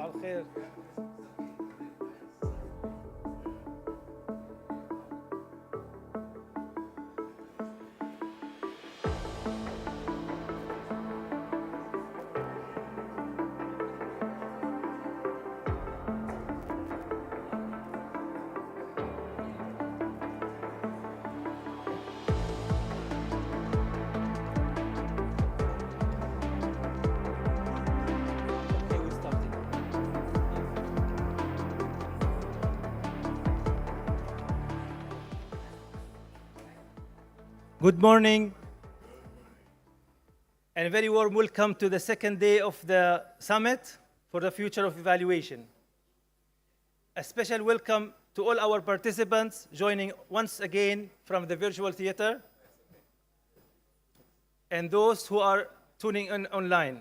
الخير. Good morning, and a very warm welcome to the second day of the Summit for the Future of Evaluation. A special welcome to all our participants joining once again from the virtual theater and those who are tuning in online.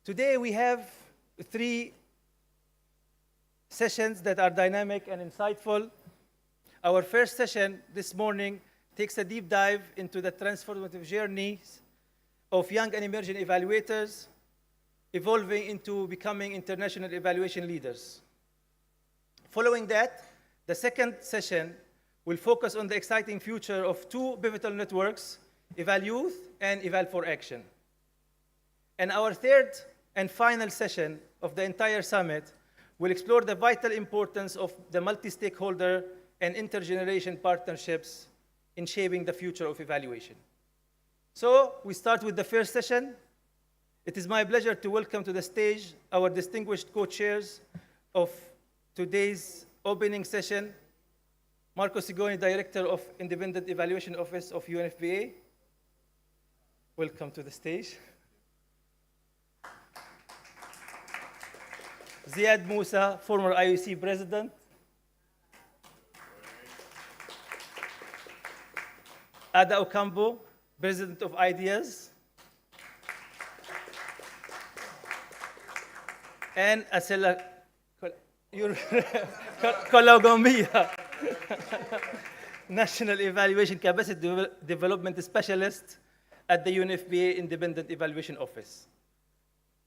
Today we have 3 sessions that are dynamic and insightful. Our first session this morning takes a deep dive into the transformative journeys of young and emerging evaluators evolving into becoming international evaluation leaders. Following that, the second session will focus on the exciting future of 2 pivotal networks, EvalYouth and Eval4Action. And our third and final session of the entire summit will explore the vital importance of the multi-stakeholder and intergenerational partnerships in shaping the future of evaluation. So we start with the first session. It is my pleasure to welcome to the stage our distinguished co-chairs of today's opening session, Marco Sigoni, Director of Independent Evaluation Office of UNFPA. Welcome to the stage. Ziad Musa, former IOC President. Ada Okambo, President of Ideas. And Asela Colombo, National Evaluation Capacity Development Specialist at the UNFPA Independent Evaluation Office.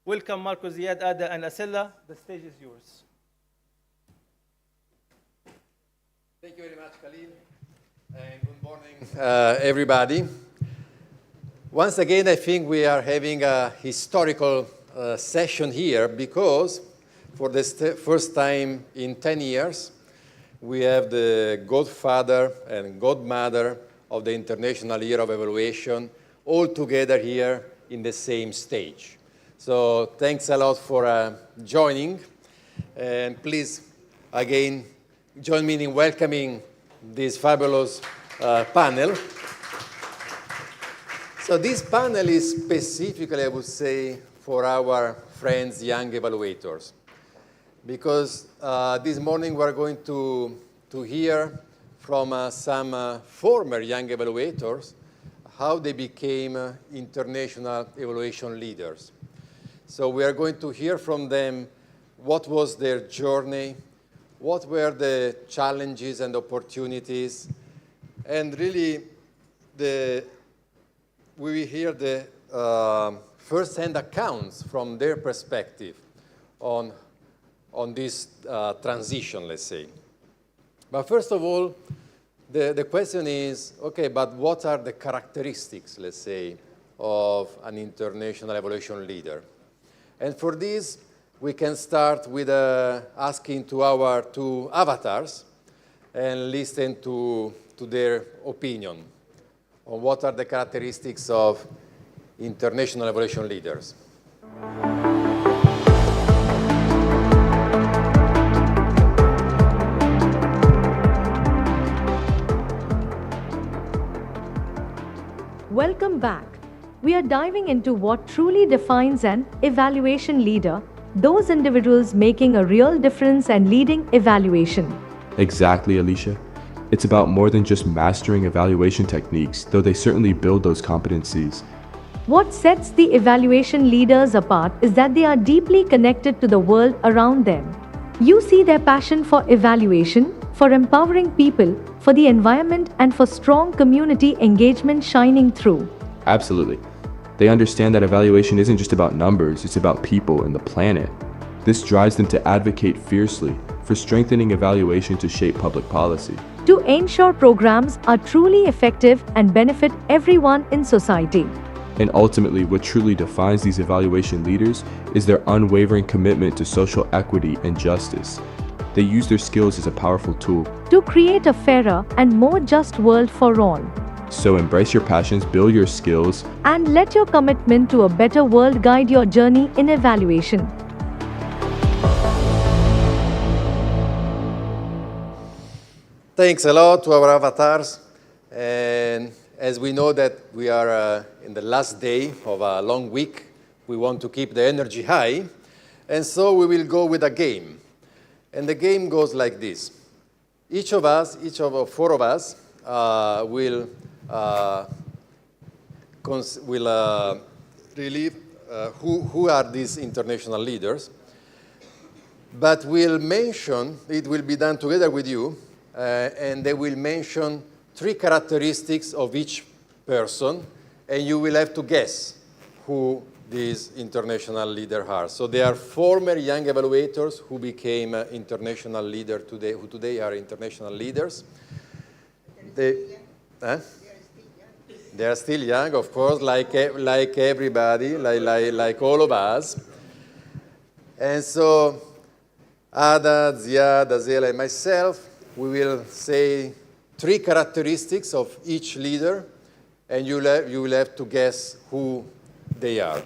Welcome, Marco, Ziad, Ada, and Asela. The stage is yours. Thank you very much, Khalil. And good morning, everybody. Once again, I think we are having a historical session here because for the first time in 10 years, we have the godfather and godmother of the International Year of Evaluation all together here in the same stage. So thanks a lot for joining. And please, again, join me in welcoming this fabulous panel. So this panel is specifically, I would say, for our friends, young evaluators. Because this morning we're going to hear from some former young evaluators how they became international evaluation leaders. So we are going to hear from them what was their journey, what were the challenges and opportunities, and really we will hear the first-hand accounts from their perspective on this transition, let's say. But first of all, the question is, okay, but what are the characteristics, let's say, of an international evaluation leader? And for this, we can start with asking to our 2 avatars and listen to their opinion on what are the characteristics of international evaluation leaders. Welcome back. We are diving into what truly defines an evaluation leader, those individuals making a real difference and leading evaluation. Exactly, Alicia. It's about more than just mastering evaluation techniques, though they certainly build those competencies. What sets the evaluation leaders apart is that they are deeply connected to the world around them. You see their passion for evaluation, for empowering people, for the environment, and for strong community engagement shining through. Absolutely. They understand that evaluation isn't just about numbers, it's about people and the planet. This drives them to advocate fiercely for strengthening evaluation to shape public policy. To ensure programs are truly effective and benefit everyone in society. And ultimately, what truly defines these evaluation leaders is their unwavering commitment to social equity and justice. They use their skills as a powerful tool To create a fairer and more just world for all. So embrace your passions, build your skills, And let your commitment to a better world guide your journey in evaluation. Thanks a lot to our avatars. And as we know that we are in the last day of a long week, we want to keep the energy high. And so we will go with a game. And the game goes like this. Each of the four of us, will relieve who are these international leaders. But we'll mention, it will be done together with you, and they will mention 3 characteristics of each person, and you will have to guess who these international leaders are. So they are former young evaluators who became international leaders today, who today are international leaders. They are still young, of course, like everybody, like all of us. And so Ada, Ziad, Azela, and myself, we will say 3 characteristics of each leader, and you will have to guess who they are.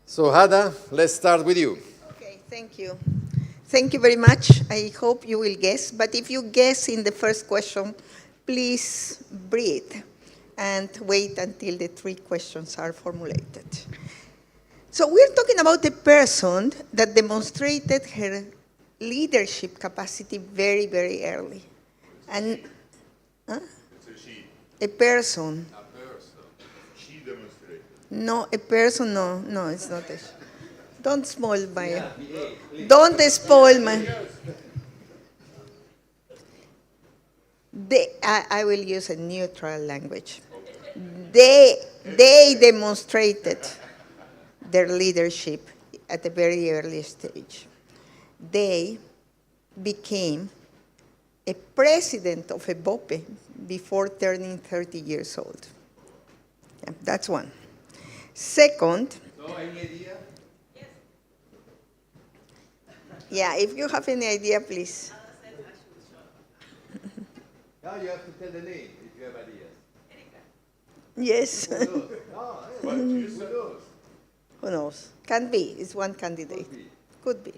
So Ada, let's start with you. Okay, thank you. Thank you very much. I hope you will guess, but if you guess in the first question, please breathe and wait until the 3 questions are formulated. So we're talking about a person that demonstrated her leadership capacity very, very early. And It's a she. a person. A person. She demonstrated. No, a person, no, it's not a Don't spoil my, don't spoil my. I will use a neutral language. They demonstrated their leadership at a very early stage. They became a president of a BOPE before turning 30 years old. Yeah, that's one. Second, So, any idea? yeah, if you have any idea, please. Now you have to tell the name if you have ideas. Yes. What you said? Who knows? Can be. It's one candidate. Could be.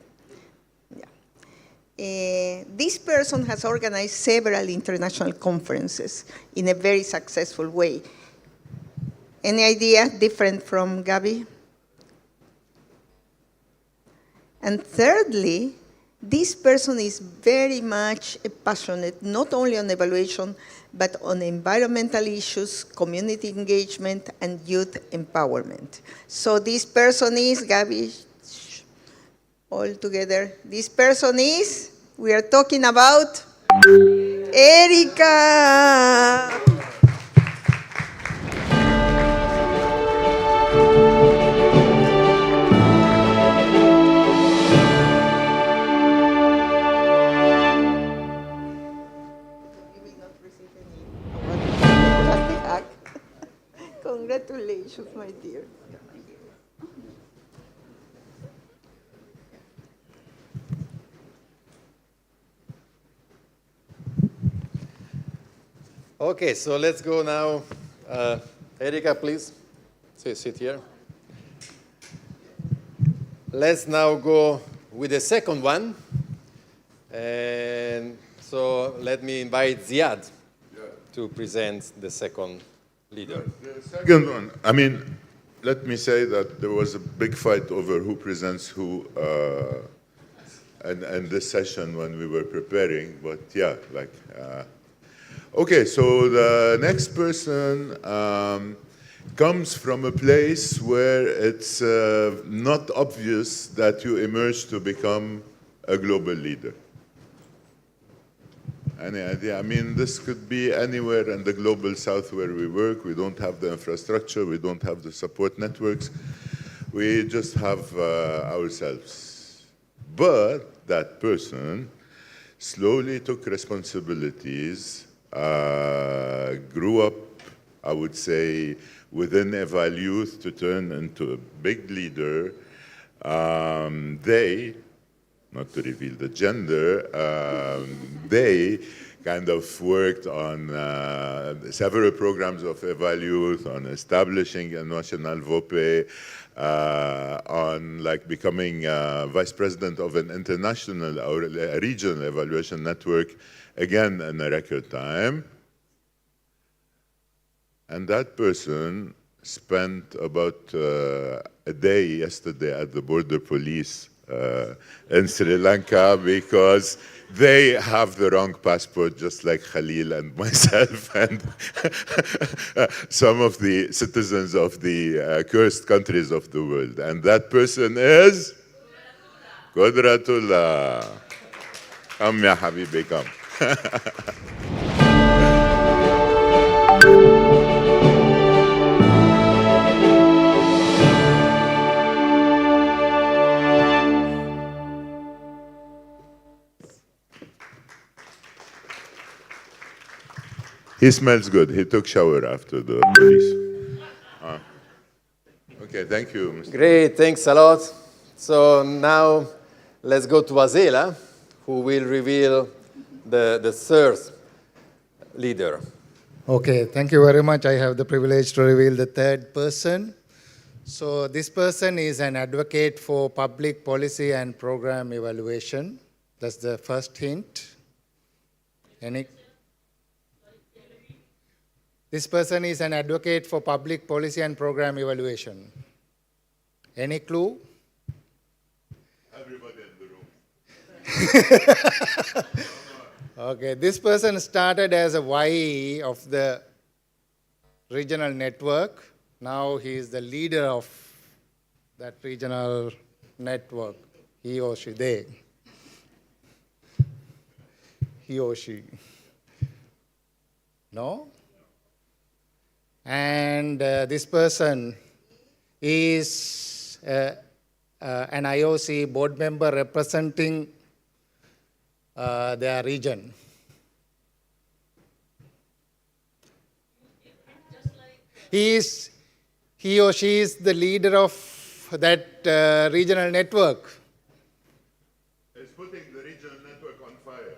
Yeah. This person has organized several international conferences in a very successful way. Any idea different from Gabi? And thirdly, this person is very much passionate, not only on evaluation, but on environmental issues, community engagement, and youth empowerment. So this person is, Gabi, all together, this person is, we are talking about Erika. Congratulations, my dear. Okay, so let's go now. Erika, please. Sit here. Let's now go with the second one. And so let me invite Ziad to present the second leader. The second one, I mean, let me say that there was a big fight over who presents who and this session when we were preparing, but yeah, like, okay, so the next person comes from a place where it's not obvious that you emerge to become a global leader. Any idea? I mean, this could be anywhere in the global south where we work. We don't have the infrastructure. We don't have the support networks. We just have ourselves. But that person slowly took responsibilities, grew up, I would say, within EvalYouth to turn into a big leader. They, not to reveal the gender, they kind of worked on several programs of EvalYouth, on establishing a national VOPE, on like becoming vice president of an international or a regional evaluation network, again in a record time. And that person spent about a day yesterday at the border police in Sri Lanka because they have the wrong passport, just like Khalil and myself and some of the citizens of the cursed countries of the world. And that person is Qudratullah. Come, ya habibi, come. He smells good. He took shower after the police. Okay, thank you, Mr. Great, thanks a lot. So now let's go to Azela, who will reveal the third leader. Okay, thank you very much. I have the privilege to reveal the third person. So this person is an advocate for public policy and program evaluation. That's the first hint. This person is an advocate for public policy and program evaluation. Any clue? Everybody in the room. Okay, this person started as a YE of the regional network. Now he is the leader of that regional network. He or she, they. He or she. No? And this person is an IOC board member representing their region. He or she is the leader of that regional network. It's putting the regional network on fire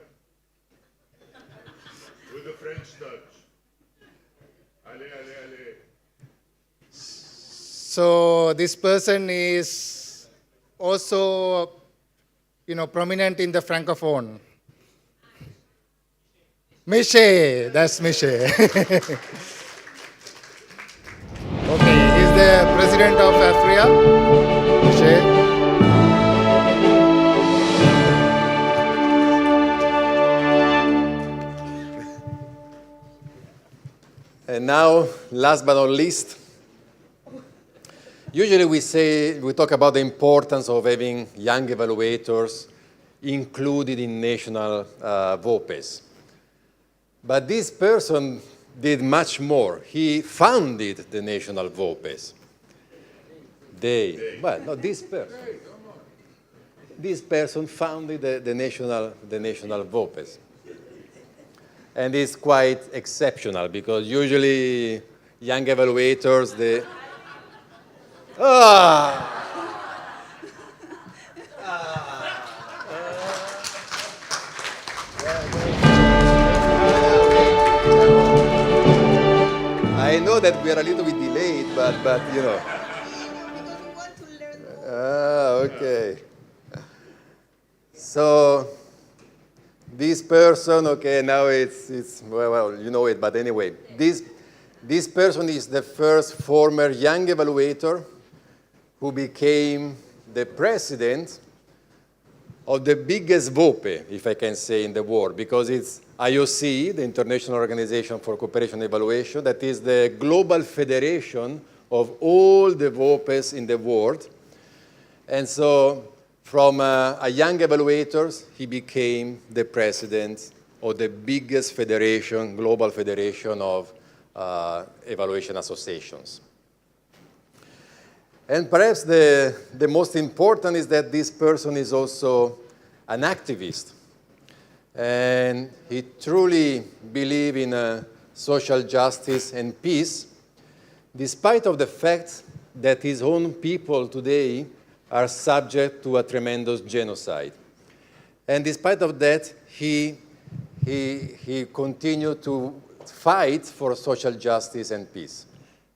with a French touch. Allez, allez, allez. So this person is also, prominent in the Francophone. Miché, that's Miché. Okay, he's the president of Africa. Miché. And now, last but not least, usually we talk about the importance of having young evaluators included in national VOPEs. But this person did much more. He founded the national VOPEs. This person. This person founded the national VOPEs. And it's quite exceptional because usually young evaluators, they... I know that we are a little bit delayed, but you know. We want to learn more. Okay. So this person, okay, now it's well, you know it, but anyway, this person is the first former young evaluator who became the president of the biggest VOPE, if I can say, in the world, because it's IOC, the International Organization for Cooperation and Evaluation, that is the global federation of all the VOPEs in the world. And so from a young evaluator, he became the president of the biggest federation, global federation of evaluation associations. And perhaps the most important is that this person is also an activist. And he truly believes in social justice and peace, despite of the fact that his own people today are subject to a tremendous genocide. And despite of that, he continued to fight for social justice and peace.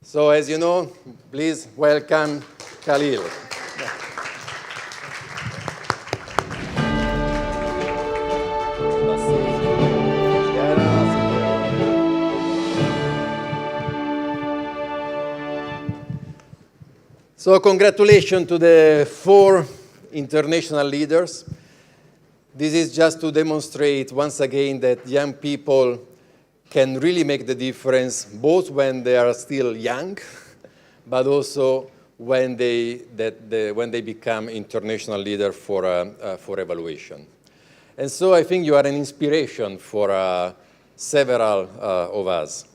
So as you know, please welcome Khalil. So congratulations to the 4 international leaders. This is just to demonstrate once again that young people can really make the difference, both when they are still young, but also when they become international leader for evaluation. And so I think you are an inspiration for several of us.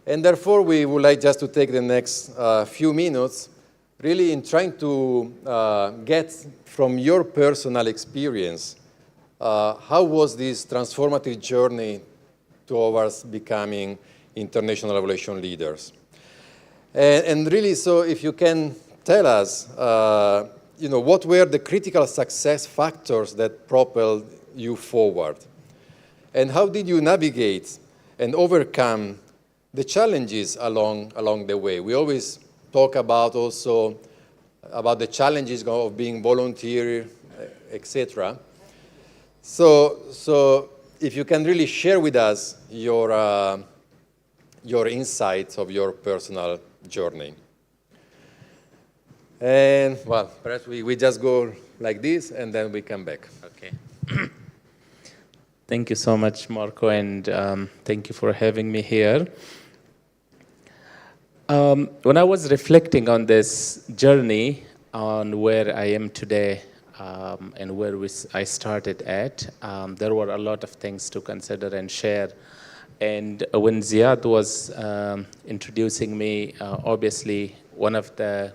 And therefore, we would like just to take the next few minutes really in trying to get from your personal experience, how was this transformative journey towards becoming international evaluation leaders? And really, so if you can tell us, what were the critical success factors that propelled you forward? And how did you navigate and overcome the challenges along the way? We always talk about also about the challenges of being volunteer, etc. So if you can really share with us your insights of your personal journey. And well, perhaps we just go like this and then we come back. Okay. Thank you so much, Marco, and thank you for having me here. When I was reflecting on this journey, on where I am today and where I started at, there were a lot of things to consider and share. And when Ziad was introducing me, obviously one of the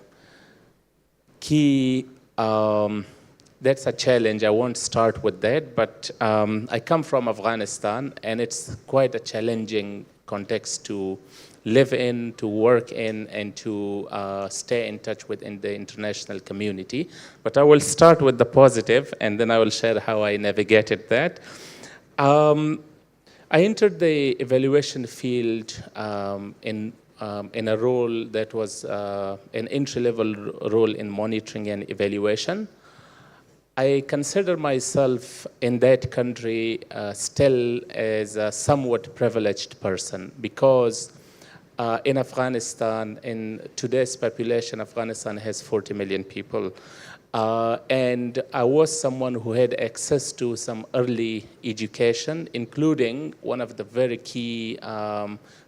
key, that's a challenge, I won't start with that, but I come from Afghanistan, and it's quite a challenging context to live in, to work in, and to stay in touch with in the international community. But I will start with the positive, and then I will share how I navigated that. I entered the evaluation field in a role that was an entry-level role in monitoring and evaluation. I consider myself in that country still as a somewhat privileged person, because in Afghanistan, in today's population, Afghanistan has 40 million people. And I was someone who had access to some early education, including one of the very key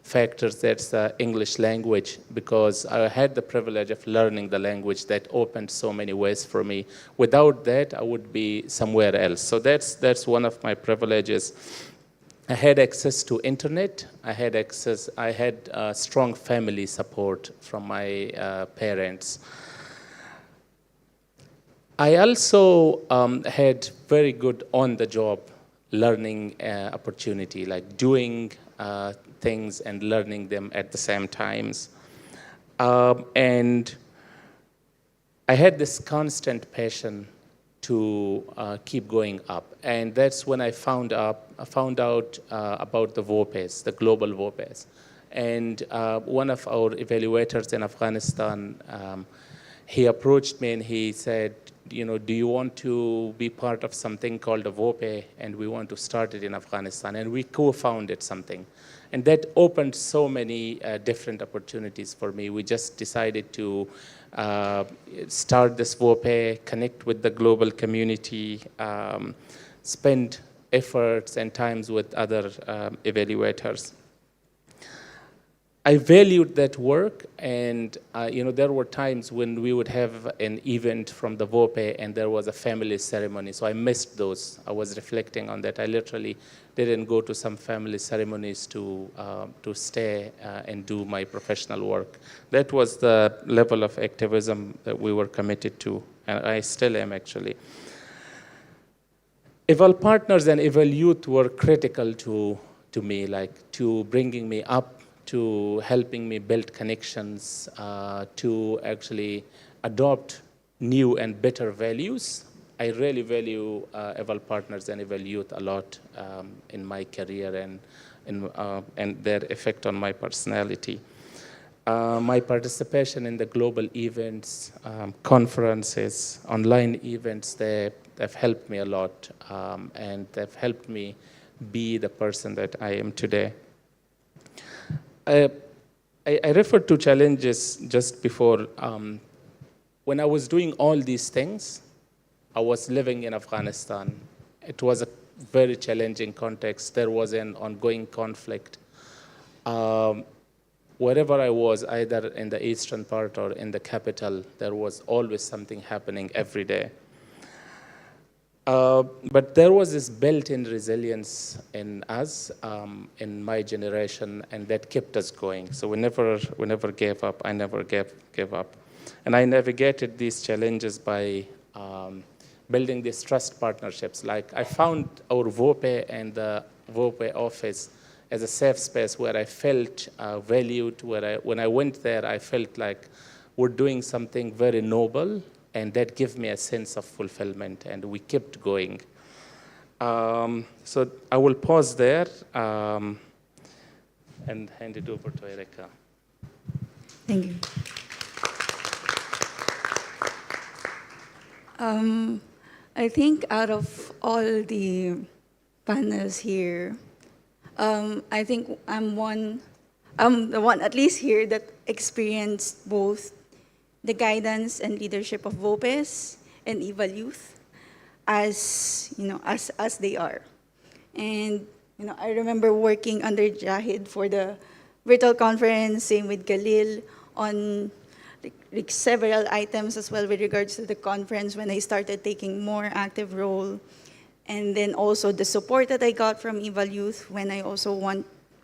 factors, that's the English language, because I had the privilege of learning the language that opened so many ways for me. Without that, I would be somewhere else. So that's one of my privileges. I had access to internet. I had strong family support from my parents. I also had very good on-the-job learning opportunity, like doing things and learning them at the same times. And I had this constant passion to keep going up. And that's when I found out about the VOPEs, the global VOPEs. And one of our evaluators in Afghanistan, he approached me and he said, do you want to be part of something called a VOPE, and we want to start it in Afghanistan. And we co-founded something. And that opened so many different opportunities for me. We just decided to start this VOPE, connect with the global community, spend efforts and times with other evaluators. I valued that work, and there were times when we would have an event from the VOPE and there was a family ceremony, so I missed those. I was reflecting on that. I literally didn't go to some family ceremonies to stay and do my professional work. That was the level of activism that we were committed to, and I still am actually. Eval partners and Eval Youth were critical to me, like to bringing me up, to helping me build connections, to actually adopt new and better values. I really value Eval partners and Eval Youth a lot in my career and their effect on my personality. My participation in the global events, conferences, online events, they've helped me a lot, and they've helped me be the person that I am today. I referred to challenges just before. When I was doing all these things, I was living in Afghanistan. It was a very challenging context. There was an ongoing conflict. Wherever I was, either in the eastern part or in the capital, there was always something happening every day. But there was this built-in resilience in us, in my generation, and that kept us going. So we never gave up. I never gave up. And I navigated these challenges by building these trust partnerships. Like I found our VOPE and the VOPE office as a safe space where I felt valued, when I went there, I felt like we're doing something very noble, and that gave me a sense of fulfillment, and we kept going. So I will pause there and hand it over to Erika. Thank you. I think out of all the panels here, I think I'm the one at least here that experienced both the guidance and leadership of VOPEs and Eval Youth as they are. And I remember working under Jahid for the virtual conference, same with Khalil, on like several items as well with regards to the conference when I started taking more active role. And then also the support that I got from Eval Youth when I also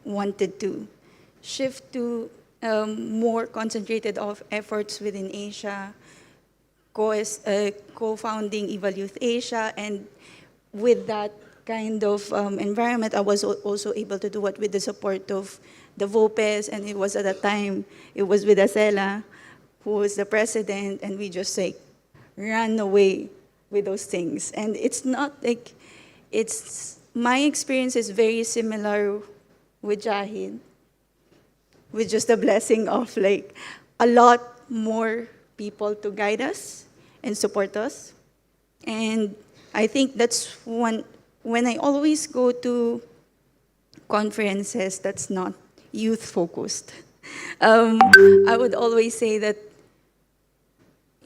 wanted to shift to more concentrated efforts within Asia, co-founding Eval Youth Asia, and with that kind of environment, I was also able to do it with the support of the VOPEs, and it was at that time, it was with Acela, who was the president, and we just like ran away with those things. And it's not like, my experience is very similar with Jahid, with just the blessing of like a lot more people to guide us and support us. And I think that's when I always go to conferences that's not youth focused. I would always say that,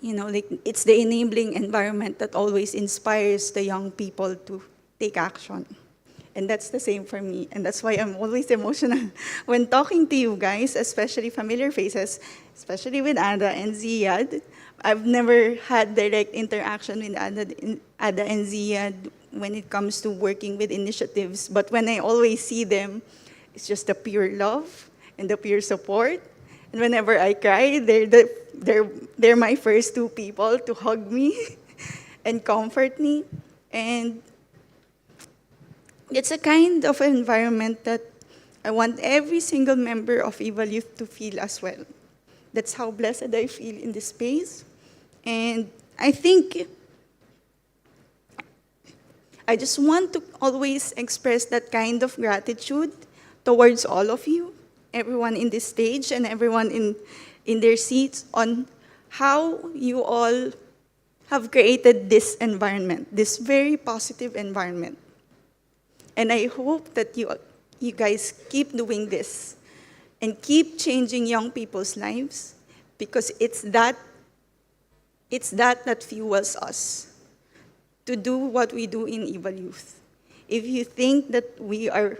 like it's the enabling environment that always inspires the young people to take action. And that's the same for me. And that's why I'm always emotional when talking to you guys, especially familiar faces, especially with Ada and Ziyad. I've never had direct interaction with Ada and Ziyad when it comes to working with initiatives. But when I always see them, it's just the pure love and the pure support. And whenever I cry, they're my first two people to hug me and comfort me. And it's a kind of environment that I want every single member of Eval Youth to feel as well. That's how blessed I feel in this space. And I think I just want to always express that kind of gratitude towards all of you, everyone in this stage and everyone in their seats, on how you all have created this environment, this very positive environment. And I hope that you guys keep doing this and keep changing young people's lives, because it's that fuels us to do what we do in Eval Youth. If you think that we are,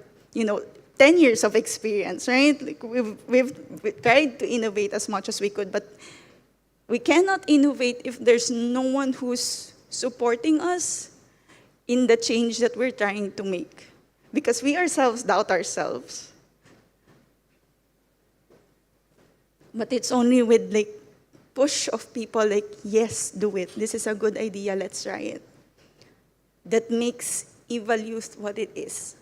10 years of experience, right? Like we've tried to innovate as much as we could, but we cannot innovate if there's no one who's supporting us in the change that we're trying to make. Because we ourselves doubt ourselves. But it's only with like push of people like, yes, do it. This is a good idea, let's try it. That makes EvalYouth what it is.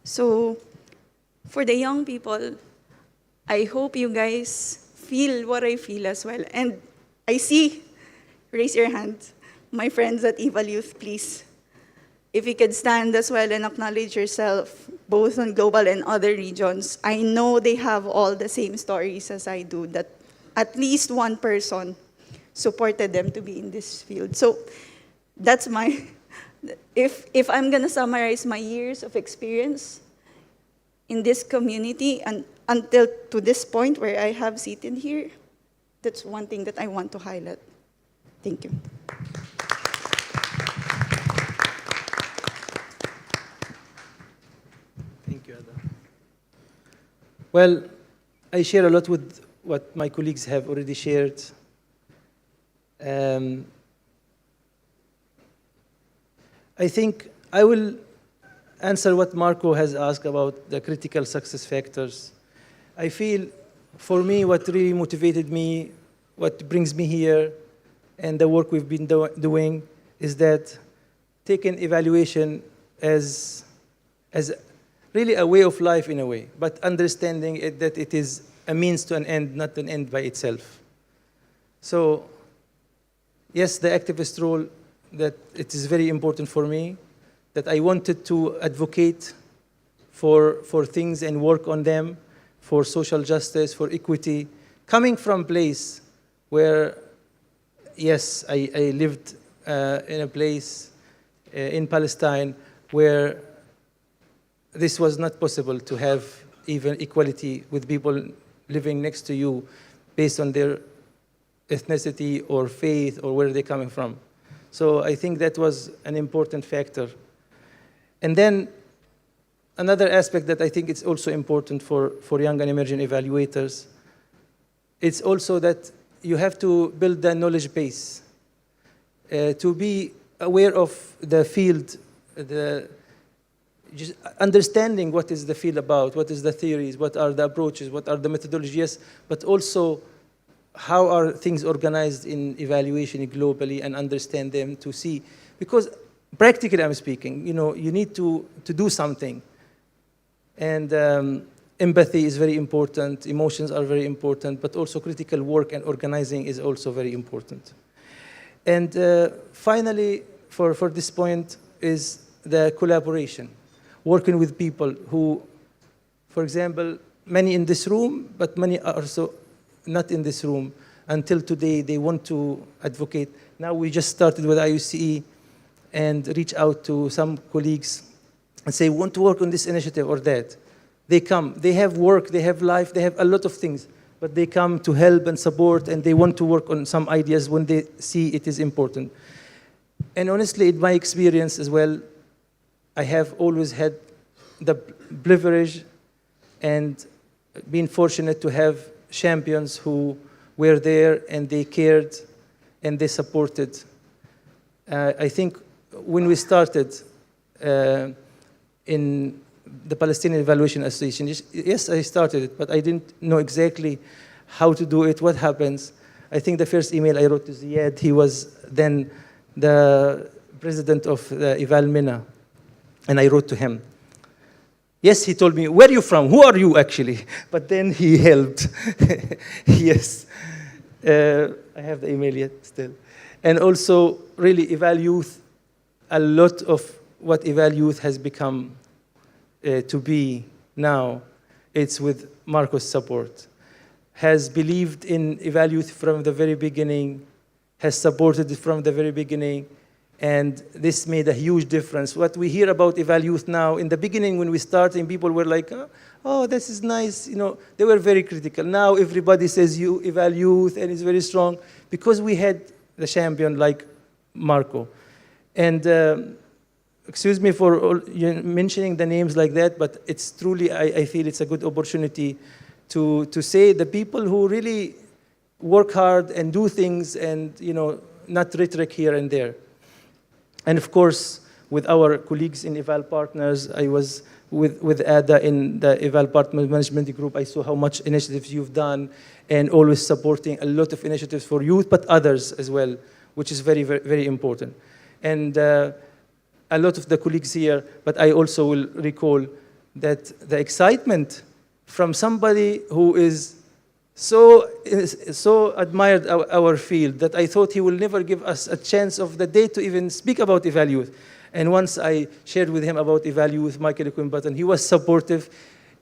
So, for the young people, I hope you guys feel what I feel as well. And I see, raise your hand, my friends at EvalYouth, please. If you could stand as well and acknowledge yourself, both on global and other regions. I know they have all the same stories as I do, that at least one person supported them to be in this field. So that's my, if I'm gonna summarize my years of experience in this community and until to this point where I have seated here, that's one thing that I want to highlight. Thank you. Thank you, Ada. Well, I share a lot with what my colleagues have already shared. I think I will answer what Marco has asked about the critical success factors. I feel, for me, what really motivated me, what brings me here, and the work we've been doing is that taking evaluation as really a way of life in a way, but understanding that it is a means to an end, not an end by itself. So, yes, the activist role, that it is very important for me, that I wanted to advocate for things and work on them, for social justice, for equity, coming from a place where, yes, I lived in a place in Palestine where this was not possible to have even equality with people living next to you based on their ethnicity or faith or where they're coming from. So I think that was an important factor. And then another aspect that I think is also important for young and emerging evaluators, it's also that you have to build the knowledge base, to be aware of the field, just understanding what is the field about, what is the theories, what are the approaches, what are the methodologies, but also how are things organized in evaluation globally and understand them to see. Because practically I'm speaking, you need to do something. And empathy is very important, emotions are very important, but also critical work and organizing is also very important. And finally, for this point, is the collaboration. Working with people who, for example, many in this room, but many are also not in this room. Until today, they want to advocate. Now we just started with IUCE and reach out to some colleagues and say, want to work on this initiative or that. They come, they have work, they have life, they have a lot of things, but they come to help and support, and they want to work on some ideas when they see it is important. And honestly, in my experience as well, I have always had the privilege and been fortunate to have champions who were there and they cared and they supported. I think when we started in the Palestinian Evaluation Association, yes, I started it, but I didn't know exactly how to do it, what happens. I think the first email I wrote to Ziad, he was then the president of the Eval MENA, and I wrote to him. Yes, he told me, where are you from? Who are you, actually? But then he helped. Yes. I have the email yet still. And also, really, EvalYouth, a lot of what EvalYouth has become to be now, it's with Marco's support. Has believed in EvalYouth from the very beginning, has supported it from the very beginning, and this made a huge difference. What we hear about EvalYouth now, in the beginning when we started, people were like, oh, this is nice. They were very critical. Now everybody says EvalYouth, and it's very strong, because we had the champion like Marco. And excuse me for mentioning the names like that, but it's truly, I feel it's a good opportunity to say the people who really work hard and do things and, not rhetoric here and there. And of course, with our colleagues in Eval Partners, I was with Ada in the Eval Partners Management Group. I saw how much initiatives you've done and always supporting a lot of initiatives for youth, but others as well, which is very, very, very important. And a lot of the colleagues here, but I also will recall that the excitement from somebody who is so admired our field that I thought he will never give us a chance of the day to even speak about EvalYouth. And once I shared with him about EvalYouth, Michael Button, he was supportive.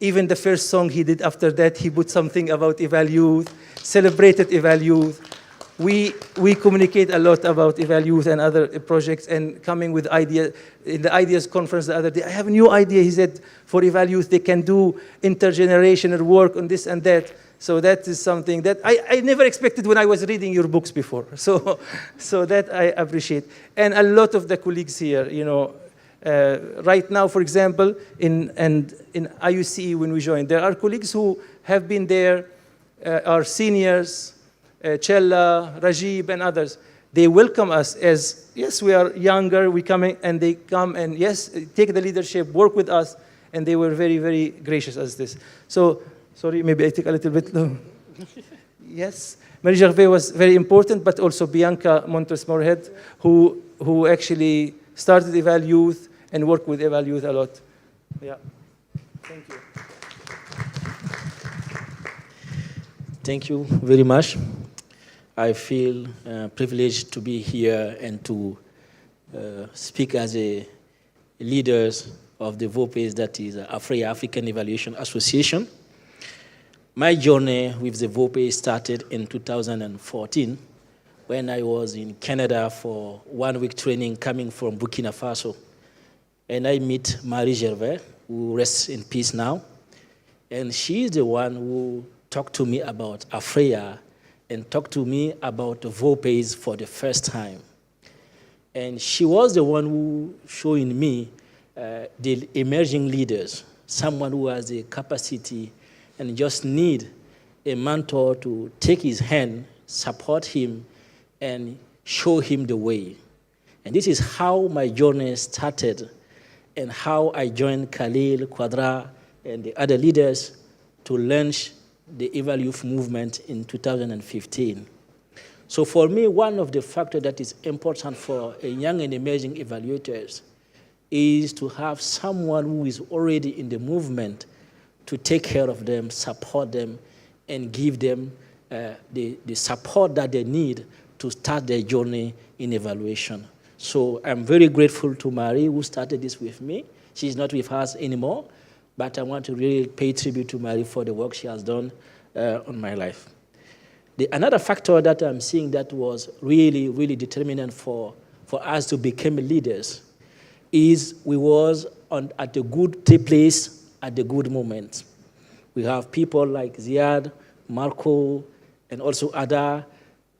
Even the first song he did after that, he put something about EvalYouth, celebrated EvalYouth. We communicate a lot about EvalYouth and other projects, and coming with ideas. In the Ideas Conference the other day, I have a new idea, he said, for EvalYouth, they can do intergenerational work on this and that. So that is something that I never expected when I was reading your books before. So that I appreciate. And a lot of the colleagues here, right now, for example, in IUCE when we joined, there are colleagues who have been there, are seniors, Chella, Rajib, and others. They welcome us as, yes, we are younger, we coming, and they come and, yes, take the leadership, work with us, and they were very, very gracious as this. So, sorry, maybe I take a little bit long. Yes, Marie Gervais was very important, but also Bianca Montes-Moorhead, who actually started EvalYouth and worked with EvalYouth a lot. Yeah, thank you. Thank you very much. I feel privileged to be here and to speak as a leaders of the VOPAs, that is AFREA, African Evaluation Association. My journey with the VOPA started in 2014 when I was in Canada for 1 week training coming from Burkina Faso. And I meet Marie Gervais, who rests in peace now. And she is the one who talked to me about AFREA and talked to me about the VOPAs for the first time. And she was the one who showing me the emerging leaders, someone who has the capacity and just need a mentor to take his hand, support him, and show him the way. And this is how my journey started and how I joined Khalil, Quadra, and the other leaders to launch the EvalYouth movement in 2015. So for me, one of the factors that is important for a young and emerging evaluators is to have someone who is already in the movement to take care of them, support them, and give them the support that they need to start their journey in evaluation. So I'm very grateful to Marie, who started this with me. She's not with us anymore, but I want to really pay tribute to Marie for the work she has done on my life. Another factor that I'm seeing that was really, really determinant for us to become leaders is we was at a good place at the good moment. We have people like Ziad, Marco, and also Ada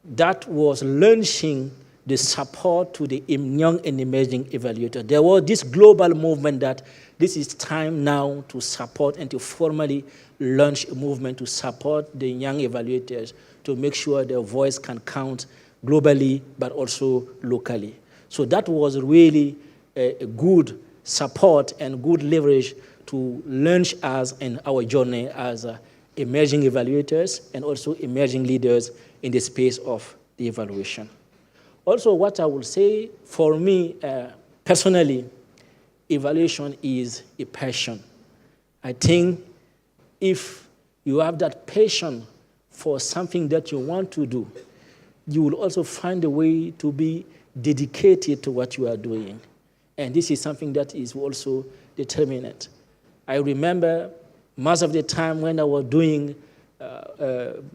that was launching the support to the young and emerging evaluator. There was this global movement that this is time now to support and to formally launch a movement to support the young evaluators to make sure their voice can count globally but also locally. So that was really a good support and good leverage to launch us in our journey as emerging evaluators and also emerging leaders in the space of the evaluation. Also, what I will say, for me personally, evaluation is a passion. I think if you have that passion for something that you want to do, you will also find a way to be dedicated to what you are doing. And this is something that is also determinant. I remember most of the time when I was doing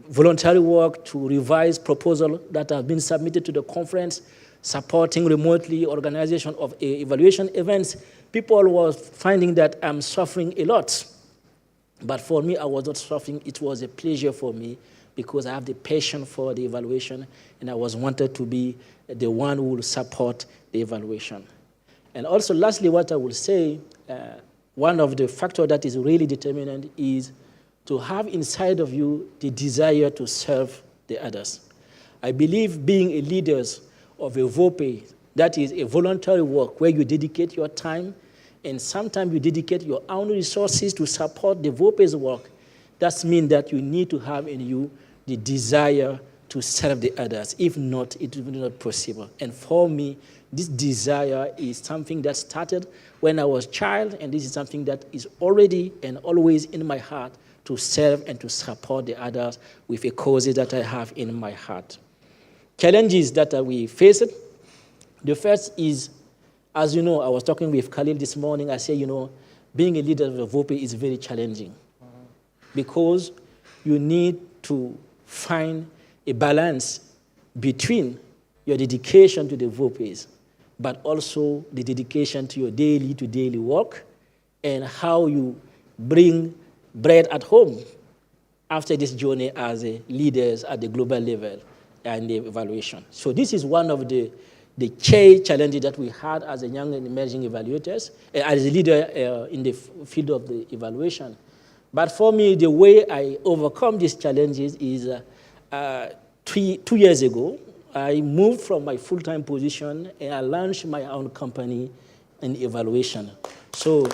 voluntary work to revise proposals that have been submitted to the conference, supporting remotely organization of evaluation events, people were finding that I'm suffering a lot. But for me, I was not suffering. It was a pleasure for me because I have the passion for the evaluation, and I was wanted to be the one who will support the evaluation. And also, lastly, what I will say, one of the factors that is really determinant is to have inside of you the desire to serve the others. I believe being a leader of a VOPE, that is a voluntary work where you dedicate your time and sometimes you dedicate your own resources to support the VOPE's work. That means that you need to have in you the desire to serve the others. If not, it will be not possible. And for me, this desire is something that started when I was a child, and this is something that is already and always in my heart to serve and to support the others with a cause that I have in my heart. Challenges that we face. The first is, as you know, I was talking with Khalil this morning, I said, being a leader of the VOPE is very challenging because you need to find a balance between your dedication to the VOPEs, but also the dedication to your daily work and how you bring bread at home after this journey as leaders at the global level and the evaluation. So this is one of the key challenges that we had as a young and emerging evaluators, as a leader in the field of the evaluation. But for me, the way I overcome these challenges is 2 years ago, I moved from my full-time position and I launched my own company in evaluation. So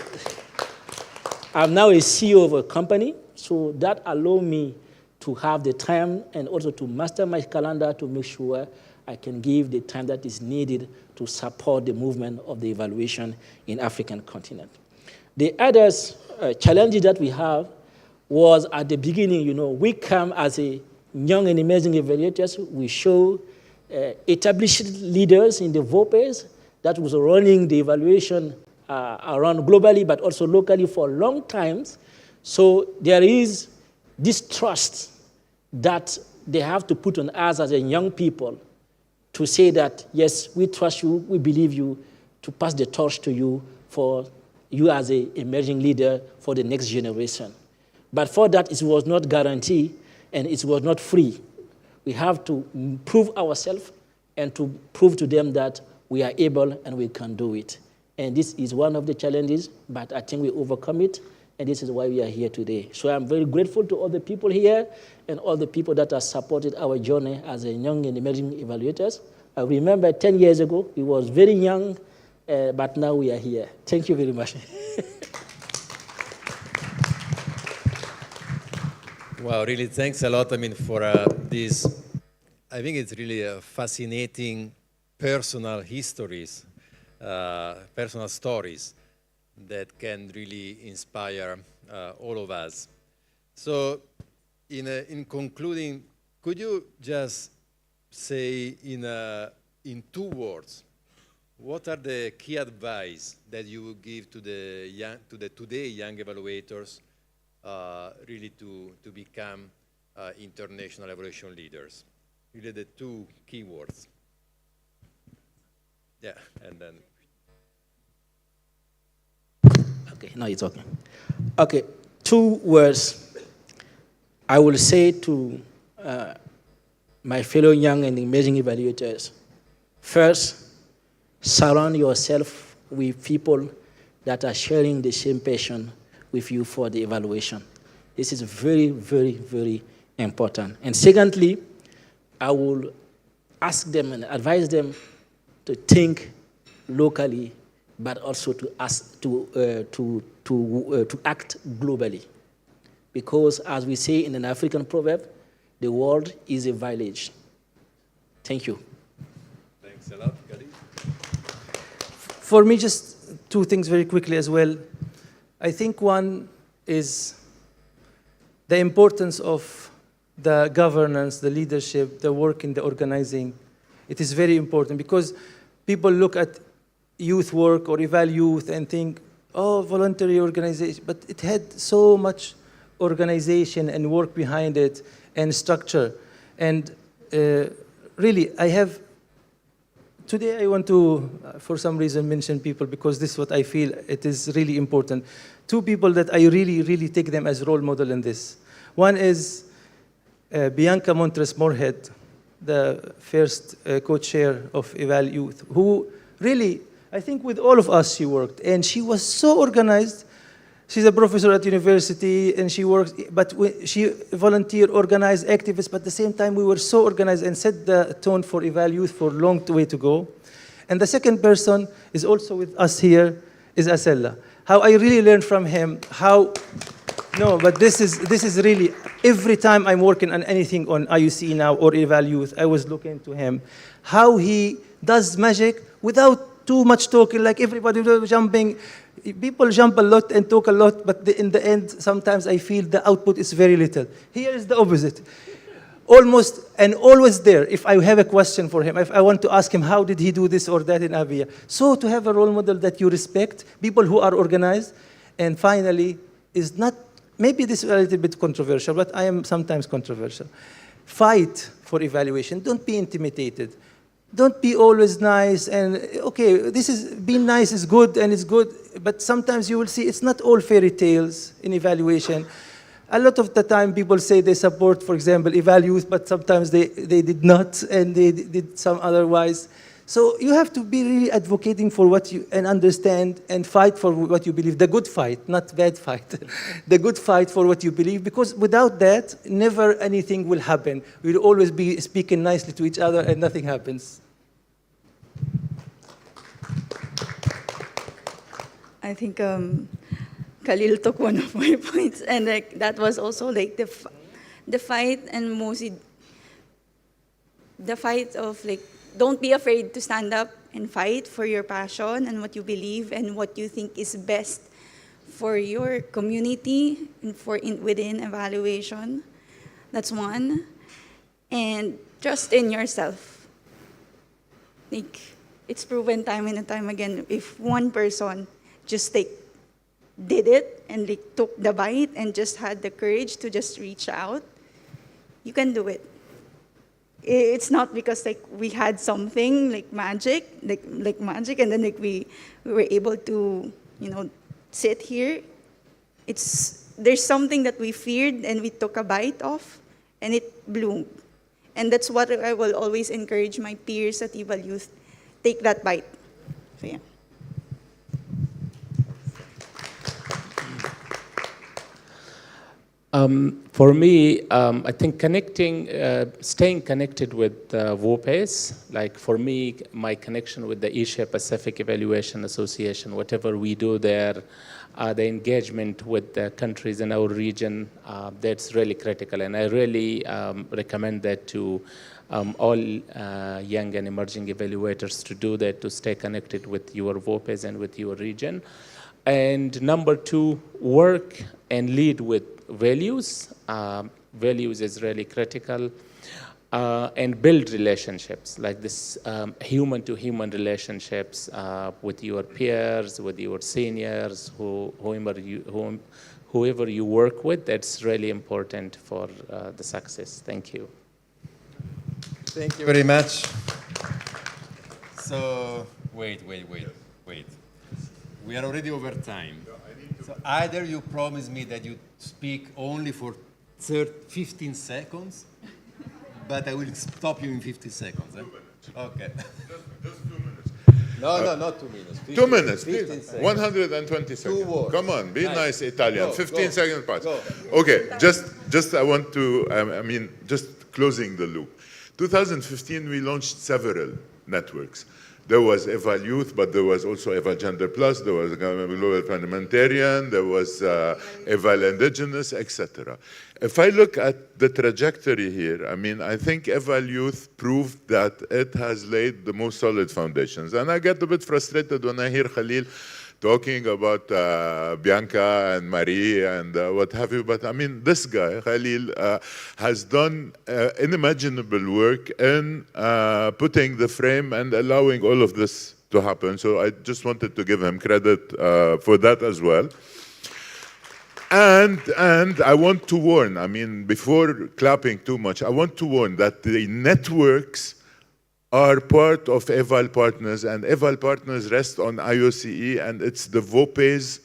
I'm now a CEO of a company, so that allowed me to have the time and also to master my calendar to make sure I can give the time that is needed to support the movement of the evaluation in African continent. The other challenge that we have was at the beginning, we come as a young and emerging evaluators, we show established leaders in the VOPEs that was running the evaluation around globally, but also locally for long times. So there is this trust that they have to put on us as a young people to say that, yes, we trust you, we believe you, to pass the torch to you for you as an emerging leader for the next generation. But for that, it was not guaranteed and it was not free. We have to prove ourselves and to prove to them that we are able and we can do it. And this is one of the challenges, but I think we overcome it, and this is why we are here today. So I'm very grateful to all the people here and all the people that have supported our journey as a young and emerging evaluators. I remember 10 years ago, we was very young, but now we are here. Thank you very much. Wow, really, thanks a lot, for this. I think it's really fascinating personal histories, personal stories that can really inspire all of us. So, in concluding, could you just say in 2 words, what are the key advice that you would give to the today young evaluators really to become international evaluation leaders? Really the 2 key words. Yeah, and then. Okay, no, it's okay. Okay, 2 words I will say to my fellow young and emerging evaluators. First, surround yourself with people that are sharing the same passion with you for the evaluation. This is very, very, very important. And secondly, I will ask them and advise them to think locally, but also to act globally. Because as we say in an African proverb, the world is a village. Thank you. Thanks a lot, Khalid. For me, just 2 things very quickly as well. I think one is the importance of the governance, the leadership, the work in the organizing. It is very important because people look at youth work or EvalYouth and think, oh, voluntary organization, but it had so much organization and work behind it and structure. And really, today I want to, for some reason, mention people because this is what I feel it is really important. 2 people that I really, really take them as role model in this. One is Bianca Montres-Moorhead, the first co-chair of EvalYouth, who really I think with all of us she worked, and she was so organized. She's a professor at university, and she works, but she volunteer, organized, activist, but at the same time we were so organized and set the tone for EvalYouth for a long way to go. And the second person is also with us here, is Asella. How I really learned from him, but this is really, every time I'm working on anything on IUC now or EvalYouth, I was looking to him. How he does magic without too much talking, like everybody jumping. People jump a lot and talk a lot, but in the end, sometimes I feel the output is very little. Here is the opposite. Almost and always there, if I have a question for him, if I want to ask him, how did he do this or that in Avia? So to have a role model that you respect, people who are organized, and finally, is not, maybe this is a little bit controversial, but I am sometimes controversial. Fight for evaluation. Don't be intimidated. Don't be always nice and, okay, being nice is good and it's good, but sometimes you will see it's not all fairy tales in evaluation. A lot of the time people say they support, for example, EvalYouth, but sometimes they did not and they did some otherwise. So you have to be really advocating for what you, and understand and fight for what you believe. The good fight, not bad fight. The good fight for what you believe, because without that, never anything will happen. We'll always be speaking nicely to each other and nothing happens. I think Khalil took one of my points, and that was also like the fight, and mostly the fight of like, don't be afraid to stand up and fight for your passion and what you believe and what you think is best for your community and within evaluation. That's one. And trust in yourself. Like, it's proven time and time again, if one person just did it and took the bite and just had the courage to just reach out, you can do it. It's not because we had something like magic, and then we were able to sit here. There's something that we feared and we took a bite of, and it bloomed. And that's what I will always encourage my peers at EvalYouth. Take that bite. So yeah. For me, I think staying connected with VOPEs, like for me, my connection with the Asia Pacific Evaluation Association, whatever we do there, the engagement with the countries in our region, that's really critical. And I really recommend that to all young and emerging evaluators to do that, to stay connected with your VOPEs and with your region. And number two, work and lead with values. Values is really critical. And build relationships, like this human-to-human relationships with your peers, with your seniors, whoever you work with. That's really important for the success. Thank you. Thank you very much. So, wait. We are already over time. So either you promise me that you speak only for 15 seconds, but I will stop you in 50 seconds. Eh? Okay. Just 2 minutes. No, not 2 minutes. 2 minutes. 15 seconds. 120 seconds. 2 words. Come on, be nice Italian. Go, 15 seconds pass. Go. Okay, just I want to, just closing the loop. 2015, we launched several networks. There was EvalYouth, but there was also EvalGender Plus, there was Global Parliamentarian, there was Eval Indigenous, etc. If I look at the trajectory here, I think EvalYouth proved that it has laid the most solid foundations. And I get a bit frustrated when I hear Khalil talking about Bianca and Marie and what have you, but this guy, Khalil, has done unimaginable work in putting the frame and allowing all of this to happen. So I just wanted to give him credit for that as well. And I want to warn, before clapping too much, I want to warn that the networks are part of Eval Partners, and Eval Partners rest on IOCE, and it's the VOPEs,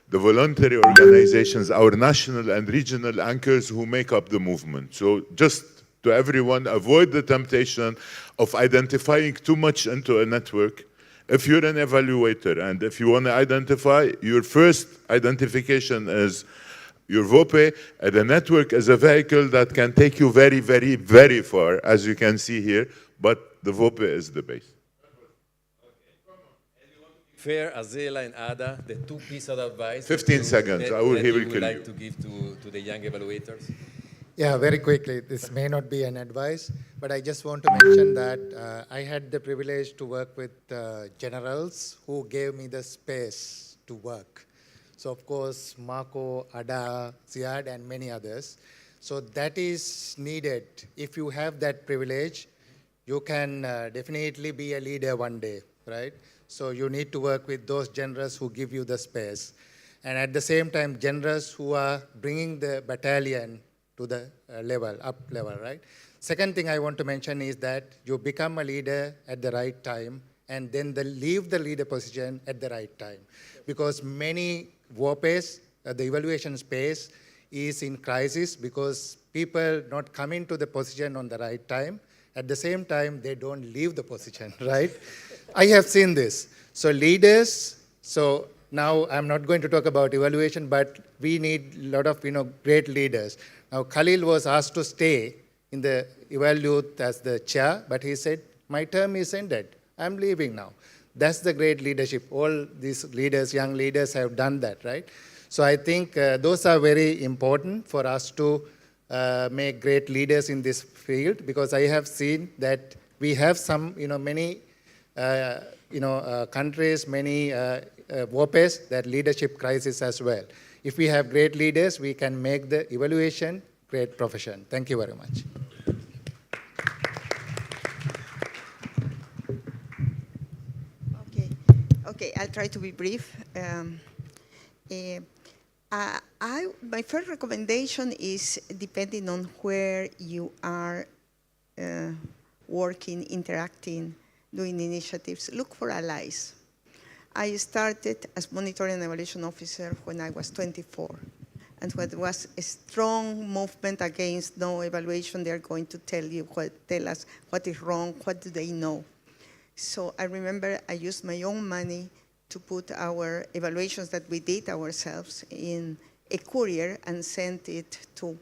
the voluntary organizations, our national and regional anchors who make up the movement. So just to everyone, avoid the temptation of identifying too much into a network. if you're an evaluator and if you want to identify, your first identification is your VOPE, and the network is a vehicle that can take you very, very, very far, as you can see here, but the VOPE is the base. Fair, Azela and Ada, the two pieces of advice. 15 seconds, I will that you kill would you. like to give to the young evaluators? Yeah, very quickly. This may not be an advice, but I just want to mention that I had the privilege to work with generals who gave me the space to work. So, of course, Marco, Ada, Ziad, and many others. So that is needed. If you have that privilege, you can definitely be a leader one day, right? So you need to work with those generals who give you the space. And at the same time, generals who are bringing the battalion to the up level, right? Second thing I want to mention is that you become a leader at the right time and then leave the leader position at the right time. Because many WOPEs, the evaluation space, is in crisis because people not come into the position on the right time. At the same time, they don't leave the position, right? I have seen this. So leaders, so now I'm not going to talk about evaluation, but we need a lot of great leaders. Now Khalil was asked to stay in the EvalYouth as the chair, but he said, my term is ended. I'm leaving now. That's the great leadership. All these leaders, young leaders have done that, right? So I think those are very important for us to make great leaders in this field, because I have seen that we have some, many, countries, many WOPEs, that leadership crisis as well. If we have great leaders, we can make the evaluation great profession. Thank you very much. Okay, I'll try to be brief. My first recommendation is, depending on where you are working, interacting, doing initiatives, look for allies. I started as monitoring and evaluation officer when I was 24. And when there was a strong movement against no evaluation, they're going to tell us what is wrong, what do they know. So I remember I used my own money to put our evaluations that we did ourselves in a courier and sent it to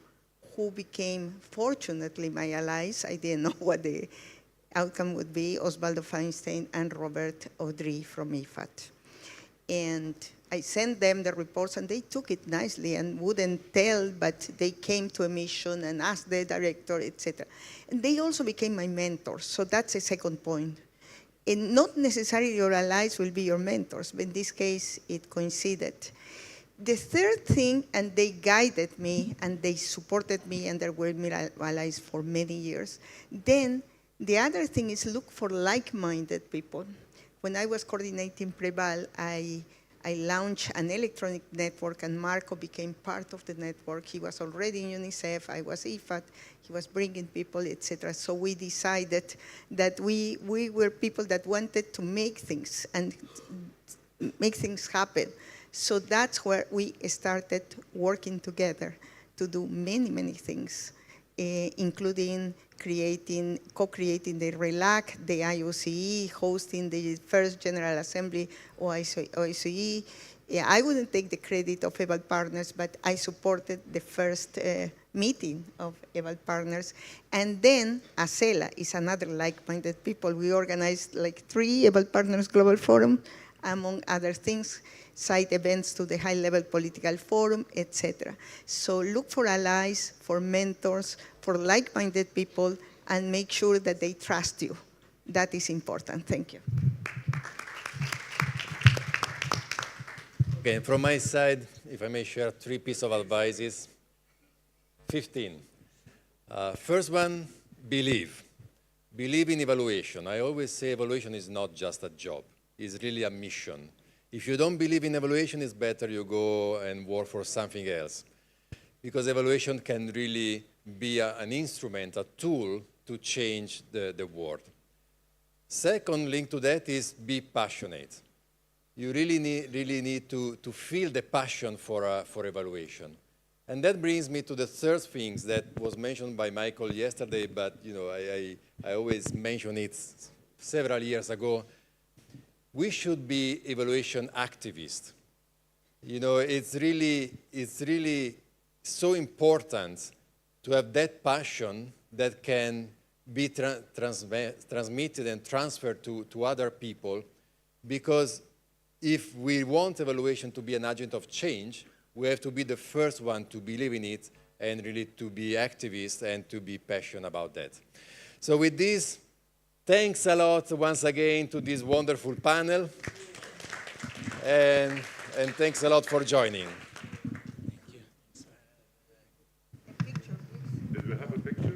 who became, fortunately, my allies. I didn't know what the outcome would be, Osvaldo Feinstein and Robert Audrey from IFAT. And I sent them the reports, and they took it nicely and wouldn't tell, but they came to a mission and asked the director, etc. And they also became my mentors, so that's a second point. And not necessarily your allies will be your mentors, but in this case, it coincided. The third thing, and they guided me, and they supported me, and they were my allies for many years. Then, the other thing is look for like-minded people. When I was coordinating Preval, I launched an electronic network, and Marco became part of the network. He was already in UNICEF, I was IFAT, he was bringing people, etc. So we decided that we were people that wanted to make things and make things happen. So that's where we started working together to do many, many things, including co-creating the RELAC, the IOCE, hosting the first General Assembly OICE. Yeah, I wouldn't take the credit of Eval Partners, but I supported the first meeting of Eval Partners. And then ACELA is another like-minded people. We organized like 3 Eval Partners Global Forum, among other things, side events to the high-level political forum, etc. So look for allies, for mentors, for like-minded people, and make sure that they trust you. That is important. Thank you. Okay, from my side, if I may share 3 pieces of advice. 15. First one, believe. Believe in evaluation. I always say evaluation is not just a job. It's really a mission. If you don't believe in evaluation, it's better you go and work for something else. Because evaluation can really be an instrument, a tool to change the world. Second link to that is be passionate. You really need to feel the passion for evaluation. And that brings me to the third thing that was mentioned by Michael yesterday, but I always mention it several years ago. we should be evaluation activists. You know, it's really so important to have that passion that can be transmitted and transferred to other people, because if we want evaluation to be an agent of change, we have to be the first one to believe in it and really to be activists and to be passionate about that. So with this, thanks a lot once again to this wonderful panel, and thanks a lot for joining. Did we have a picture?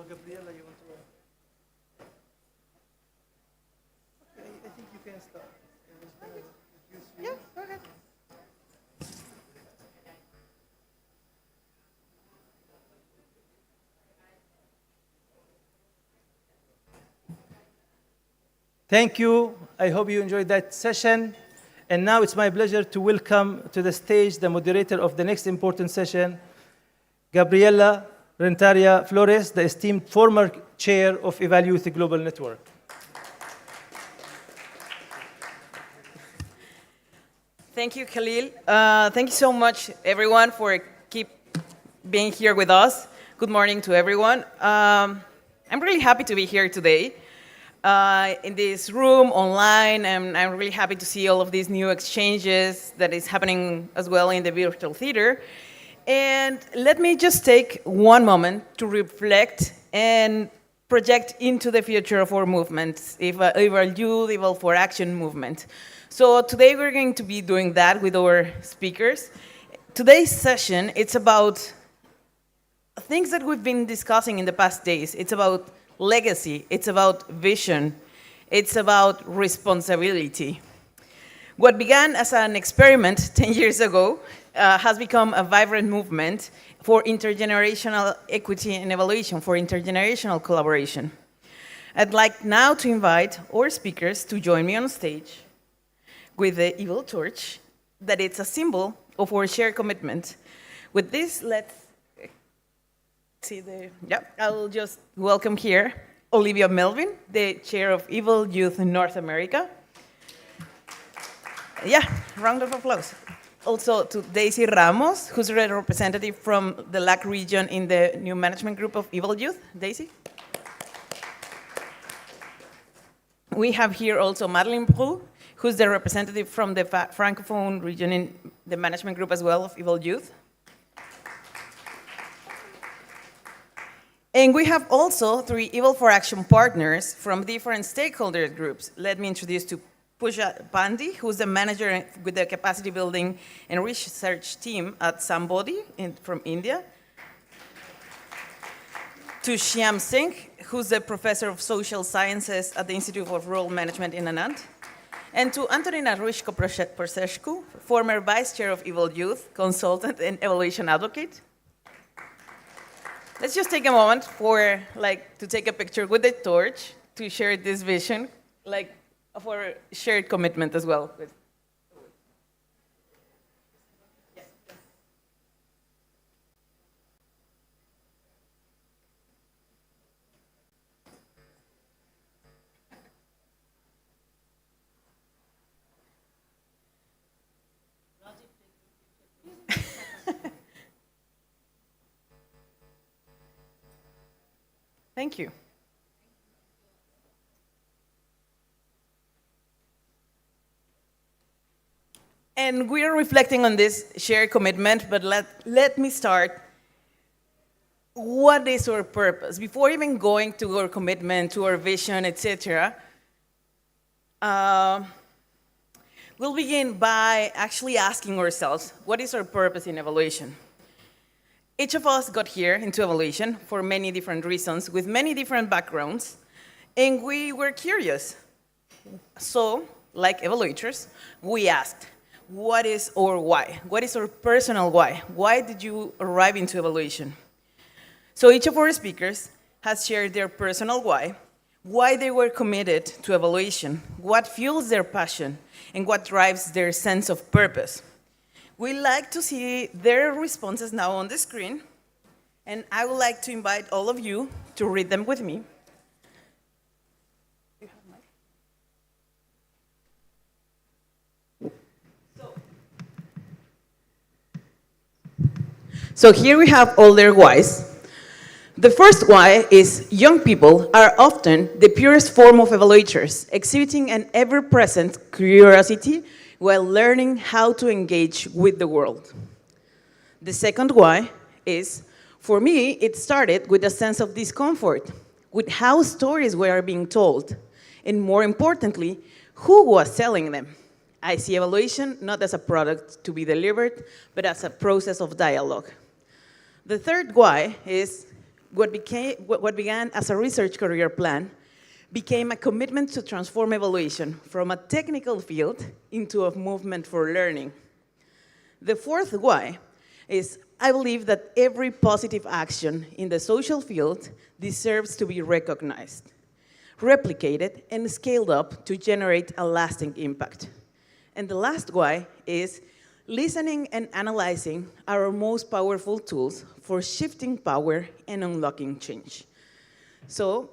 Gabriella, you want to? Okay, I think you can start. Yeah, go ahead. Thank you. I hope you enjoyed that session. And now it's my pleasure to welcome to the stage the moderator of the next important session, Gabriela Rentaria Flores, the esteemed former chair of EvalYouth Global Network. Thank you, Khalil. Thank you so much, everyone, for keep being here with us. Good morning to everyone. I'm really happy to be here today in this room, online, and I'm really happy to see all of these new exchanges that is happening as well in the virtual theater. And let me just take one moment to reflect and project into the future of our movement, EvalYouth, Eval4Action movement. So today we're going to be doing that with our speakers. Today's session, it's about things that we've been discussing in the past days. It's about legacy, it's about vision, it's about responsibility. What began as an experiment 10 years ago has become a vibrant movement for intergenerational equity and evaluation, for intergenerational collaboration. I'd like now to invite our speakers to join me on stage with the evil torch, that it's a symbol of our shared commitment. With this, let's see the, I'll just welcome here Olivia Melvin, the chair of EvalYouth in North America. Yeah, round of applause. Also to Daisy Ramos, who's a representative from the LAC region in the new management group of EvalYouth. Daisy. We have here also Madeleine Brou, who's the representative from the Francophone region in the management group as well of EvalYouth. And we have also 3 Eval4Action partners from different stakeholder groups. Let me introduce to Pooja Pandey, who's the manager with the capacity building and research team at Sambodhi from India. To Shyam Singh, who's the professor of social sciences at the Institute of Rural Management in Anand. And to Antonina Ruișco-Păsescu, former vice chair of EvalYouth, consultant and evaluation advocate. Let's just take a moment for, to take a picture with the torch to share this vision, of our shared commitment as well. Thank you. And we are reflecting on this shared commitment, but let me start. What is our purpose? Before even going to our commitment, to our vision, etc., we'll begin by actually asking ourselves, what is our purpose in evaluation? Each of us got here into evaluation for many different reasons, with many different backgrounds, and we were curious. So, like evaluators, we asked, what is our why? What is our personal why? Why did you arrive into evaluation? So each of our speakers has shared their personal why they were committed to evaluation, what fuels their passion, and what drives their sense of purpose. We like to see their responses now on the screen, and I would like to invite all of you to read them with me. So here we have all their whys. The first why is young people are often the purest form of evaluators, exhibiting an ever-present curiosity while learning how to engage with the world. The second why is, for me, it started with a sense of discomfort, with how stories were being told, and more importantly, who was selling them. I see evaluation not as a product to be delivered, but as a process of dialogue. The third why is what began as a research career plan became a commitment to transform evaluation from a technical field into a movement for learning. The fourth why is I believe that every positive action in the social field deserves to be recognized, replicated, and scaled up to generate a lasting impact. And the last why is listening and analyzing are our most powerful tools for shifting power and unlocking change. So,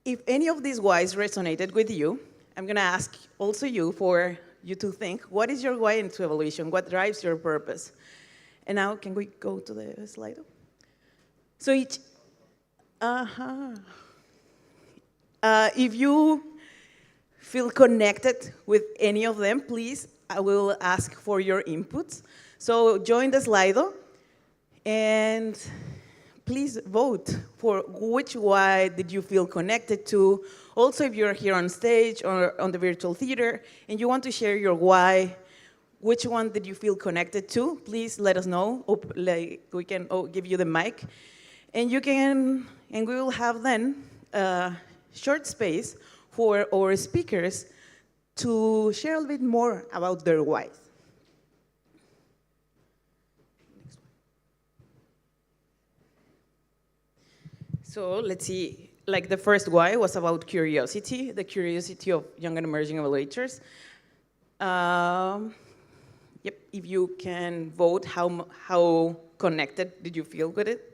if any of these whys resonated with you, I'm going to ask also you to think, what is your why into evaluation? What drives your purpose? And now, can we go to the slide? So if you feel connected with any of them, please, I will ask for your inputs. So join the Slido, and please vote for which why did you feel connected to. Also, if you're here on stage or on the virtual theater and you want to share your why, which one did you feel connected to, please let us know. We can give you the mic. And we will have then a short space for our speakers to share a little bit more about their whys. So let's see, like the first why was about curiosity, the curiosity of young and emerging evaluators. Yep, if you can vote, how connected did you feel with it?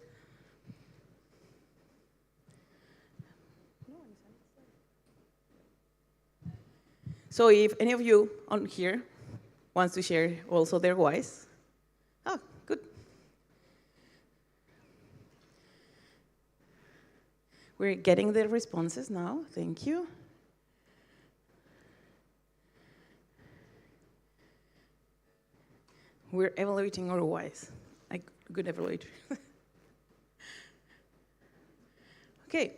So if any of you on here wants to share also their whys. Oh, good. We're getting the responses now, thank you. We're evaluating our whys, like good evaluator. Okay.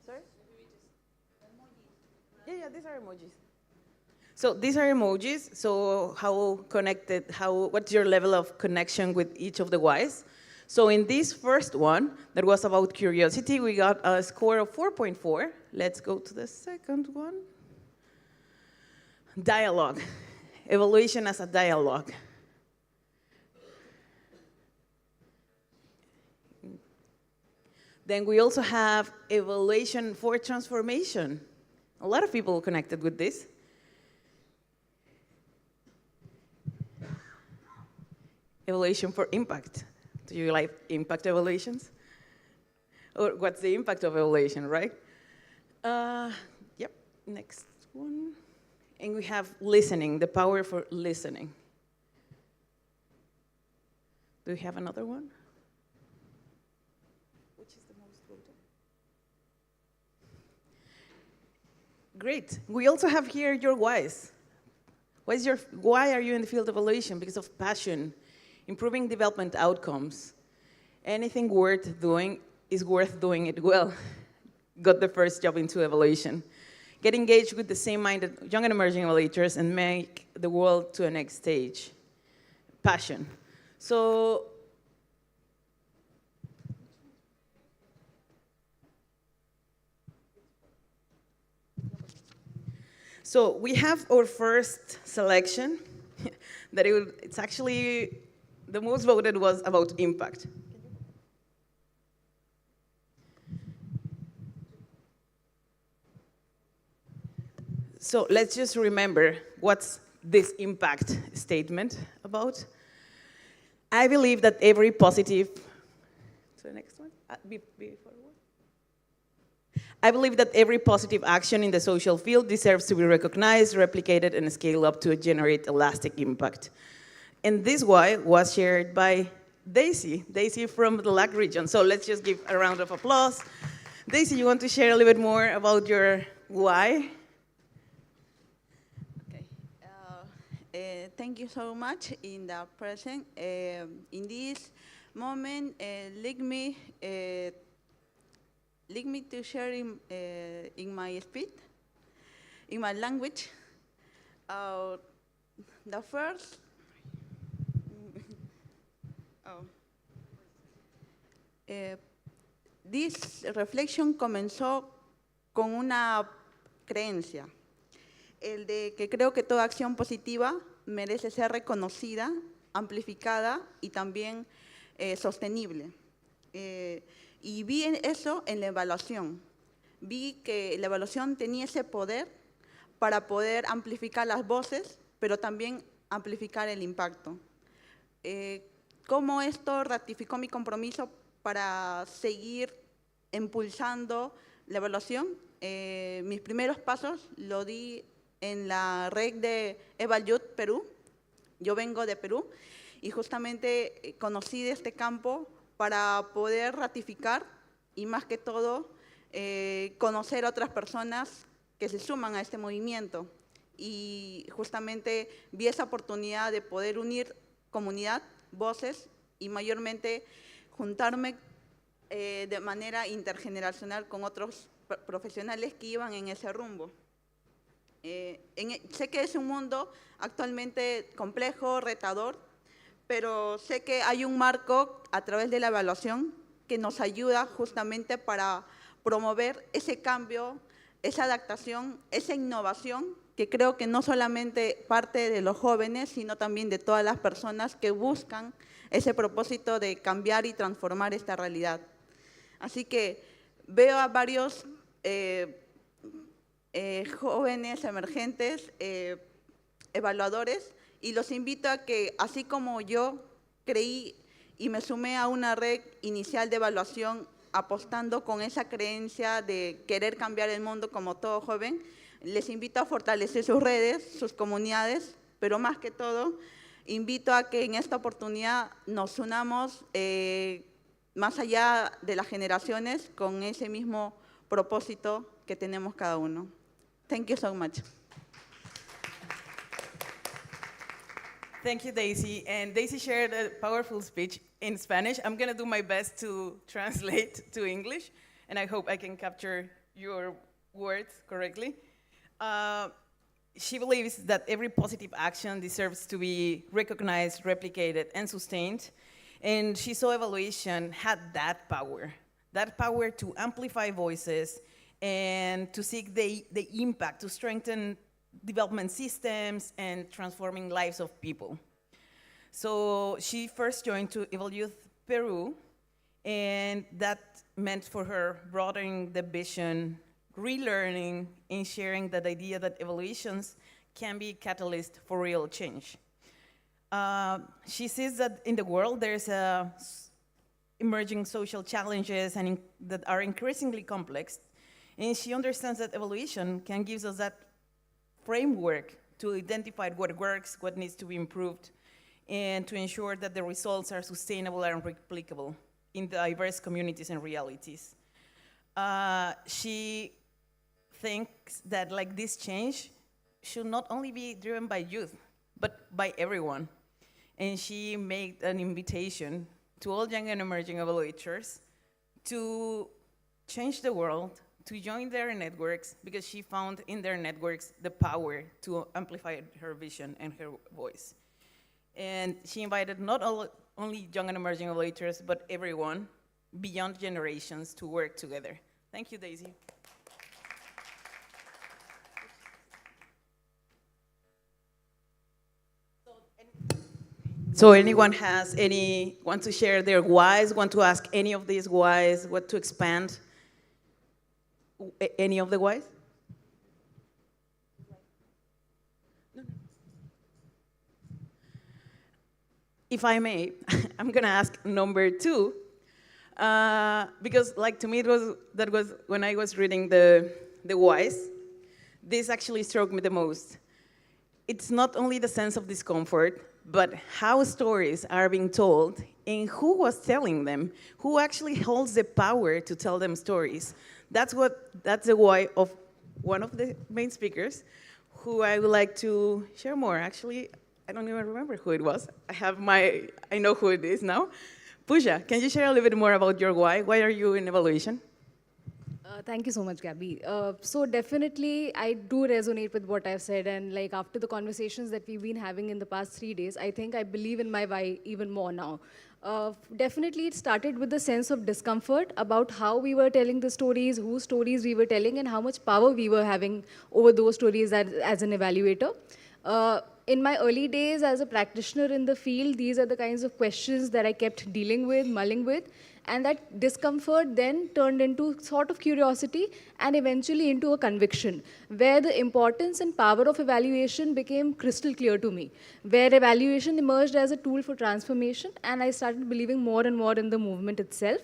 Sorry? Yeah, these are emojis. So these are emojis, so what's your level of connection with each of the whys? So in this first one, that was about curiosity, we got a score of 4.4. Let's go to the second one. Dialogue. Evaluation as a dialogue. Then we also have evaluation for transformation. A lot of people connected with this. Evaluation for impact. Do you like impact evaluations? Or what's the impact of evaluation, right? Yep, next one. And we have listening, the power for listening. Do we have another one? Which is the most voted? Great. We also have here your whys. Why are you in the field of evaluation? Because of passion, improving development outcomes. Anything worth doing is worth doing it well. Got the first job into evaluation. Get engaged with the same-minded young and emerging evaluators and make the world to a next stage. Passion. So we have our first selection that it's actually, the most voted was about impact. So let's just remember what's this impact statement about. I believe that every positive, to the next one, before one. I believe that every positive action in the social field deserves to be recognized, replicated, and scaled up to generate a lasting impact. And this why was shared by Daisy from the LAC region. So let's just give a round of applause. Daisy, you want to share a little bit more about your why? Thank you so much in the present. In this moment, let me to share in my speech, in my language. The first, this reflection comenzó con una creencia, el de que creo que toda acción positiva merece ser reconocida, amplificada y también sostenible. Y vi eso en la evaluación. Vi que la evaluación tenía ese poder para poder amplificar las voces, pero también amplificar el impacto. ¿Cómo esto ratificó mi compromiso para seguir impulsando la evaluación? Mis primeros pasos lo di en la red de EvalYouth Perú. Yo vengo de Perú y justamente conocí de este campo para poder ratificar y más que todo conocer a otras personas que se suman a este movimiento. Y justamente vi esa oportunidad de poder unir comunidad, voces y mayormente juntarme de manera intergeneracional con otros profesionales que iban en ese rumbo. Sé que es un mundo actualmente complejo, retador, pero sé que hay un marco a través de la evaluación que nos ayuda justamente para promover ese cambio, esa adaptación, esa innovación que creo que no solamente parte de los jóvenes, sino también de todas las personas que buscan ese propósito de cambiar y transformar esta realidad. Así que veo a varios jóvenes emergentes, evaluadores, y los invito a que, así como yo creí y me sumé a una red inicial de evaluación apostando con esa creencia de querer cambiar el mundo como todo joven, les invito a fortalecer sus redes, sus comunidades, pero más que todo, invito a que en esta oportunidad nos unamos más allá de las generaciones con ese mismo propósito que tenemos cada uno. Thank you so much. Thank you, Daisy. And Daisy shared a powerful speech in Spanish. I'm going to do my best to translate to English, and I hope I can capture your words correctly. She believes that every positive action deserves to be recognized, replicated, and sustained. And she saw evaluation had that power to amplify voices and to seek the impact, to strengthen development systems and transforming lives of people. So she first joined to EvalYouth Peru, and that meant for her broadening the vision, relearning, and sharing that idea that evaluations can be catalyst for real change. She sees that in the world there's emerging social challenges that are increasingly complex, and she understands that evaluation can give us that framework to identify what works, what needs to be improved, and to ensure that the results are sustainable and replicable in diverse communities and realities. She thinks that like this change should not only be driven by youth, but by everyone. And she made an invitation to all young and emerging evaluators to change the world, to join their networks, because she found in their networks the power to amplify her vision and her voice. And she invited not only young and emerging evaluators, but everyone beyond generations to work together. Thank you, Daisy. So anyone want to share their whys, want to ask any of these whys, what to expand? Any of the whys? If I may, I'm gonna ask number 2, because like to me that was when I was reading the whys, this actually struck me the most. It's not only the sense of discomfort, but how stories are being told and who was telling them, who actually holds the power to tell them stories. That's the why of one of the main speakers, who I would like to share more. Actually, I don't even remember who it was. I know who it is now. Pooja, can you share a little bit more about your why? Why are you in evaluation? Thank you so much, Gabby. So definitely, I do resonate with what I've said, and like after the conversations that we've been having in the past 3 days, I think I believe in my why even more now. Definitely, it started with the sense of discomfort about how we were telling the stories, whose stories we were telling, and how much power we were having over those stories as an evaluator. In my early days as a practitioner in the field, these are the kinds of questions that I kept dealing with, mulling with, and that discomfort then turned into sort of curiosity and eventually into a conviction, where the importance and power of evaluation became crystal clear to me, where evaluation emerged as a tool for transformation, and I started believing more and more in the movement itself.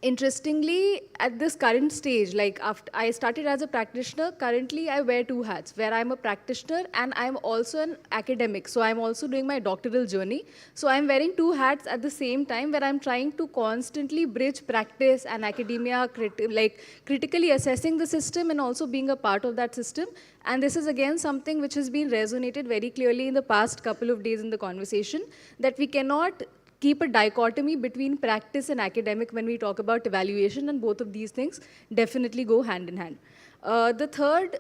Interestingly, at this current stage, like after I started as a practitioner, currently I wear 2 hats, where I'm a practitioner and I'm also an academic. So I'm also doing my doctoral journey. So I'm wearing 2 hats at the same time, where I'm trying to constantly bridge practice and academia, critically assessing the system and also being a part of that system. And this is again something which has been resonated very clearly in the past couple of days in the conversation, that we cannot keep a dichotomy between practice and academic when we talk about evaluation, and both of these things definitely go hand in hand. The third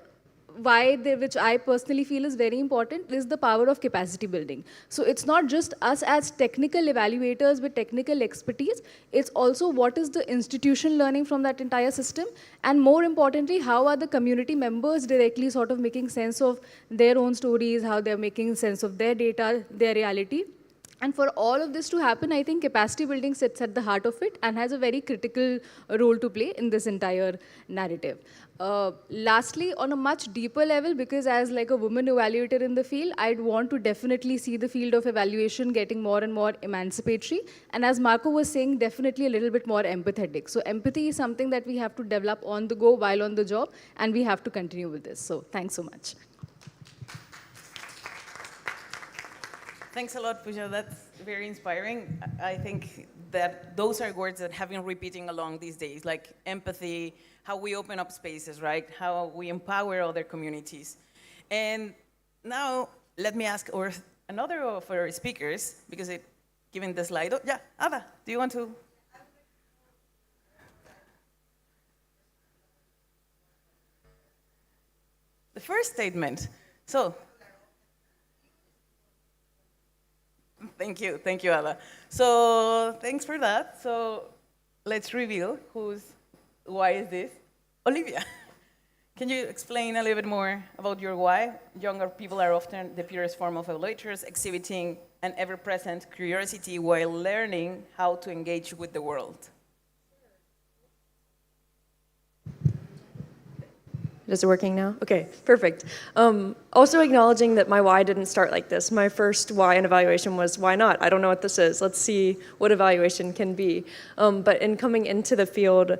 why, which I personally feel is very important, is the power of capacity building. So it's not just us as technical evaluators with technical expertise, it's also what is the institution learning from that entire system, and more importantly, how are the community members directly sort of making sense of their own stories, how they're making sense of their data, their reality. And for all of this to happen, I think capacity building sits at the heart of it and has a very critical role to play in this entire narrative. Lastly, on a much deeper level, because as like a woman evaluator in the field, I'd want to definitely see the field of evaluation getting more and more emancipatory. And as Marco was saying, definitely a little bit more empathetic. So empathy is something that we have to develop on the go while on the job, and we have to continue with this. So thanks so much. Thanks a lot, Pooja. That's very inspiring. I think that those are words that have been repeating along these days, like empathy, how we open up spaces, right? How we empower other communities. And now, let me ask another of our speakers, because given the slide, yeah, Ada, do you want to? The first statement. So, thank you, Ada. So thanks for that. So let's reveal why is this? Olivia, can you explain a little bit more about your why? Younger people are often the purest form of evaluators, exhibiting an ever-present curiosity while learning how to engage with the world. Is it working now? Okay, perfect. Also acknowledging that my why didn't start like this. My first why in evaluation was, why not? I don't know what this is. Let's see what evaluation can be. But in coming into the field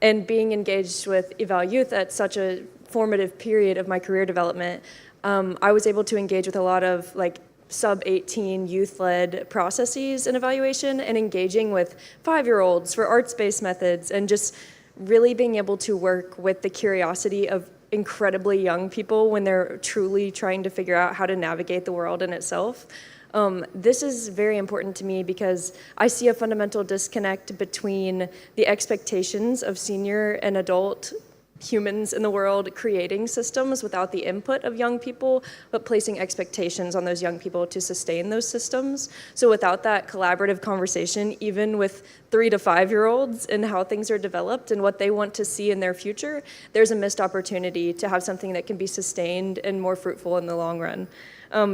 and being engaged with EvalYouth at such a formative period of my career development, I was able to engage with a lot of like sub-18 youth-led processes in evaluation and engaging with 5-year-olds for arts-based methods and just really being able to work with the curiosity of incredibly young people when they're truly trying to figure out how to navigate the world in itself. This is very important to me because I see a fundamental disconnect between the expectations of senior and adult humans in the world creating systems without the input of young people, but placing expectations on those young people to sustain those systems. So without that collaborative conversation, even with 3 to 5-year-olds and how things are developed and what they want to see in their future, there's a missed opportunity to have something that can be sustained and more fruitful in the long run.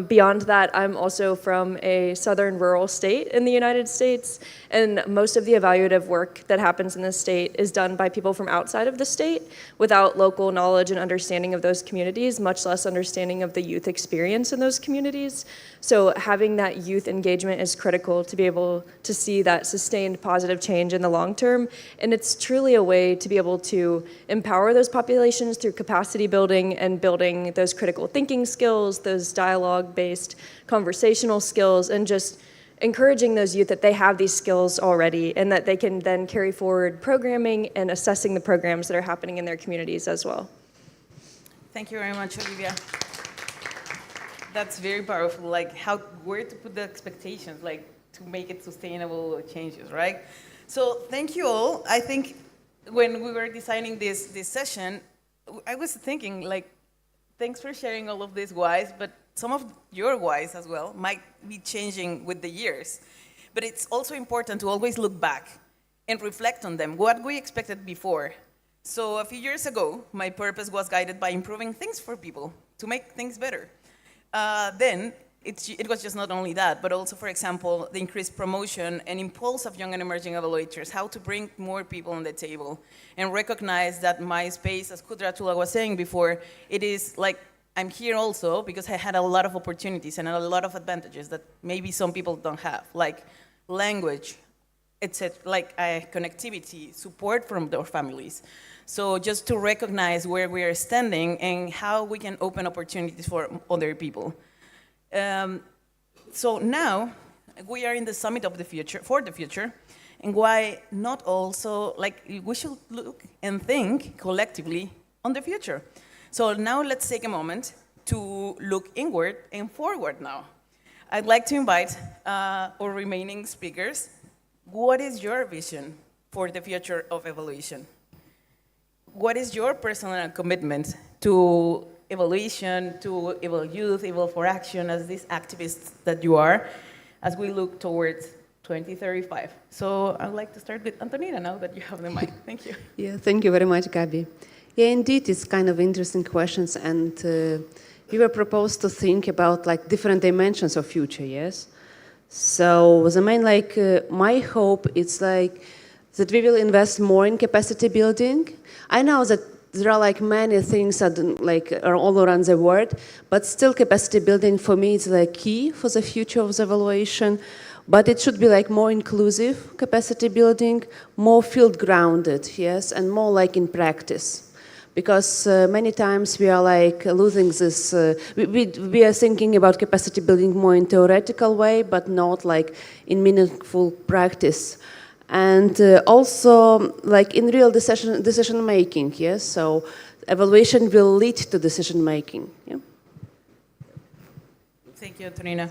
Beyond that, I'm also from a southern rural state in the United States, and most of the evaluative work that happens in this state is done by people from outside of the state without local knowledge and understanding of those communities, much less understanding of the youth experience in those communities. So having that youth engagement is critical to be able to see that sustained positive change in the long term, and it's truly a way to be able to empower those populations through capacity building and building those critical thinking skills, those dialogue-based conversational skills, and just encouraging those youth that they have these skills already and that they can then carry forward programming and assessing the programs that are happening in their communities as well. Thank you very much, Olivia. That's very powerful, like where to put the expectations, like to make it sustainable changes, right? So thank you all. I think when we were designing this session, I was thinking like, thanks for sharing all of these whys, but some of your whys as well might be changing with the years. But it's also important to always look back and reflect on them, what we expected before. So a few years ago, my purpose was guided by improving things for people, to make things better. Then it was just not only that, but also, for example, the increased promotion and impulse of young and emerging evaluators, how to bring more people on the table and recognize that my space, as Kudratullah was saying before, it is like, I'm here also because I had a lot of opportunities and a lot of advantages that maybe some people don't have, like language, etc., like connectivity, support from their families. So just to recognize where we are standing and how we can open opportunities for other people. So now we are in the summit of the future, for the future, and why not also, like we should look and think collectively on the future. So now let's take a moment to look inward and forward now. I'd like to invite our remaining speakers. What is your vision for the future of evaluation? What is your personal commitment to evaluation, to EvalYouth, Eval4Action, as these activists that you are, as we look towards 2035? So I'd like to start with Antonina now that you have the mic. Thank you. Yeah, thank you very much, Gabi. Yeah, indeed, it's kind of interesting questions, and we were proposed to think about like different dimensions of future, yes? So the main, my hope is like that we will invest more in capacity building. I know that there are like many things that are all around the world, but still capacity building for me is like key for the future of the evaluation. But it should be like more inclusive capacity building, more field grounded, yes, and more like in practice. Because many times we are like losing this, we are thinking about capacity building more in theoretical way, but not like in meaningful practice. And also like in real decision making, yes, so evaluation will lead to decision making. Yeah? Thank you, Antonina.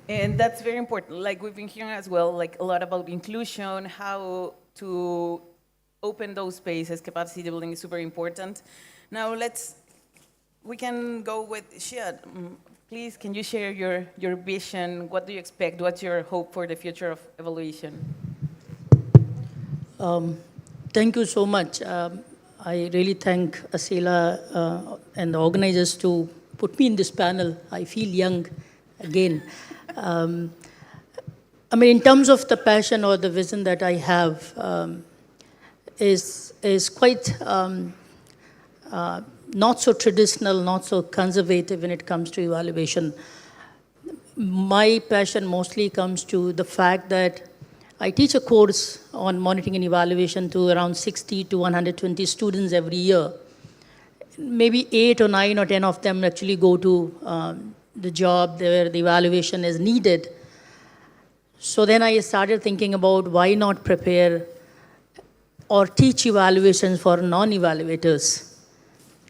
And that's very important. Like we've been hearing as well, like a lot about inclusion, how to open those spaces. Capacity building is super important. Now we can go with Shiad. Please, can you share your vision? What do you expect? What's your hope for the future of evaluation? Thank you so much. I really thank Asila and the organizers to put me in this panel. I feel young again. I mean, in terms of the passion or the vision that I have, is quite not so traditional, not so conservative when it comes to evaluation. My passion mostly comes to the fact that I teach a course on monitoring and evaluation to around 60 to 120 students every year. maybe 8 or 9 or 10 of them actually go to the job where the evaluation is needed. So then I started thinking about why not prepare or teach evaluations for non-evaluators.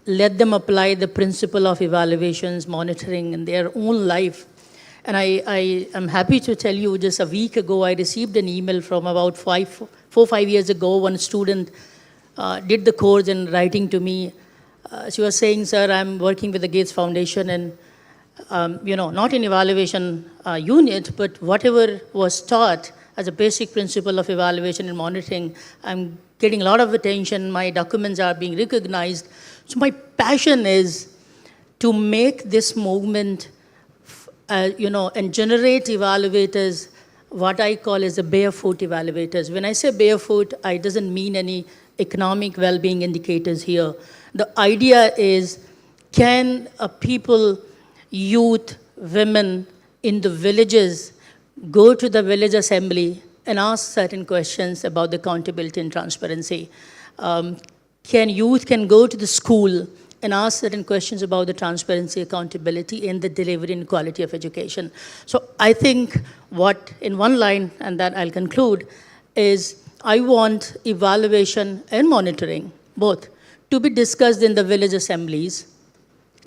Let them apply the principle of evaluations, monitoring in their own life. And I am happy to tell you, just a week ago, I received an email from about 4 or 5 years ago. One student did the course and writing to me. She was saying, sir, I'm working with the Gates Foundation and not in evaluation unit, but whatever was taught as a basic principle of evaluation and monitoring, I'm getting a lot of attention, my documents are being recognized. So my passion is to make this movement, and generate evaluators, what I call as the barefoot evaluators. When I say barefoot, I doesn't mean any economic well-being indicators here. The idea is, can people, youth, women in the villages go to the village assembly and ask certain questions about the accountability and transparency? Youth can go to the school and ask certain questions about the transparency, accountability, and the delivery and quality of education. So I think what, in one line, and that I'll conclude, is I want evaluation and monitoring, both, to be discussed in the village assemblies,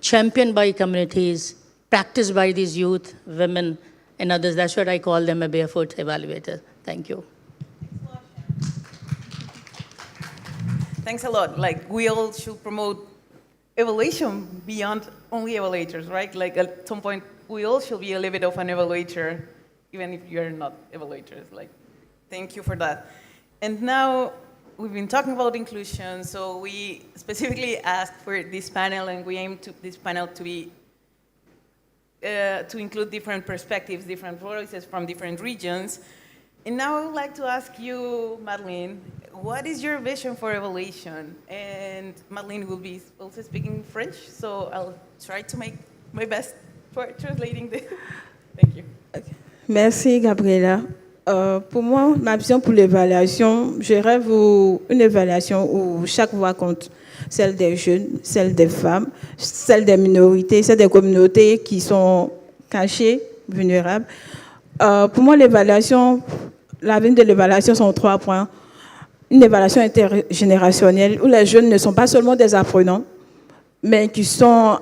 championed by communities, practiced by these youth, women, and others. That's what I call them, a barefoot evaluator. Thank you. Thanks a lot. Like, we all should promote evaluation beyond only evaluators, right? Like, at some point, we all should be a little bit of an evaluator, even if you're not evaluators. Like, thank you for that. And now, we've been talking about inclusion, so we specifically asked for this panel, and we aim to this panel to be to include different perspectives, different voices from different regions. And now I would like to ask you, Madeleine, what is your vision for evaluation? And Madeleine will be also speaking French, so I'll try to make my best for translating this. Thank you. Okay. Merci, Gabriela. Pour moi, ma vision pour l'évaluation, je rêve une évaluation où chaque voix compte. Celle des jeunes, celle des femmes, celle des minorités, celle des communautés qui sont cachées, vulnérables. Pour moi, l'évaluation, l'avenir de l'évaluation sont 3 points. Une évaluation intergénérationnelle où les jeunes ne sont pas seulement des apprenants, mais qui sont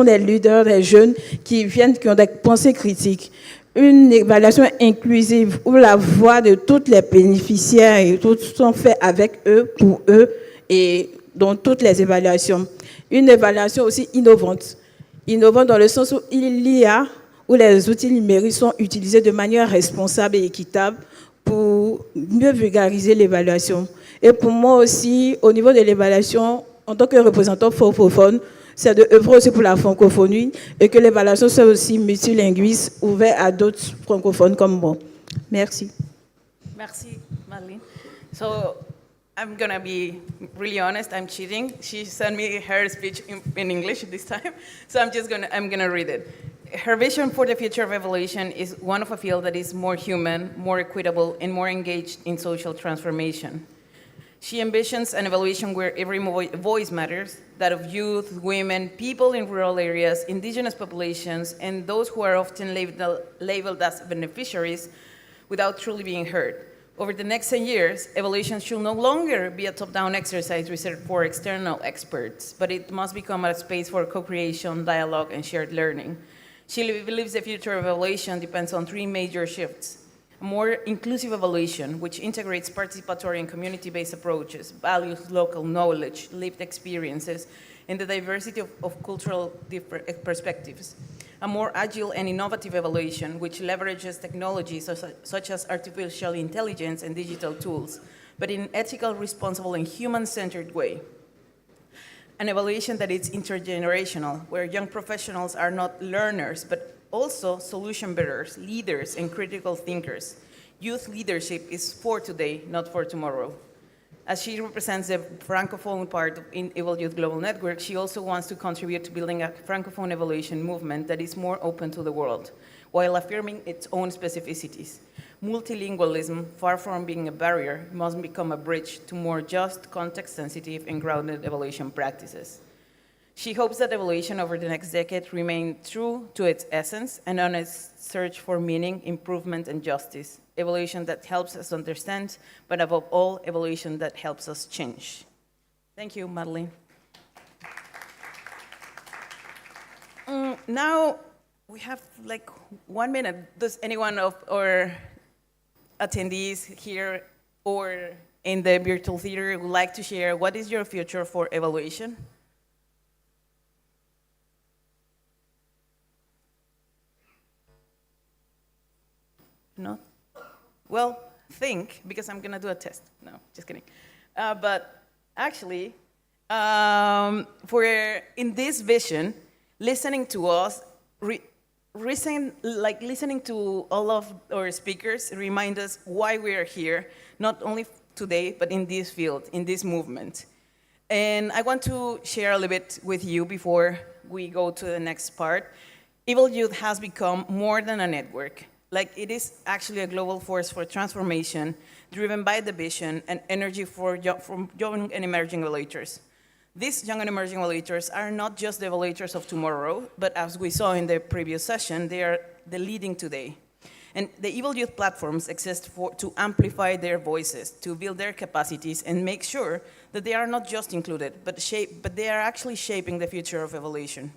des leaders, des jeunes qui ont des pensées critiques. Une évaluation inclusive où la voix de tous les bénéficiaires et tout sont faits avec eux, pour eux, et dans toutes les évaluations. Une évaluation aussi innovante. Innovante dans le sens où où les outils numériques sont utilisés de manière responsable et équitable pour mieux vulgariser l'évaluation. Et pour moi aussi, au niveau de l'évaluation, en tant que représentant francophone, c'est d'œuvrer aussi pour la francophonie et que l'évaluation soit aussi multilinguiste, ouverte à d'autres francophones comme moi. Merci. Merci, Madeleine. So, I'm gonna be really honest, I'm cheating. She sent me her speech in English this time, so I'm gonna read it. Her vision for the future of evaluation is one of a field that is more human, more equitable, and more engaged in social transformation. She envisions an evaluation where every voice matters, that of youth, women, people in rural areas, indigenous populations, and those who are often labeled as beneficiaries without truly being heard. Over the next 10 years, evaluation should no longer be a top-down exercise reserved for external experts, but it must become a space for co-creation, dialogue, and shared learning. She believes the future of evaluation depends on 3 major shifts. A more inclusive evaluation, which integrates participatory and community-based approaches, values local knowledge, lived experiences, and the diversity of cultural perspectives. A more agile and innovative evaluation, which leverages technologies such as artificial intelligence and digital tools, but in an ethical, responsible, and human-centered way. An evaluation that is intergenerational, where young professionals are not learners, but also solution bearers, leaders, and critical thinkers. Youth leadership is for today, not for tomorrow. As she represents the Francophone part of EvalYouth Global Network, she also wants to contribute to building a Francophone evaluation movement that is more open to the world, while affirming its own specificities. Multilingualism, far from being a barrier, must become a bridge to more just, context-sensitive, and grounded evaluation practices. She hopes that evaluation over the next decade remain true to its essence and on its search for meaning, improvement, and justice. Evaluation that helps us understand, but above all, evaluation that helps us change. Thank you, Madeline. Now, we have like 1 minute. Does anyone of our attendees here or in the virtual theater would like to share what is your future for evaluation? No? Well, think, because I'm going to do a test. No, just kidding. But actually, in this vision, listening to us, listening to all of our speakers remind us why we are here, not only today, but in this field, in this movement. And I want to share a little bit with you before we go to the next part. EvalYouth has become more than a network. Like, it is actually a global force for transformation, driven by the vision and energy from young and emerging evaluators. These young and emerging evaluators are not just the evaluators of tomorrow, but as we saw in the previous session, they are the leading today. And the EvalYouth platforms exist to amplify their voices, to build their capacities, and make sure that they are not just included, but they are actually shaping the future of evaluation.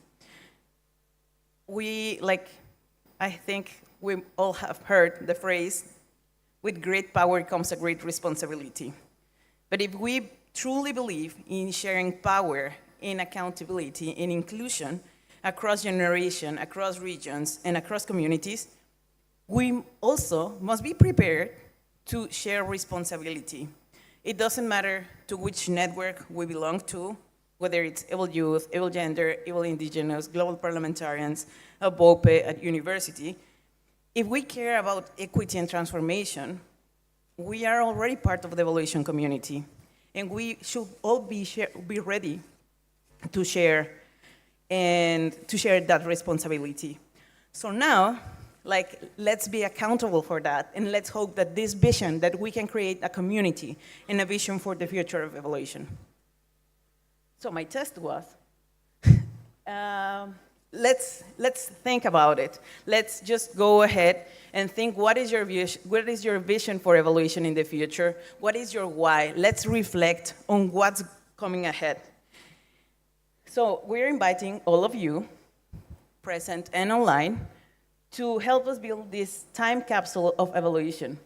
I think we all have heard the phrase, with great power comes a great responsibility. But if we truly believe in sharing power, in accountability, in inclusion across generation, across regions, and across communities, we also must be prepared to share responsibility. It doesn't matter to which network we belong to, whether it's EvalYouth, EvalGender, EvalIndigenous, Global Parliamentarians, ABOPE at university. If we care about equity and transformation, we are already part of the evaluation community, and we should all be ready to share that responsibility. So now, let's be accountable for that, and let's hope that this vision, that we can create a community and a vision for the future of evaluation. So my test was, let's think about it. Let's just go ahead and think, what is your vision for evaluation in the future? What is your why? Let's reflect on what's coming ahead. So we're inviting all of you, present and online, to help us build this time capsule of evaluation.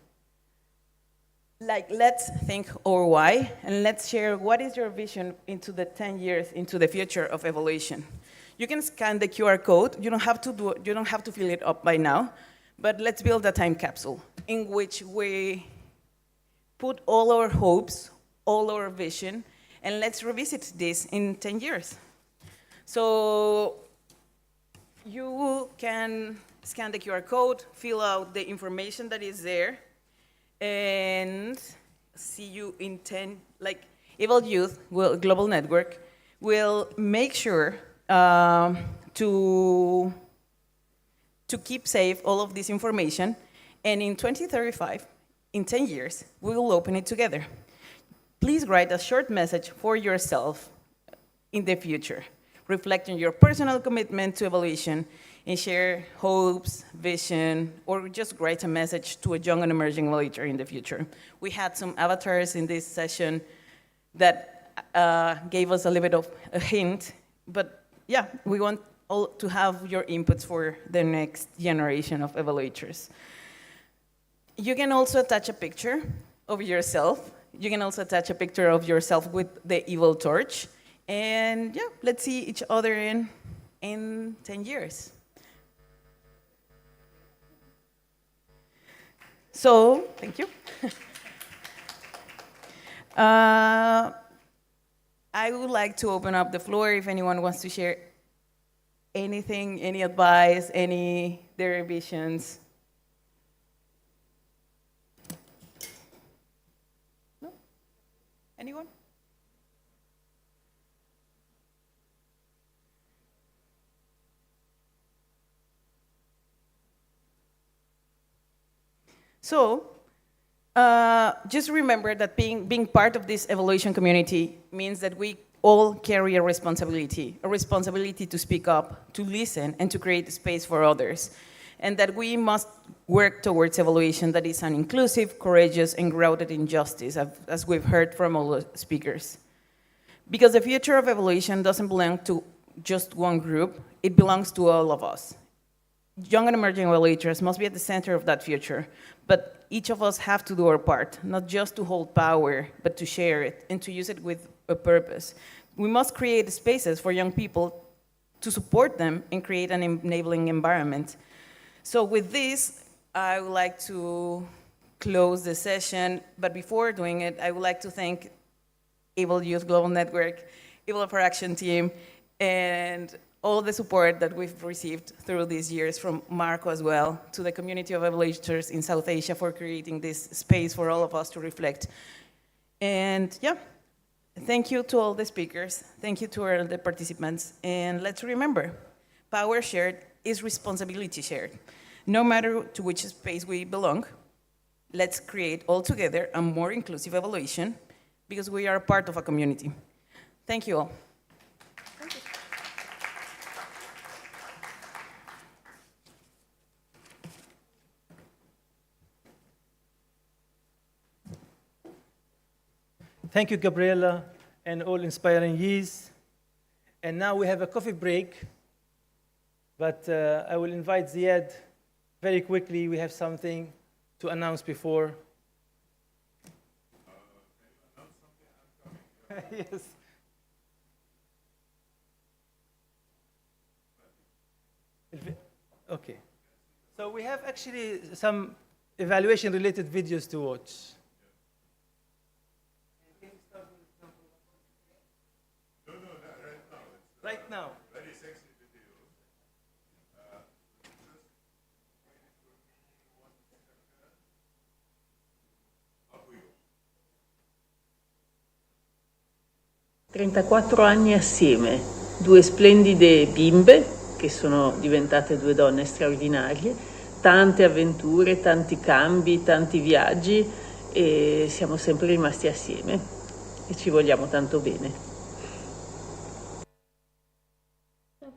Let's think our why, and let's share what is your vision into the 10 years into the future of evaluation. You can scan the QR code. You don't have to fill it up by now, but let's build a time capsule in which we put all our hopes, all our vision, and let's revisit this in 10 years. So you can scan the QR code, fill out the information that is there, and see you in 10, EvalYouth, Global Network, will make sure to keep safe all of this information, and in 2035, in 10 years, we will open it together. Please write a short message for yourself in the future, reflecting your personal commitment to evaluation, and share hopes, vision, or just write a message to a young and emerging evaluator in the future. We had some avatars in this session that gave us a little bit of a hint, but yeah, we want all to have your inputs for the next generation of evaluators. You can also attach a picture of yourself. You can also attach a picture of yourself with the Eval torch. And yeah, let's see each other in 10 years. So, thank you. I would like to open up the floor if anyone wants to share anything, any advice, their visions. No? Anyone? So, just remember that being part of this evaluation community means that we all carry a responsibility to speak up, to listen, and to create space for others. And that we must work towards evaluation that is an inclusive, courageous, and grounded in justice, as we've heard from all the speakers. Because the future of evaluation doesn't belong to just one group, it belongs to all of us. Young and emerging evaluators must be at the center of that future, but each of us have to do our part, not just to hold power, but to share it and to use it with a purpose. We must create spaces for young people to support them and create an enabling environment. So with this, I would like to close the session, but before doing it, I would like to thank EvalYouth Global Network, Eval4Action team, and all the support that we've received through these years from Marco as well, to the community of evaluators in South Asia for creating this space for all of us to reflect. And yeah, thank you to all the speakers. Thank you to all the participants. And let's remember, power shared is responsibility shared. No matter to which space we belong, let's create all together a more inclusive evaluation because we are part of a community. Thank you all. Thank you, Gabriela, and all inspiring years. And now we have a coffee break, but I will invite Ziad very quickly. We have something to announce before. Yes. Okay. So we have actually some evaluation-related videos to watch. Right now. Very sexy videos. 34 anni assieme, due splendide bimbe che sono diventate due donne straordinarie, tante avventure, tanti cambi, tanti viaggi e siamo sempre rimasti assieme e ci vogliamo tanto bene.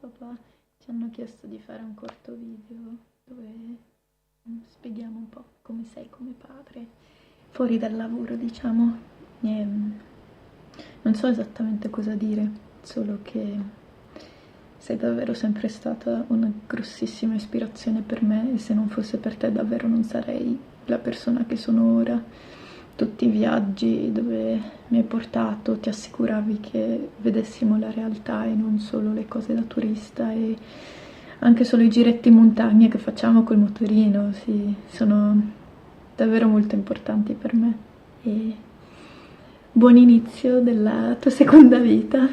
Papà, ci hanno chiesto di fare un corto video dove spieghiamo un po' come sei come padre, fuori dal lavoro, diciamo. Non so esattamente cosa dire, solo che sei davvero sempre stata una grossissima ispirazione per me e se non fosse per te davvero non sarei la persona che sono ora. Tutti i viaggi dove mi hai portato ti assicuravi che vedessimo la realtà e non solo le cose da turista e anche solo i giretti in montagna che facciamo col motorino, sì, sono davvero molto importanti per me e buon inizio della tua seconda vita.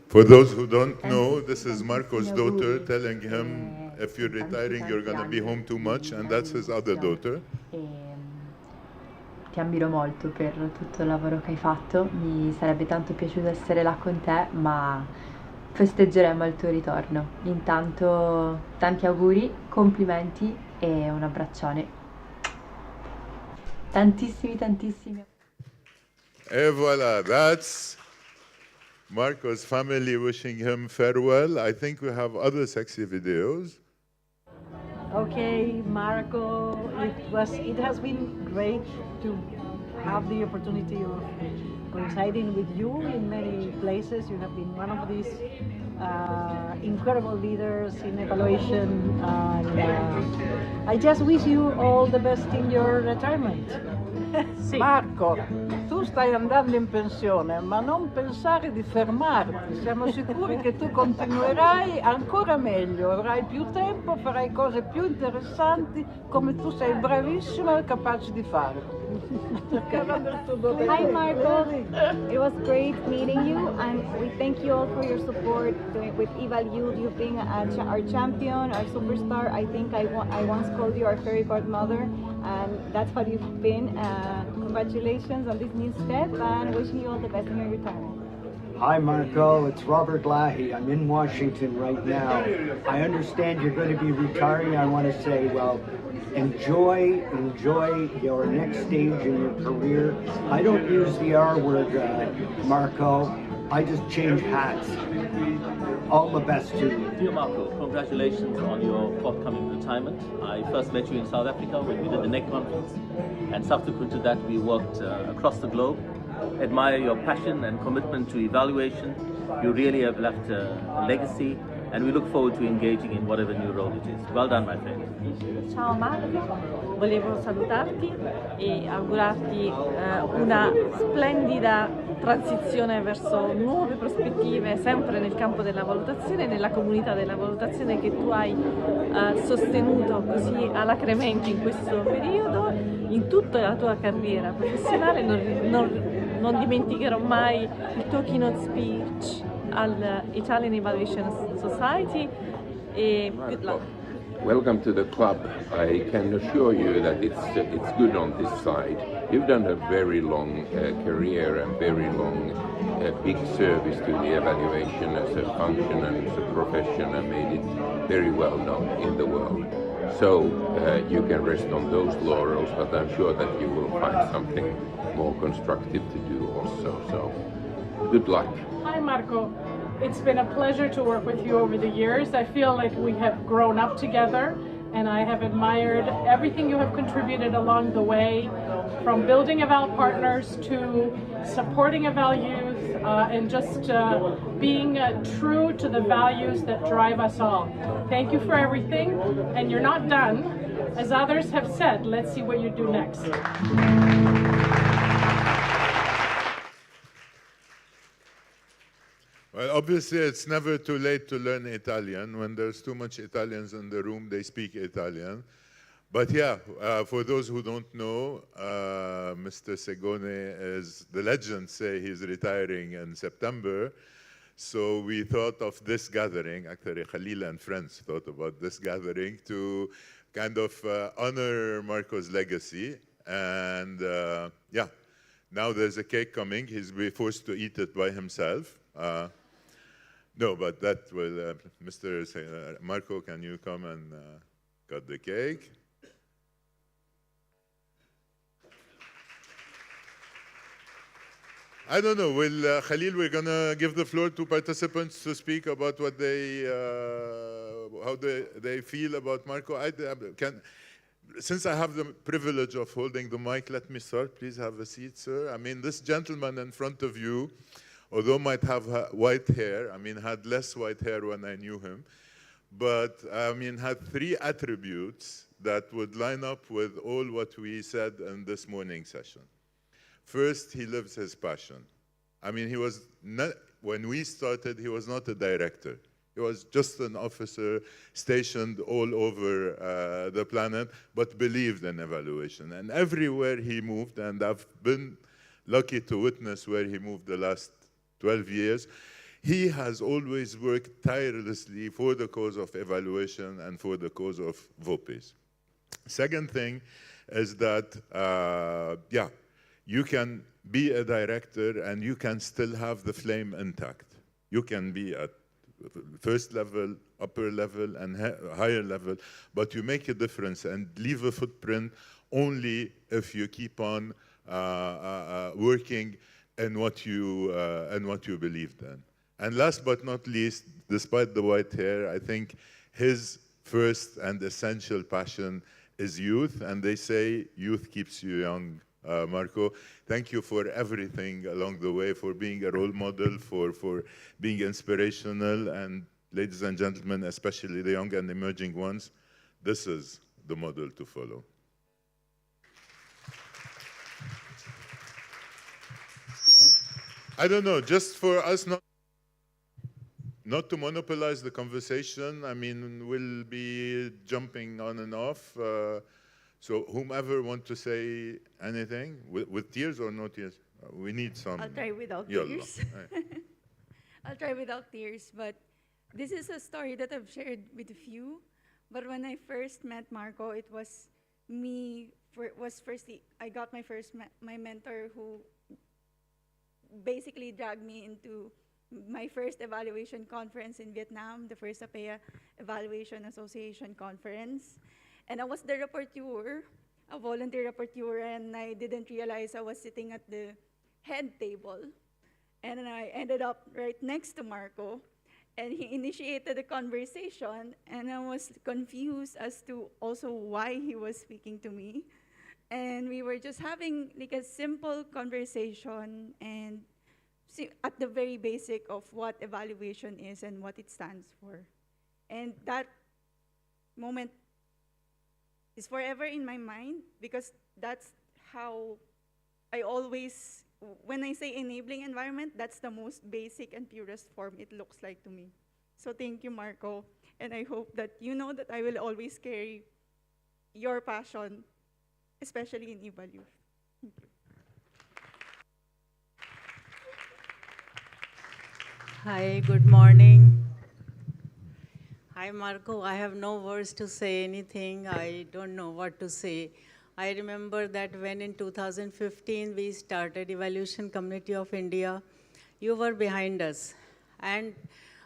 For those who don't know, this is Marco's daughter telling him if you're retiring you're going to be home too much, and that's his other daughter. Ti ammiro molto per tutto il lavoro che hai fatto, mi sarebbe tanto piaciuto essere là con te, ma festeggeremo il tuo ritorno. Intanto tanti auguri, complimenti e un abbraccione. Tantissimi, tantissimi. Et voilà, that's Marco's family wishing him farewell. I think we have other sexy videos. Okay, Marco, it has been great to have the opportunity of coinciding with you in many places. You have been one of these incredible leaders in evaluation, and I just wish you all the best in your retirement. Sì. Marco, tu stai andando in pensione, ma non pensare di fermarti. Siamo sicuri che tu continuerai ancora meglio, avrai più tempo, farai cose più interessanti come tu sei bravissimo e capace di fare. Hi Marco, it was great meeting you and we thank you all for your support with EvalYouth. You've been our champion, our superstar. I think I once called you our fairy godmother and that's what you've been. Congratulations on this new step and wishing you all the best in your retirement. Hi Marco, it's Robert Lahi. I'm in Washington right now. I understand you're going to be retiring. I want to say, well, enjoy your next stage in your career. I don't use the R word, Marco. I just change hats. All the best to you. Dear Marco, congratulations on your forthcoming retirement. I first met you in South Africa when we did the NEC conference, and subsequent to that we worked across the globe. Admire your passion and commitment to evaluation. You really have left a legacy, and we look forward to engaging in whatever new role it is. Well done, my friend. Ciao Marco, volevo salutarti e augurarti una splendida transizione verso nuove prospettive, sempre nel campo della valutazione e nella comunità della valutazione che tu hai sostenuto così alacremente in questo periodo, in tutta la tua carriera professionale. Non dimenticherò mai il tuo keynote speech all'Italian Evaluation Society e good luck. Welcome to the club. I can assure you that it's good on this side. You've done a very long career and very long big service to the evaluation as a function and as a profession, and made it very well known in the world. So you can rest on those laurels, but I'm sure that you will find something more constructive to do also. So good luck. Hi Marco, it's been a pleasure to work with you over the years. I feel like we have grown up together, and I have admired everything you have contributed along the way, from building Eval Partners to supporting EvalYouth, and just being true to the values that drive us all. Thank you for everything, and you're not done. As others have said, let's see what you do next. Well, obviously, it's never too late to learn Italian. When there's too much Italians in the room, they speak Italian. But yeah, for those who don't know, Mr. Segone, as the legends say, he's retiring in September. So we thought of this gathering, actually Khalil and friends thought about this gathering to kind of honor Marco's legacy. And yeah, now there's a cake coming. He's be forced to eat it by himself. No, but that will, Mr. Marco, can you come and cut the cake? I don't know, will Khalil, we're gonna give the floor to participants to speak about what they, how they feel about Marco. Since I have the privilege of holding the mic, let me start. Please have a seat, sir. I mean, this gentleman in front of you, although might have white hair, I mean, had less white hair when I knew him, but I mean, had three attributes that would line up with all what we said in this morning session. First, he lives his passion. I mean, he was not, when we started, he was not a director. He was just an officer stationed all over the planet, but believed in evaluation. And everywhere he moved, and I've been lucky to witness where he moved the last 12 years, he has always worked tirelessly for the cause of evaluation and for the cause of VOPEs. Second thing is that, yeah, you can be a director and you can still have the flame intact. You can be at first level, upper level, and higher level, but you make a difference and leave a footprint only if you keep on working in what you believed in. And last but not least, despite the white hair, I think his first and essential passion is youth, and they say youth keeps you young. Marco, thank you for everything along the way, for being a role model, for being inspirational, and ladies and gentlemen, especially the young and emerging ones, this is the model to follow. I don't know, just for us not to monopolize the conversation, I mean, we'll be jumping on and off. So whomever want to say anything, with tears or no tears? We need some. I'll try without tears. I'll try without tears, but this is a story that I've shared with a few. But when I first met Marco, it was me, I got my mentor who basically dragged me into my first evaluation conference in Vietnam, the first APEA Evaluation Association conference. And I was the rapporteur, a volunteer rapporteur, and I didn't realize I was sitting at the head table. And then I ended up right next to Marco, and he initiated the conversation, and I was confused as to also why he was speaking to me. And we were just having like a simple conversation and at the very basic of what evaluation is and what it stands for. And that moment is forever in my mind because that's how I always, when I say enabling environment, that's the most basic and purest form it looks like to me. So thank you, Marco. And I hope that you know that I will always carry your passion, especially in EvalYouth. Thank you. Hi, good morning. Hi, Marco. I have no words to say anything. I don't know what to say. I remember that when in 2015 we started Evaluation Community of India, you were behind us. And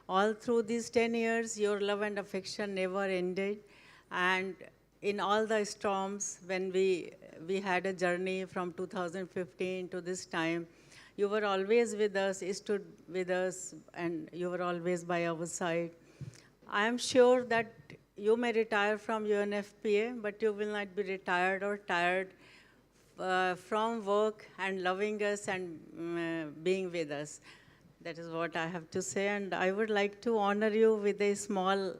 all through these 10 years, your love and affection never ended. And in all the storms, when we had a journey from 2015 to this time, you were always with us, stood with us, and you were always by our side. I am sure that you may retire from UNFPA, but you will not be retired or tired from work and loving us and being with us. That is what I have to say, and I would like to honor you with a small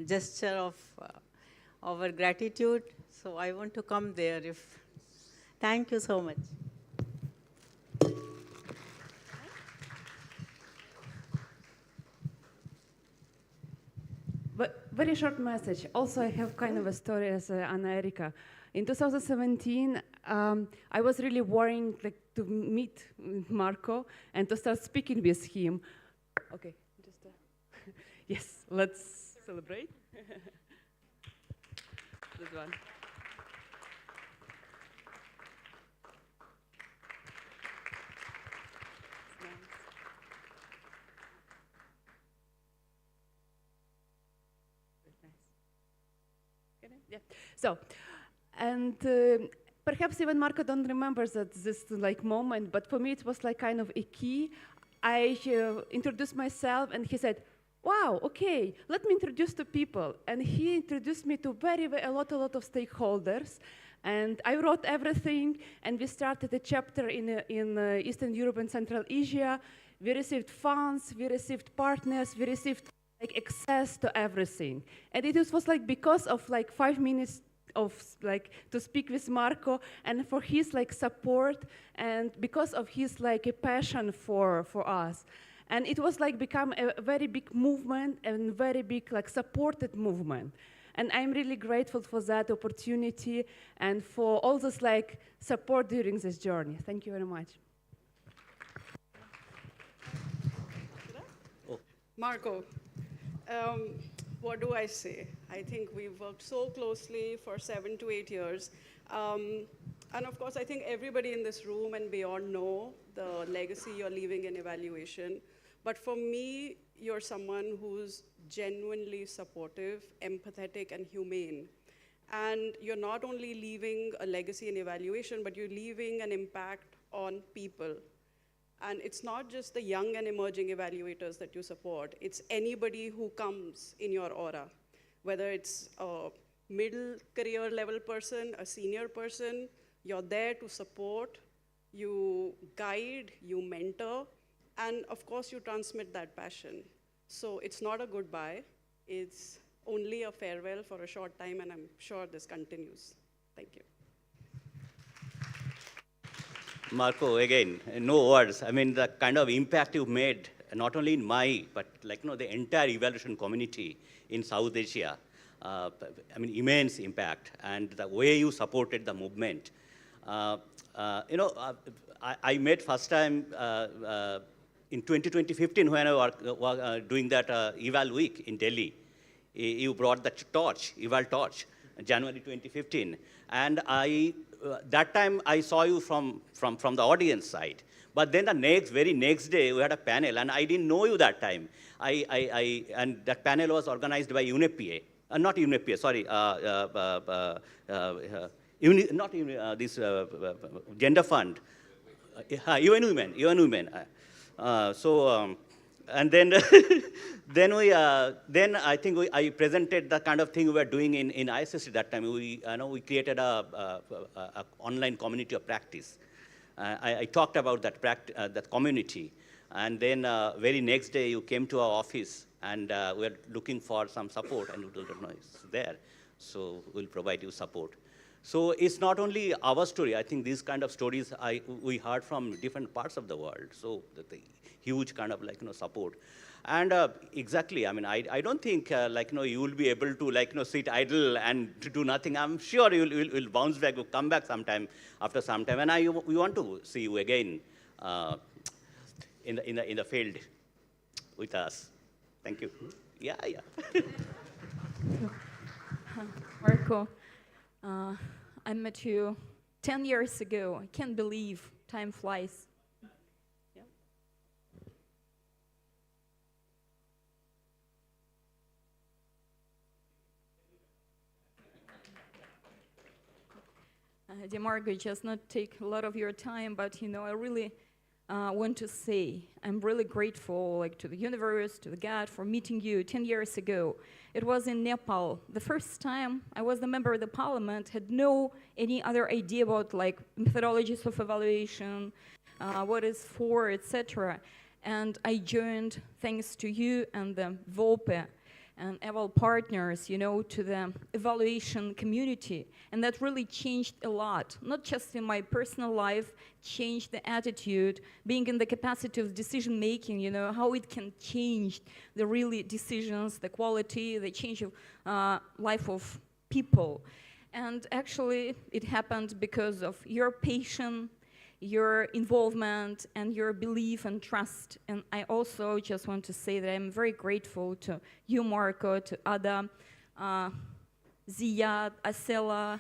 gesture of our gratitude. So I want to come there. Thank you so much. But very short message. Also, I have kind of a story as Anna Erika. In 2017, I was really worrying to meet Marco and to start speaking with him. Okay, just yes, let's celebrate. This one. Yeah. So, and perhaps even Marco don't remember that this moment, but for me it was like kind of a key. I introduced myself, and he said, "Wow, okay, let me introduce to people." And he introduced me to a lot of stakeholders. And I wrote everything, and we started a chapter in Eastern Europe and Central Asia. We received funds, we received partners, we received access to everything. And it was because of 5 minutes of to speak with Marco and for his support and because of his a passion for us. And it was become a very big movement and very big supported movement. And I'm really grateful for that opportunity and for all this support during this journey. Thank you very much. Marco, what do I say? I think we've worked so closely for 7 to 8 years. And of course, I think everybody in this room and beyond know the legacy you're leaving in evaluation. But for me, you're someone who's genuinely supportive, empathetic, and humane. And you're not only leaving a legacy in evaluation, but you're leaving an impact on people. And it's not just the young and emerging evaluators that you support, it's anybody who comes in your aura, whether it's a middle career level person, a senior person, you're there to support, you guide, you mentor, and of course you transmit that passion. So it's not a goodbye, it's only a farewell for a short time, and I'm sure this continues. Thank you. Marco, again, no words. I mean, the kind of impact you've made, not only in my, but the entire evaluation community in South Asia. I mean, immense impact, and the way you supported the movement. I met first time in 2015 when I was doing that Eval Week in Delhi. You brought the torch, Eval torch, January 2015, and that time I saw you from the audience side. But then the very next day we had a panel, and I didn't know you that time. And that panel was organized by UNFPA, not UNFPA, sorry, this Gender Fund, UN Women. And then, then I think I presented the kind of thing we were doing in ISSC that time. We created a online community of practice. I talked about that community, and then very next day you came to our office, and we were looking for some support, and we told them, no, it's there, so we'll provide you support. So it's not only our story. I think these kind of stories we heard from different parts of the world. So the huge kind of support. And exactly, I mean, I don't think you will be able to sit idle and to do nothing. I'm sure you'll bounce back, you'll come back sometime after some time, and we want to see you again in the field with us. Thank you. Yeah. Marco, I met you 10 years ago. I can't believe time flies. Dear Marco, just not take a lot of your time, but I really want to say I'm really grateful to the universe, to the God for meeting you 10 years ago. It was in Nepal. The first time I was the member of the parliament, had no any other idea about methodologies of evaluation, what is for, etc. And I joined thanks to you and the VOPE and Eval partners, to the evaluation community. And that really changed a lot, not just in my personal life, changed the attitude, being in the capacity of decision making, how it can change the really decisions, the quality, the change of life of people. And actually, it happened because of your patience, your involvement, and your belief and trust. And I also just want to say that I'm very grateful to you, Marco, to Ada, Ziad, Asela,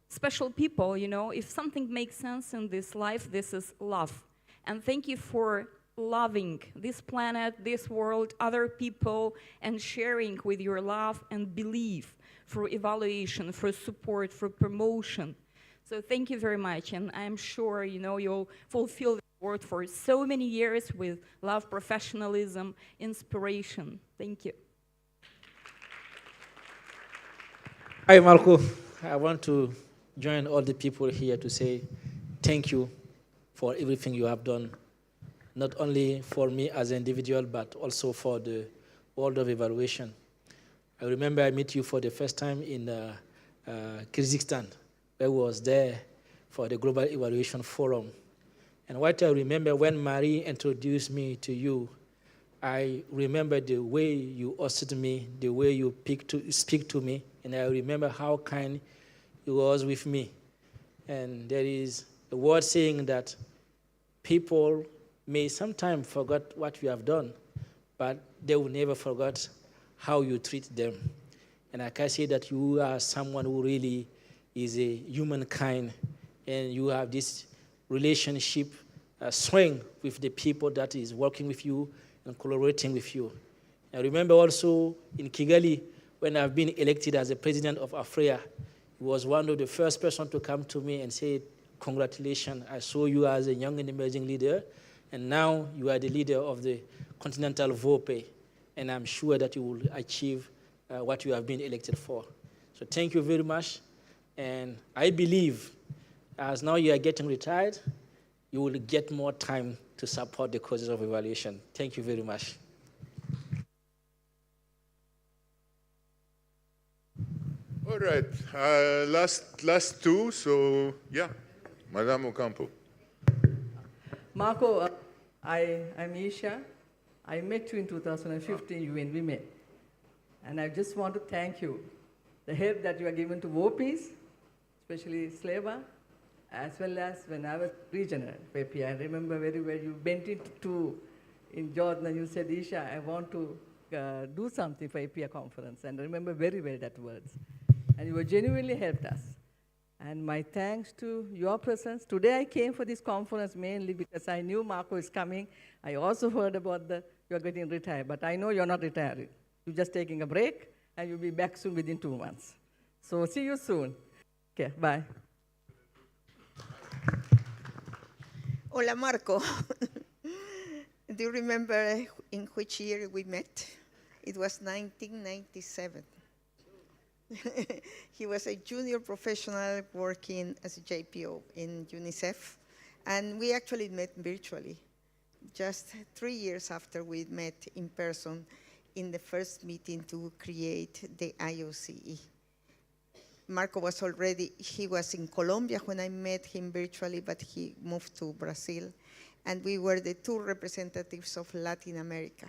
special people, If something makes sense in this life, this is love. And thank you for loving this planet, this world, other people, and sharing with your love and belief for evaluation, for support, for promotion. So thank you very much, and I'm sure you'll fulfill the word for so many years with love, professionalism, inspiration. Thank you. Hi, Marco. I want to join all the people here to say thank you for everything you have done, not only for me as an individual, but also for the world of evaluation. I remember I met you for the first time in Kyrgyzstan. I was there for the Global Evaluation Forum. And what I remember when Marie introduced me to you, I remember the way you hosted me, the way you speak to me, and I remember how kind you was with me. And there is a word saying that people may sometimes forget what you have done, but they will never forget how you treat them. And I can say that you are someone who really is a humankind, and you have this relationship swing with the people that is working with you and collaborating with you. I remember also in Kigali, when I've been elected as the president of Eval4Action, he was one of the first person to come to me and say, congratulations, I saw you as a young and emerging leader, and now you are the leader of the continental VOPE, and I'm sure that you will achieve what you have been elected for. So thank you very much. And I believe, as now you are getting retired, you will get more time to support the causes of evaluation. Thank you very much. All right, last two, so yeah, Madame Ocampo. Marco, I'm Isha. I met you in 2015 when we met. And I just want to thank you. The help that you are given to VOPs, especially Sleva, as well as when I was regional VP. I remember very well you went in Jordan and you said, Isha, I want to do something for API conference. And I remember very well that words. And you genuinely helped us. And my thanks to your presence. Today I came for this conference mainly because I knew Marco is coming. I also heard about you're getting retired, but I know you're not retiring. You're just taking a break, and you'll be back soon within 2 months. So see you soon. Okay, bye. Hola, Marco. do you remember in which year we met? It was 1997. He was a junior professional working as a JPO in UNICEF, and we actually met virtually, just 3 years after we met in person in the first meeting to create the IOCE. Marco was already, he was in Colombia when I met him virtually, but he moved to Brazil, and we were the two representatives of Latin America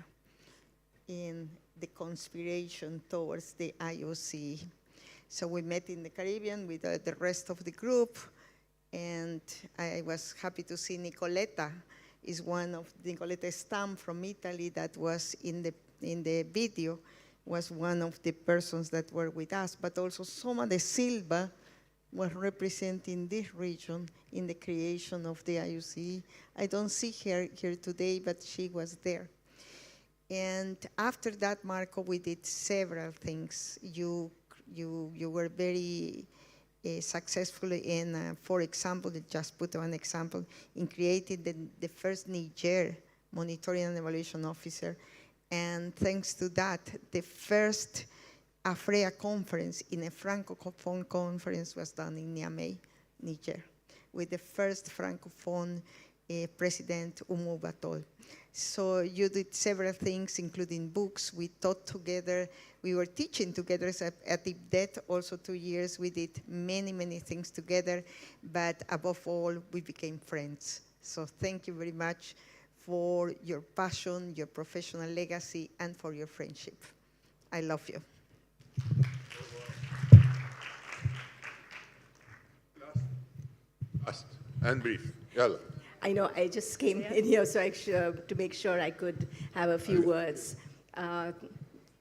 in the conspiration towards the IOC. So we met in the Caribbean with the rest of the group, and I was happy to see Nicoletta is one of Nicoletta Stam from Italy that was in the video, was one of the persons that were with us, but also Soma de Silva was representing this region in the creation of the IOC. I don't see her here today, but she was there. And after that, Marco, we did several things. You were very successful in, for example, just put one example, in creating the first Niger monitoring and evaluation officer. And thanks to that, the first AFREA conference in a Francophone conference was done in Niamey, Niger, with the first Francophone President Oumou Batol. So you did several things, including books. We taught together. We were teaching together at IPDET also 2 years. We did many, many things together, but above all, we became friends. So thank you very much for your passion, your professional legacy, and for your friendship. I love you. Last and brief. Yalla. I know, I just came in here so to make sure I could have a few words.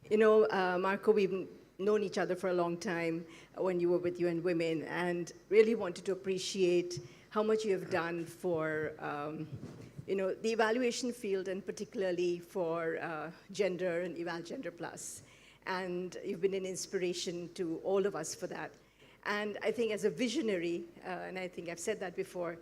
Marco, we've known each other for a long time when you were with UN Women, and really wanted to appreciate how much you have done for the evaluation field, and particularly for gender and Eval Gender Plus. And you've been an inspiration to all of us for that. And I think as a visionary, and I think I've said that before,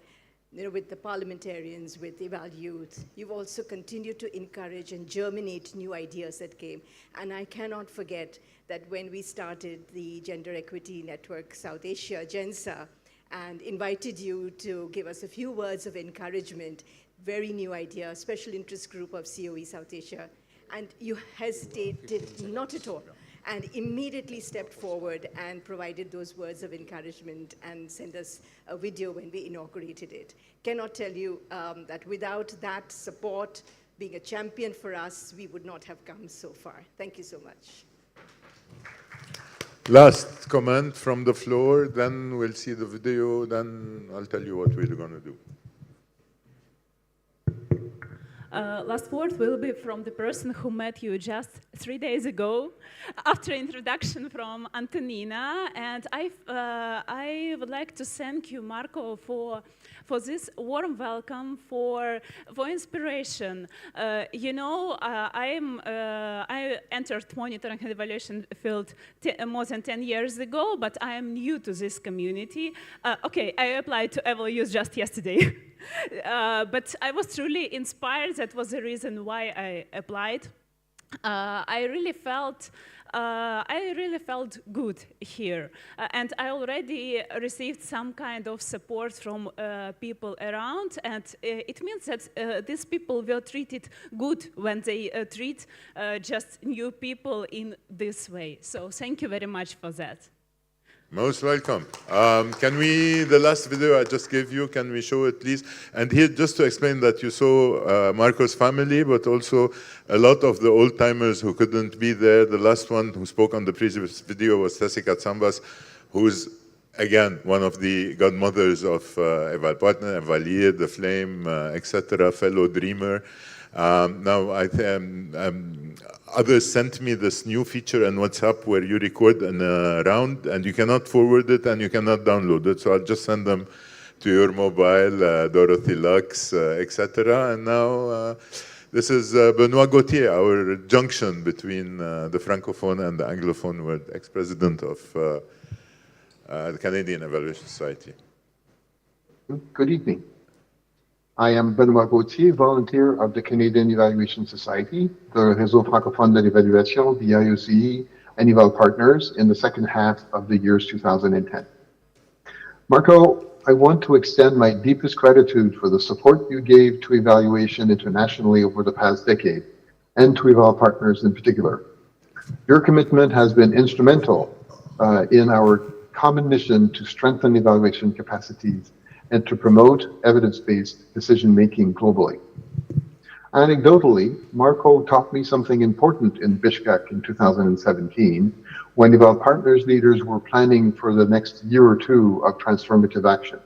with the parliamentarians, with EvalYouth, you've also continued to encourage and germinate new ideas that came. And I cannot forget that when we started the Gender Equity Network South Asia, GENSA, and invited you to give us a few words of encouragement, very new idea, special interest group of COE South Asia, and you hesitated not at all, and immediately stepped forward and provided those words of encouragement and sent us a video when we inaugurated it. Cannot tell you that without that support, being a champion for us, we would not have come so far. Thank you so much. Last comment from the floor, then we'll see the video, then I'll tell you what we're going to do. Last word will be from the person who met you just 3 days ago, after introduction from Antonina. And I would like to thank you, Marco, for this warm welcome, for inspiration. I entered monitoring and evaluation field more than 10 years ago, but I am new to this community. Okay, I applied to EvalYouth just yesterday. But I was truly inspired. That was the reason why I applied. I really felt good here, and I already received some kind of support from people around, and it means that these people were treated good when they treat just new people in this way. So thank you very much for that. Most welcome. Can we, the last video I just gave you, can we show it, please? And here, just to explain that you saw Marco's family, but also a lot of the old-timers who couldn't be there. The last one who spoke on the previous video was Tessie Katsambas, who's, again, one of the godmothers of Eval Partner, Evalir, The Flame, etc., fellow dreamer. Now, others sent me this new feature on WhatsApp where you record in a round and you cannot forward it and you cannot download it. So I'll just send them to your mobile, Dorothy Lux, etc. And now this is Benoit Gauthier, our junction between the Francophone and the Anglophone world, ex-president of the Canadian Evaluation Society. Good evening. I am Benoit Gauthier, volunteer of the Canadian Evaluation Society, the Réseau francophone de l'évaluation, the IOCE, and Eval Partners in the second half of the years 2010. Marco, I want to extend my deepest gratitude for the support you gave to evaluation internationally over the past decade, and to Eval Partners in particular. Your commitment has been instrumental in our common mission to strengthen evaluation capacities and to promote evidence-based decision-making globally. Anecdotally, Marco taught me something important in Bishkek in 2017, when Eval Partners leaders were planning for the next year or two of transformative action.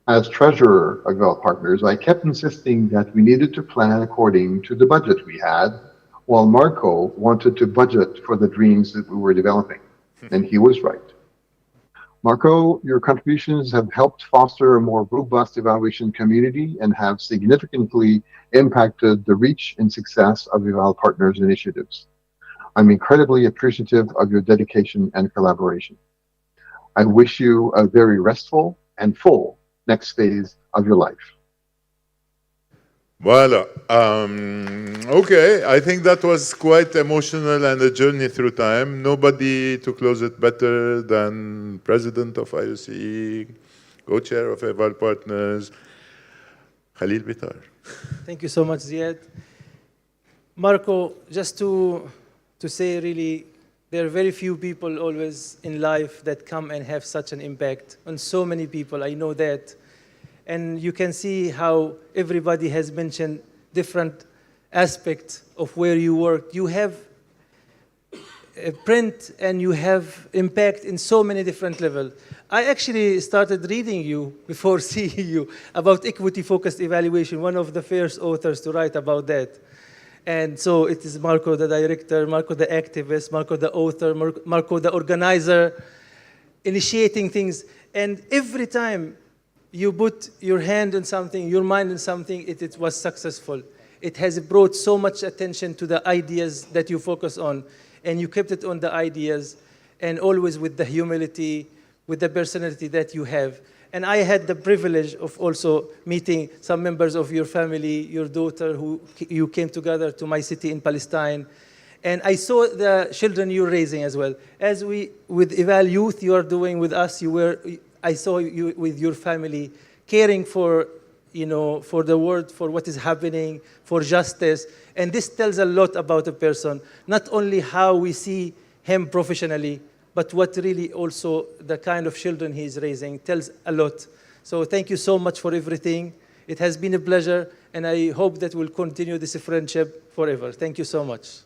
As treasurer of Eval Partners, I kept insisting that we needed to plan according to the budget we had, while Marco wanted to budget for the dreams that we were developing. And he was right. Marco, your contributions have helped foster a more robust evaluation community and have significantly impacted the reach and success of Eval Partners initiatives. I'm incredibly appreciative of your dedication and collaboration. I wish you a very restful and full next phase of your life. Voila. Okay, I think that was quite emotional and a journey through time. Nobody to close it better than President of IOCE, co-chair of Eval Partners, Khalil Bitar. Thank you so much, Ziad. Marco, just to say really, there are very few people always in life that come and have such an impact on so many people. I know that. And you can see how everybody has mentioned different aspects of where you work. You have a print and you have impact in so many different levels. I actually started reading you before seeing you about equity-focused evaluation, one of the first authors to write about that. And so it is Marco the director, Marco the activist, Marco the author, Marco the organizer, initiating things. And every time you put your hand in something, your mind in something, it was successful. It has brought so much attention to the ideas that you focus on, and you kept it on the ideas, and always with the humility, with the personality that you have. And I had the privilege of also meeting some members of your family, your daughter, who you came together to my city in Palestine. And I saw the children you're raising as well. As with EvalYouth, you are doing with us, I saw you with your family caring for, for the world, for what is happening, for justice. And this tells a lot about a person, not only how we see him professionally, but what really also the kind of children he's raising tells a lot. So thank you so much for everything. It has been a pleasure, and I hope that we'll continue this friendship forever. Thank you so much.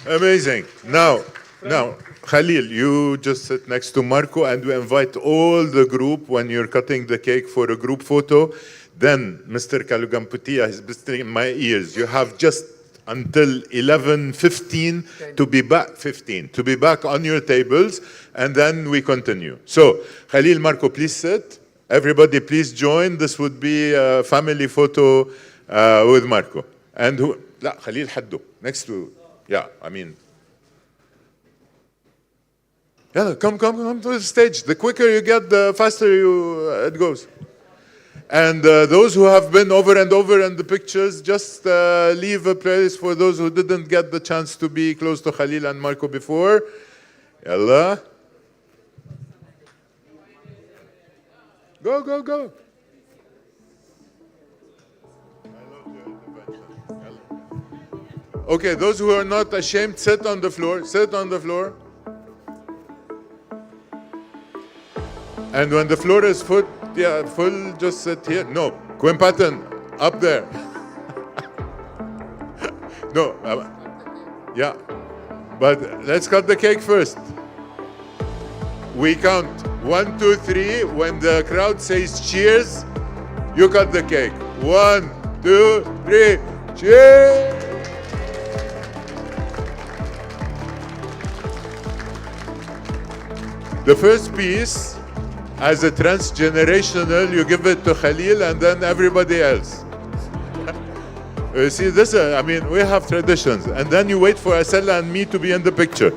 Amazing. Now, Khalil, you just sit next to Marco, and we invite all the group when you're cutting the cake for a group photo. Then Mr. Kalugamputia is whispering in my ears. You have just until 11:15 to be back on your tables, and then we continue. So, Khalil, Marco, please sit. Everybody, please join. This would be a family photo with Marco. And who? لا, Khalil حده next to. Yeah, I mean. Yeah, come to the stage. The quicker you get, the faster it goes. And those who have been over and over in the pictures, just leave a place for those who didn't get the chance to be close to Khalil and Marco before. Yalla. Go. Okay, those who are not ashamed, sit on the floor. And when the floor is full, just sit here. No, Quinn Patton, up there. No, yeah. But let's cut the cake first. We count 1, 2, 3. When the crowd says cheers, you cut the cake. 1, 2, 3, cheers! The first piece, as a transgenerational, you give it to Khalil and then everybody else. You see, this, I mean, we have traditions. And then you wait for Asela and me to be in the picture.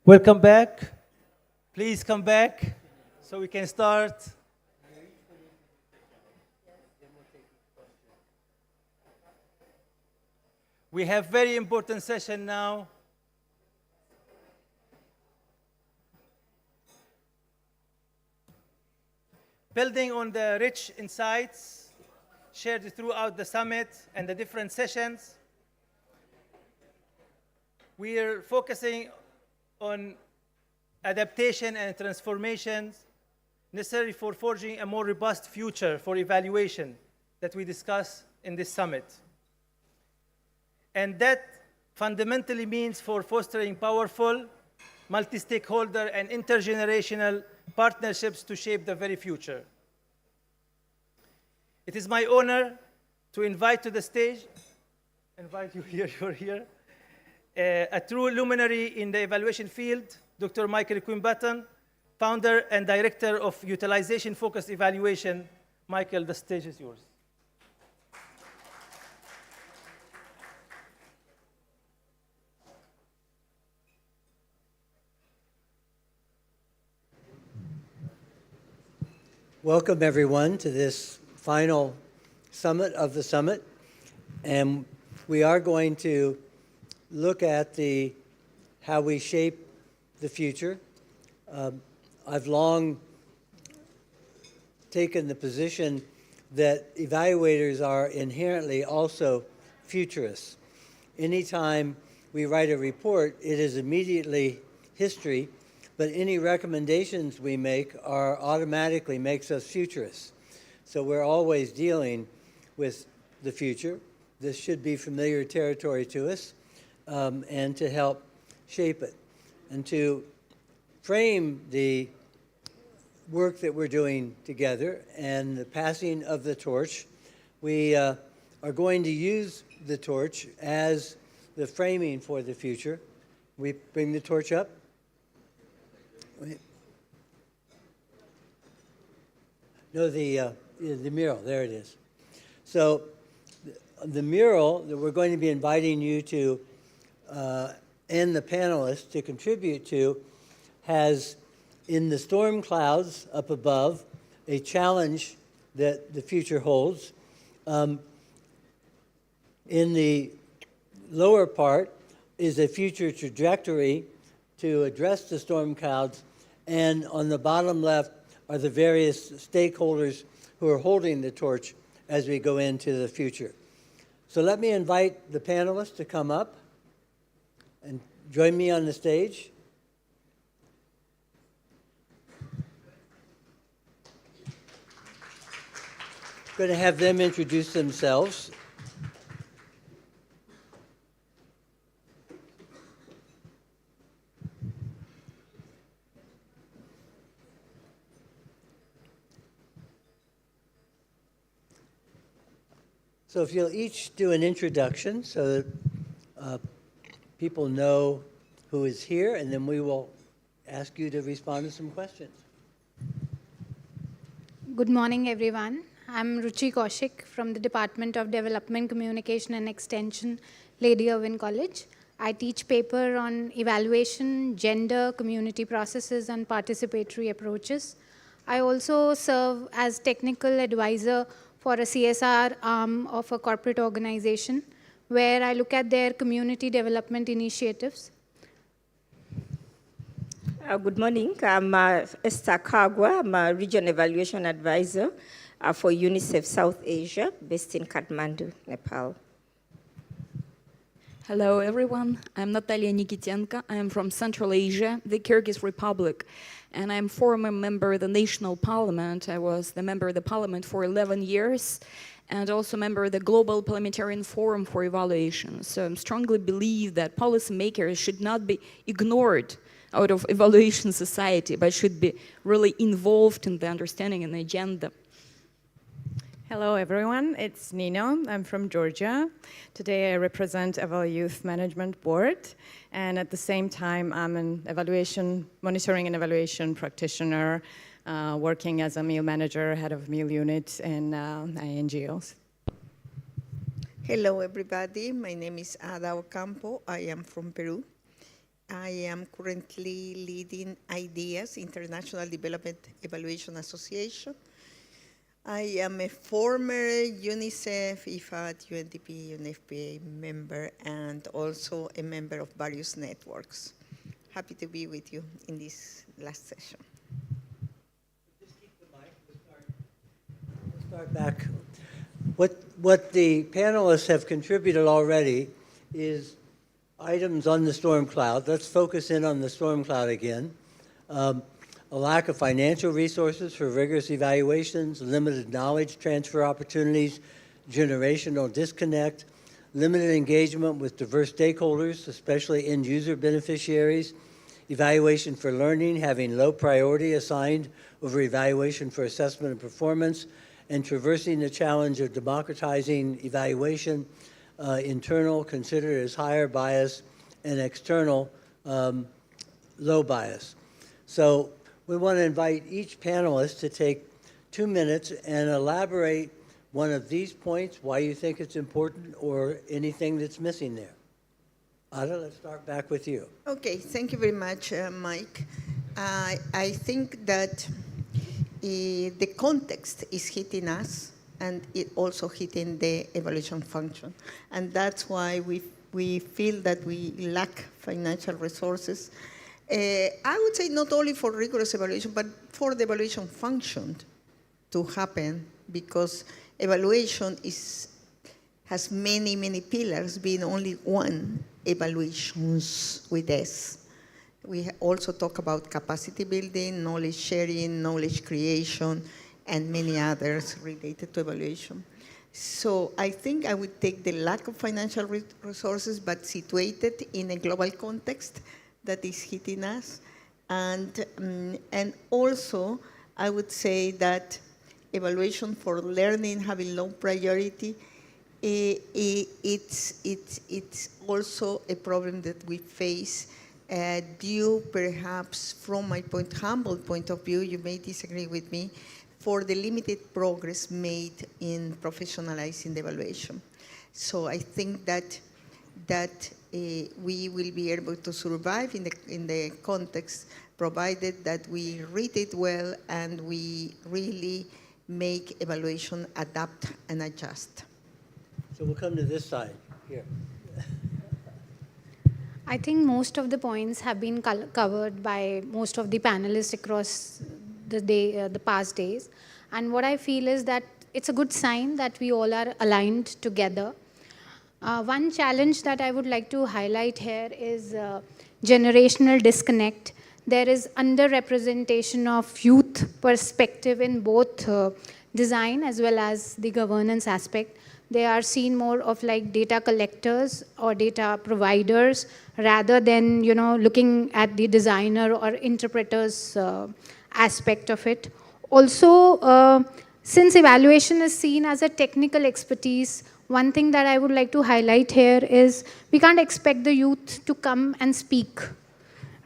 Welcome back. Please come back so we can start. We have very important session now. Building on the rich insights shared throughout the summit and the different sessions, we are focusing on adaptation and transformations necessary for forging a more robust future for evaluation that we discuss in this summit. And that fundamentally means for fostering powerful, multi-stakeholder and intergenerational partnerships to shape the very future. It is my honor to invite to the stage, invite you here, you're here, a true luminary in the evaluation field, Dr. Michael Quimbatton, founder and director of utilization-focused evaluation. Michael, the stage is yours. Welcome everyone to this final summit of the summit. And we are going to look at how we shape the future. I've long taken the position that evaluators are inherently also futurists. Anytime we write a report, it is immediately history, but any recommendations we make are automatically makes us futurists. So we're always dealing with the future. This should be familiar territory to us, and to help shape it. And to frame the work that we're doing together and the passing of the torch, we are going to use the torch as the framing for the future. We bring the torch up. No, the mural, there it is. So the mural that we're going to be inviting you to and the panelists to contribute to has, in the storm clouds up above, a challenge that the future holds. In the lower part is a future trajectory to address the storm clouds, and on the bottom left are the various stakeholders who are holding the torch as we go into the future. So let me invite the panelists to come up and join me on the stage. I'm going to have them introduce themselves. So if you'll each do an introduction so that people know who is here, and then we will ask you to respond to some questions. Good morning, everyone. I'm Ruchi Kaushik from the Department of Development, Communication and Extension, Lady Irwin College. I teach paper on evaluation, gender, community processes, and participatory approaches. I also serve as technical advisor for a CSR arm of a corporate organization, where I look at their community development initiatives. Good morning. I'm Esther Kagwa. I'm a region evaluation advisor for UNICEF South Asia, based in Kathmandu, Nepal. Hello, everyone. I'm Natalia Nikitenko. I am from Central Asia, the Kyrgyz Republic, and I'm former member of the National Parliament. I was the member of the Parliament for 11 years, and also member of the Global Parliamentarian Forum for Evaluation. So I strongly believe that policymakers should not be ignored out of evaluation society, but should be really involved in the understanding and the agenda. Hello, everyone. It's Nino. I'm from Georgia. Today, I represent EvalYouth Management Board, and at the same time, I'm an evaluation, monitoring and evaluation practitioner, working as a meal manager, head of meal unit in NGOs. Hello, everybody. My name is Ada Ocampo. I am from Peru. I am currently leading IDEAS, International Development Evaluation Association. I am a former UNICEF, IFAD, UNDP, UNFPA member, and also a member of various networks. Happy to be with you in this last session. Just keep the mic. We'll start back. What the panelists have contributed already is items on the storm cloud. Let's focus in on the storm cloud again. A lack of financial resources for rigorous evaluations, limited knowledge transfer opportunities, generational disconnect, limited engagement with diverse stakeholders, especially end-user beneficiaries, evaluation for learning having low priority assigned over evaluation for assessment and performance, and traversing the challenge of democratizing evaluation, internal considered as higher bias, and external low bias. So we want to invite each panelist to take 2 minutes and elaborate one of these points, why you think it's important, or anything that's missing there. Ada, let's start back with you. Okay, thank you very much, Mike. I think that the context is hitting us, and it also hitting the evaluation function. And that's why we feel that we lack financial resources. I would say not only for rigorous evaluation, but for the evaluation function to happen, because evaluation has many, many pillars, being only one, evaluations with S. We also talk about capacity building, knowledge sharing, knowledge creation, and many others related to evaluation. So I think I would take the lack of financial resources, but situated in a global context that is hitting us. And also, I would say that evaluation for learning having low priority, it's also a problem that we face due perhaps from my humble point of view, you may disagree with me, for the limited progress made in professionalizing the evaluation. So I think that we will be able to survive in the context, provided that we read it well and we really make evaluation adapt and adjust. So we'll come to this side here. I think most of the points have been covered by most of the panelists across the past days. And what I feel is that it's a good sign that we all are aligned together. One challenge that I would like to highlight here is generational disconnect. There is underrepresentation of youth perspective in both design as well as the governance aspect. They are seen more of like data collectors or data providers rather than, looking at the designer or interpreter's aspect of it. Also, since evaluation is seen as a technical expertise, one thing that I would like to highlight here is we can't expect the youth to come and speak,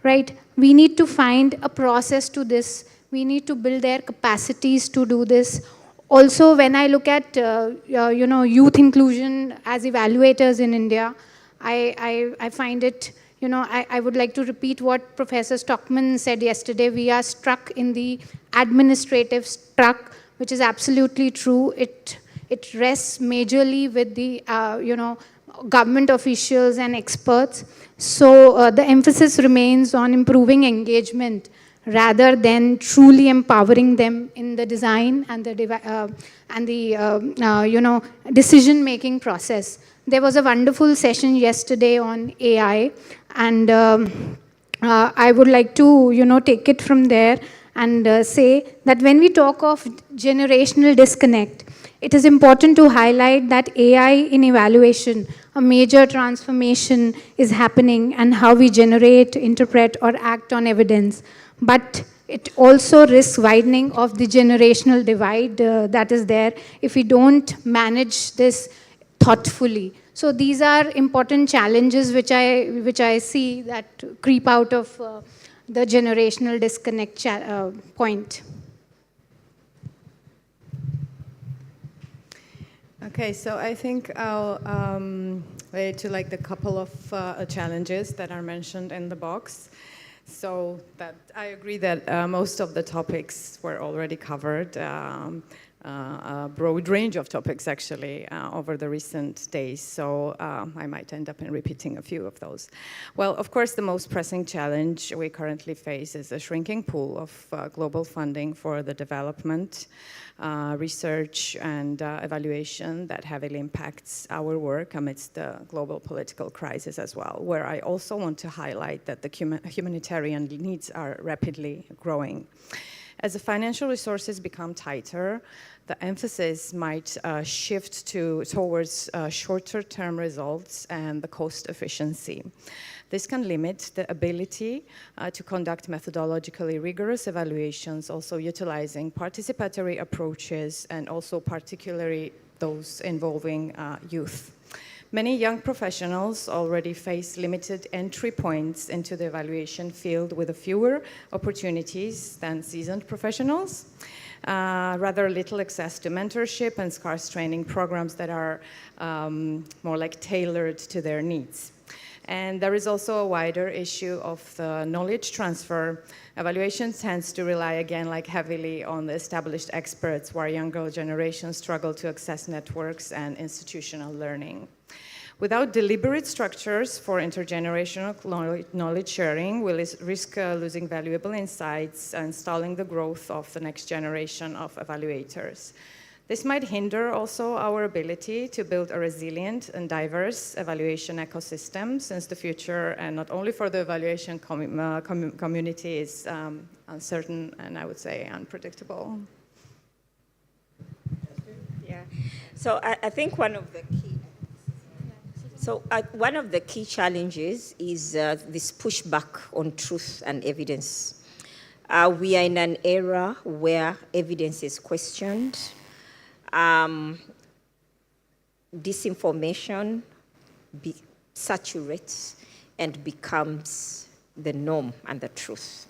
right? We need to find a process to this. We need to build their capacities to do this. Also, when I look at youth inclusion as evaluators in India, I find it, I would like to repeat what Professor Stockman said yesterday. We are stuck in the administrative struck, which is absolutely true. It rests majorly with the government officials and experts. So the emphasis remains on improving engagement rather than truly empowering them in the design and the decision-making process. There was a wonderful session yesterday on AI, and I would like to take it from there and say that when we talk of generational disconnect, it is important to highlight that AI in evaluation, a major transformation is happening and how we generate, interpret, or act on evidence. But it also risks widening of the generational divide that is there if we don't manage this thoughtfully. So these are important challenges which I see that creep out of the generational disconnect point. Okay, so I think I'll relate to like the couple of challenges that are mentioned in the box. So that I agree that most of the topics were already covered, a broad range of topics actually over the recent days. So I might end up in repeating a few of those. Well, of course, the most pressing challenge we currently face is a shrinking pool of global funding for the development, research and evaluation that heavily impacts our work amidst the global political crisis as well, where I also want to highlight that the humanitarian needs are rapidly growing. As the financial resources become tighter, the emphasis might shift towards shorter-term results and the cost efficiency. This can limit the ability to conduct methodologically rigorous evaluations, also utilizing participatory approaches and also particularly those involving youth. Many young professionals already face limited entry points into the evaluation field with fewer opportunities than seasoned professionals, rather little access to mentorship and scarce training programs that are more like tailored to their needs. And there is also a wider issue of the knowledge transfer. Evaluation tends to rely again like heavily on the established experts, while younger generations struggle to access networks and institutional learning. Without deliberate structures for intergenerational knowledge sharing, we'll risk losing valuable insights and stalling the growth of the next generation of evaluators. This might hinder also our ability to build a resilient and diverse evaluation ecosystem, since the future, and not only for the evaluation community, is uncertain and I would say unpredictable. Yeah. So I think one of the key challenges is this pushback on truth and evidence. We are in an era where evidence is questioned. Disinformation saturates and becomes the norm and the truth.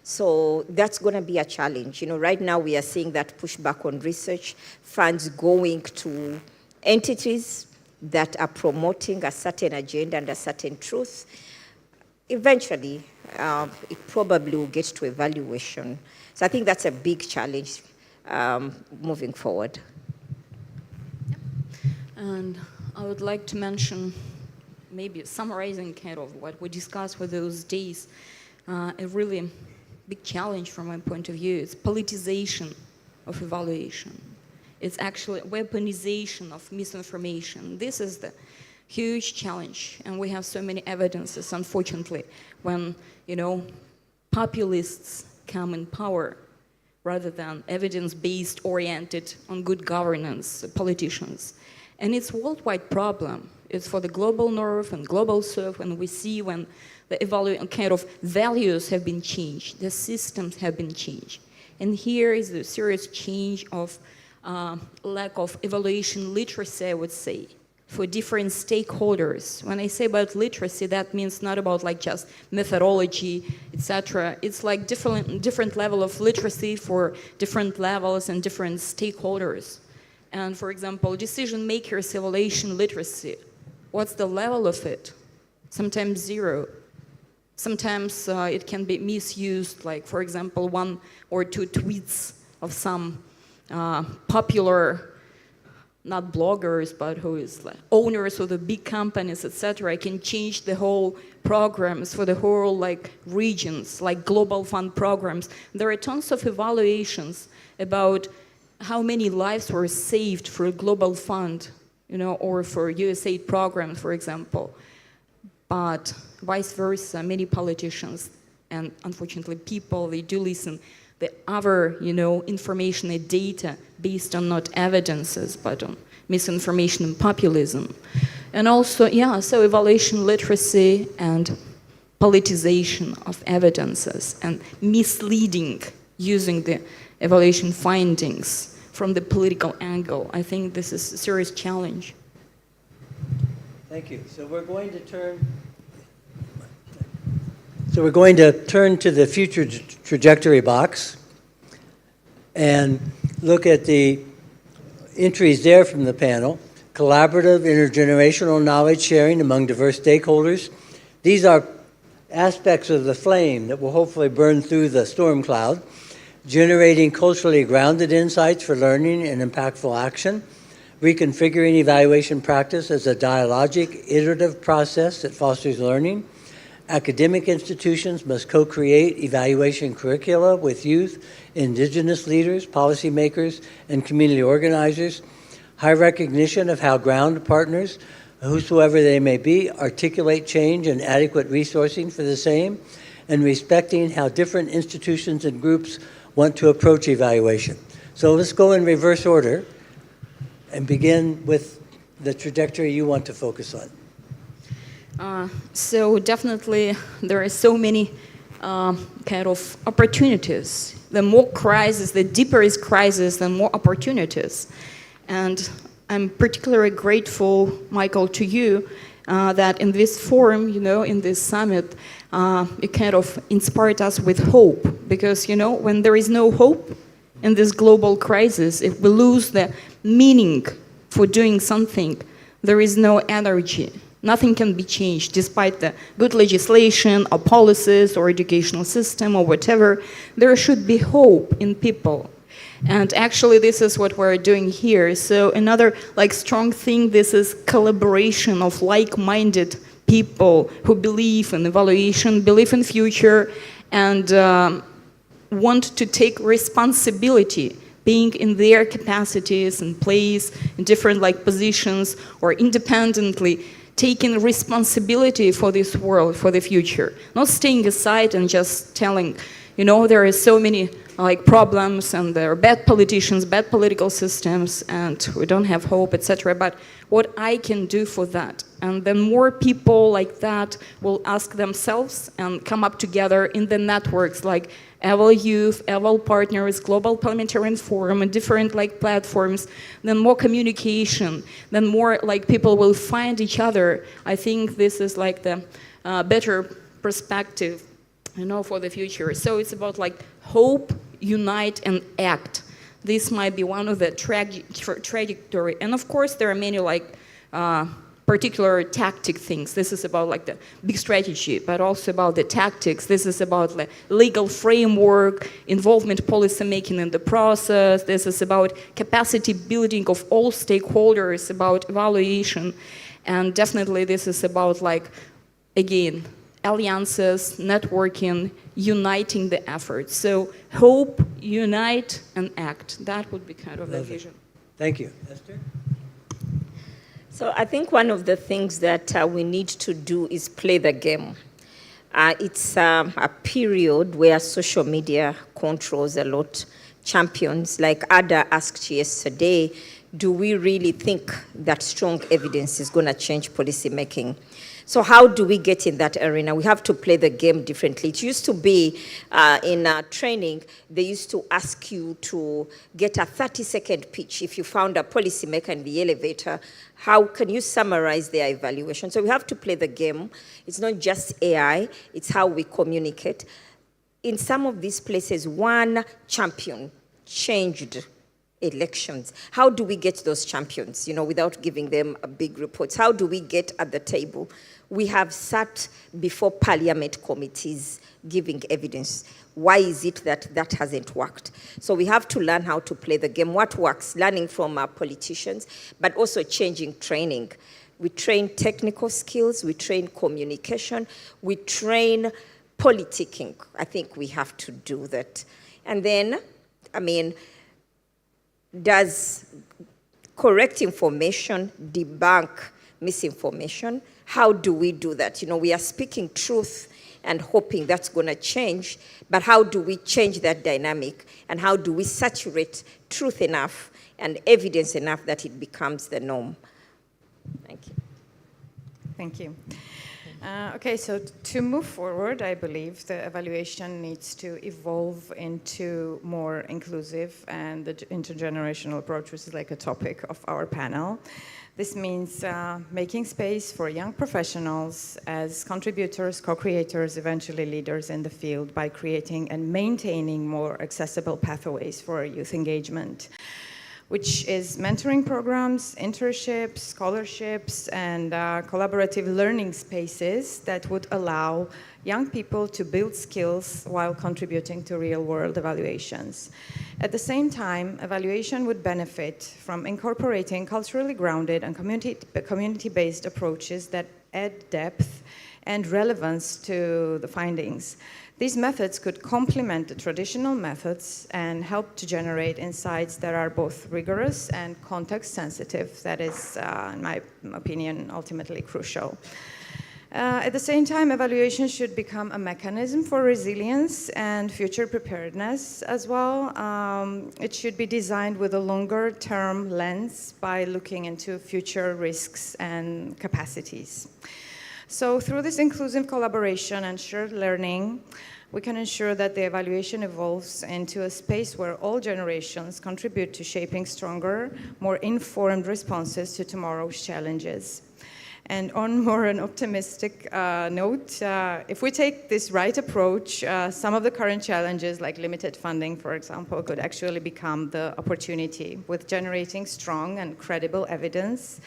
So that's going to be a challenge. You know, right now we are seeing that pushback on research, funds going to entities that are promoting a certain agenda and a certain truth. Eventually, it probably will get to evaluation. So I think that's a big challenge moving forward. And I would like to mention, maybe summarizing kind of what we discussed for those days, a really big challenge from my point of view is politicization of evaluation. It's actually weaponization of misinformation. This is the huge challenge, and we have so many evidences, unfortunately, when, you know, populists come in power rather than evidence-based, oriented on good governance politicians. And it's a worldwide problem. It's for the global north and global south, and we see when the kind of values have been changed, the systems have been changed. And here is the serious change of lack of evaluation literacy, I would say, for different stakeholders. When I say about literacy, that means not about like just methodology, etc. It's like different level of literacy for different levels and different stakeholders. And for example, decision makers evaluation literacy, what's the level of it? Sometimes zero. Sometimes it can be misused, like for example, 1 or 2 tweets of some popular, not bloggers, but who is like owners of the big companies, etc. can change the whole programs for the whole like regions, like global fund programs. There are tons of evaluations about how many lives were saved for a global fund, you know, or for USAID programs, for example. But vice versa, many politicians and unfortunately people, they do listen the other, you know, information and data based on not evidences, but on misinformation and populism. And also, yeah, so evaluation literacy and politicization of evidences and misleading using the evaluation findings from the political angle. I think this is a serious challenge. Thank you. So we're going to turn to the future trajectory box and look at the entries there from the panel. Collaborative intergenerational knowledge sharing among diverse stakeholders. These are aspects of the flame that will hopefully burn through the storm cloud. Generating culturally grounded insights for learning and impactful action. Reconfiguring evaluation practice as a dialogic, iterative process that fosters learning. Academic institutions must co-create evaluation curricula with youth, indigenous leaders, policymakers, and community organizers. High recognition of how ground partners, whosoever they may be, articulate change and adequate resourcing for the same, and respecting how different institutions and groups want to approach evaluation. So let's go in reverse order and begin with the trajectory you want to focus on. So definitely there are so many kind of opportunities. The more crisis, the deeper is crisis, the more opportunities. And I'm particularly grateful, Michael, to you that in this forum, in this summit, you kind of inspired us with hope. Because, when there is no hope in this global crisis, if we lose the meaning for doing something, there is no energy. Nothing can be changed despite the good legislation or policies or educational system or whatever. There should be hope in people. And actually, this is what we're doing here. So another strong thing, this is collaboration of like-minded people who believe in evaluation, believe in future, and want to take responsibility, being in their capacities and place in different positions or independently, taking responsibility for this world, for the future. Not staying aside and just telling, there are so many problems and there are bad politicians, bad political systems, and we don't have hope, etc. But what I can do for that? And then more people like that will ask themselves and come up together in the networks like EvalYouth, Eval Partners, Global Parliamentarian Forum, and different platforms. Then more communication. Then more people will find each other. I think this is the better perspective, for the future. So it's about hope, unite, and act. This might be one of the trajectory. And of course, there are many particular tactic things. This is about the big strategy, but also about the tactics. This is about legal framework, involvement policy making in the process. This is about capacity building of all stakeholders, about evaluation. And definitely this is about again, alliances, networking, uniting the efforts. So hope, unite, and act. That would be kind of the vision. Thank you. Esther? So I think one of the things that we need to do is play the game. It's a period where social media controls a lot. Champions, like Ada asked yesterday, do we really think that strong evidence is going to change policy making? So how do we get in that arena? We have to play the game differently. It used to be in training, they used to ask you to get a 30-second pitch. If you found a policymaker in the elevator, how can you summarize their evaluation? So we have to play the game. It's not just AI, it's how we communicate. In some of these places, one champion changed elections. How do we get those champions, without giving them a big reports? How do we get at the table? We have sat before parliament committees giving evidence. Why is it that that hasn't worked? So we have to learn how to play the game. What works? Learning from our politicians, but also changing training. We train technical skills, we train communication, we train politicking. I think we have to do that. And then, does correct information debunk misinformation? How do we do that? We are speaking truth and hoping that's going to change, but how do we change that dynamic? And how do we saturate truth enough and evidence enough that it becomes the norm? Thank you. Thank you. Okay, so to move forward, I believe the evaluation needs to evolve into more inclusive and the intergenerational approach, which is a topic of our panel. This means making space for young professionals as contributors, co-creators, eventually leaders in the field by creating and maintaining more accessible pathways for youth engagement. which is mentoring programs, internships, scholarships, and collaborative learning spaces that would allow young people to build skills while contributing to real-world evaluations. At the same time, evaluation would benefit from incorporating culturally grounded and community-based approaches that add depth and relevance to the findings. These methods could complement the traditional methods and help to generate insights that are both rigorous and context-sensitive. That is, in my opinion, ultimately crucial. At the same time, evaluation should become a mechanism for resilience and future preparedness as well. It should be designed with a longer-term lens by looking into future risks and capacities. So through this inclusive collaboration and shared learning, we can ensure that the evaluation evolves into a space where all generations contribute to shaping stronger, more informed responses to tomorrow's challenges. And on more an optimistic note, if we take this right approach, some of the current challenges, like limited funding, for example, could actually become the opportunity. With generating strong and credible evidence,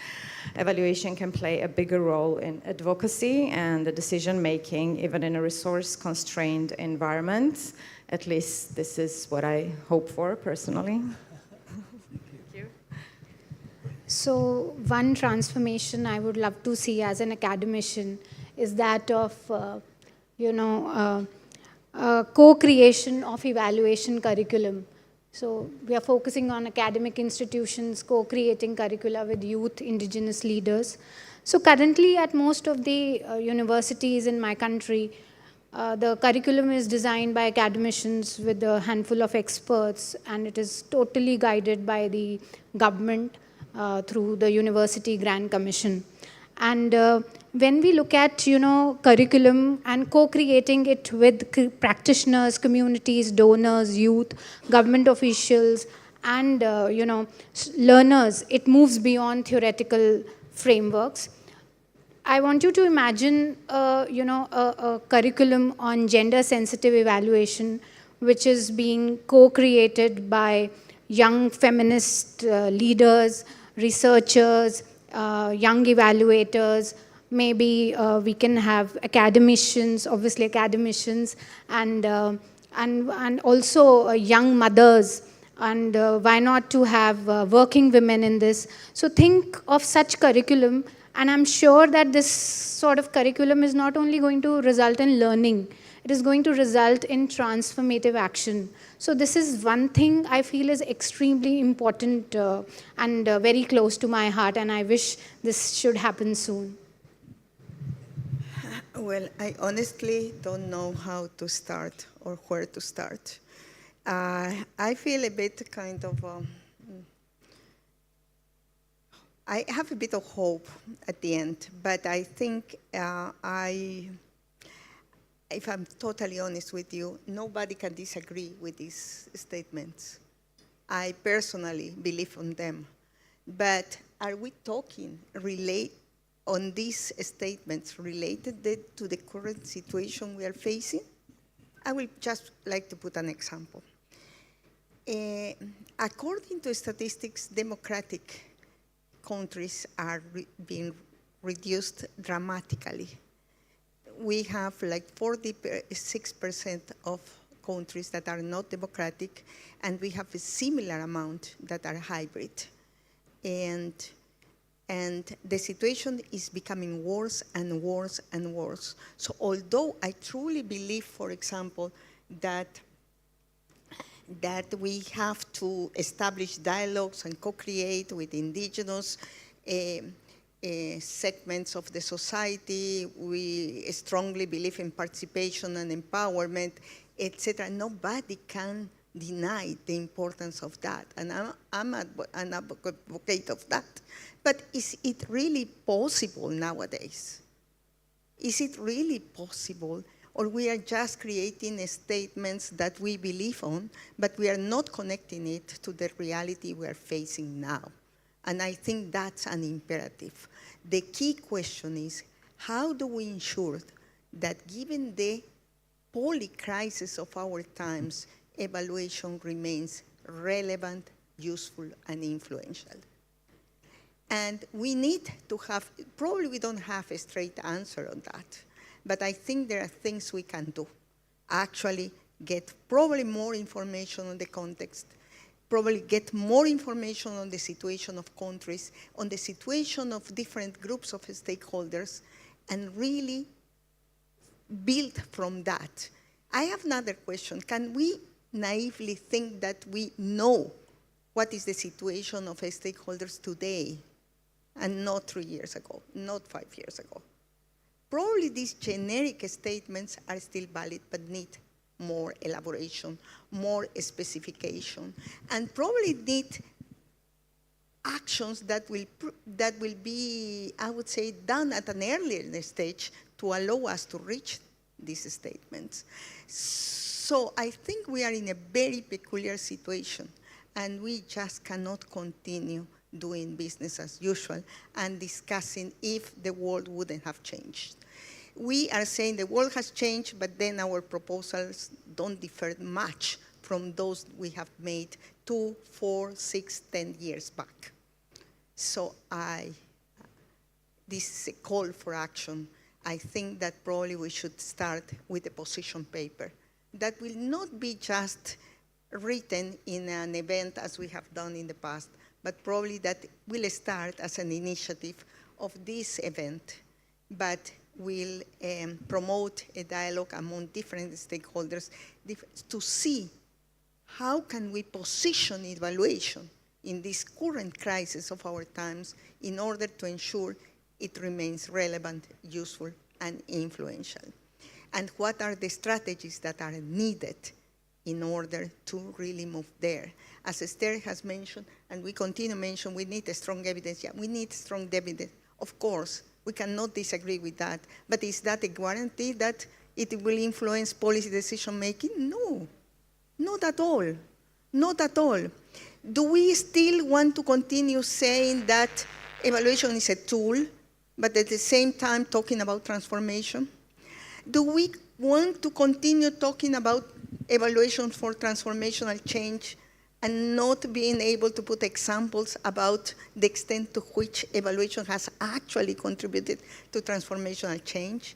evaluation can play a bigger role in advocacy and the decision-making, even in a resource-constrained environment. At least this is what I hope for, personally. So one transformation I would love to see as an academician is that of, co-creation of evaluation curriculum. So we are focusing on academic institutions co-creating curricula with youth, indigenous leaders. So currently at most of the universities in my country, the curriculum is designed by academicians with a handful of experts, and it is totally guided by the government through the University Grant Commission. And when we look at, curriculum and co-creating it with practitioners, communities, donors, youth, government officials, and, learners, it moves beyond theoretical frameworks. I want you to imagine, a curriculum on gender-sensitive evaluation, which is being co-created by young feminist leaders, researchers, young evaluators. Maybe we can have academicians, obviously academicians, and also young mothers. And why not to have working women in this? So think of such curriculum, and I'm sure that this sort of curriculum is not only going to result in learning, it is going to result in transformative action. So this is one thing I feel is extremely important and very close to my heart, and I wish this should happen soon. Well, I honestly don't know how to start or where to start. I feel a bit kind of, I have a bit of hope at the end, but I think if I'm totally honest with you, nobody can disagree with these statements. I personally believe in them. But are we talking on these statements related to the current situation we are facing? I will just like to put an example. According to statistics, democratic countries are being reduced dramatically. We have like 46% of countries that are not democratic, and we have a similar amount that are hybrid. And the situation is becoming worse and worse and worse. So although I truly believe, for example, that we have to establish dialogues and co-create with indigenous segments of the society, we strongly believe in participation and empowerment, etc. Nobody can deny the importance of that, and I'm an advocate of that. But is it really possible nowadays? Is it really possible? Or we are just creating statements that we believe on, but we are not connecting it to the reality we are facing now. And I think that's an imperative. The key question is, how do we ensure that given the polycrisis of our times, evaluation remains relevant, useful, and influential. And we need to have, probably we don't have a straight answer on that, but I think there are things we can do. Actually get probably more information on the context, probably get more information on the situation of countries, on the situation of different groups of stakeholders, and really build from that. I have another question. Can we naively think that we know what is the situation of stakeholders today and not 3 years ago, not 5 years ago? Probably these generic statements are still valid, but need more elaboration, more specification, and probably need actions that will be, I would say, done at an earlier stage to allow us to reach these statements. So I think we are in a very peculiar situation, and we just cannot continue doing business as usual and discussing if the world wouldn't have changed. We are saying the world has changed, but then our proposals don't differ much from those we have made 2, 4, 6, 10 years back. So this is a call for action. I think that probably we should start with a position paper that will not be just written in an event as we have done in the past, but probably that will start as an initiative of this event, but will promote a dialogue among different stakeholders to see how can we position evaluation in this current crisis of our times in order to ensure it remains relevant, useful, and influential. And what are the strategies that are needed in order to really move there? As Esther has mentioned, and we continue to mention, we need a strong evidence. Yeah, we need strong evidence. Of course, we cannot disagree with that. But is that a guarantee that it will influence policy decision making? No, not at all. Not at all. Do we still want to continue saying that evaluation is a tool, but at the same time talking about transformation? Do we want to continue talking about evaluation for transformational change and not being able to put examples about the extent to which evaluation has actually contributed to transformational change?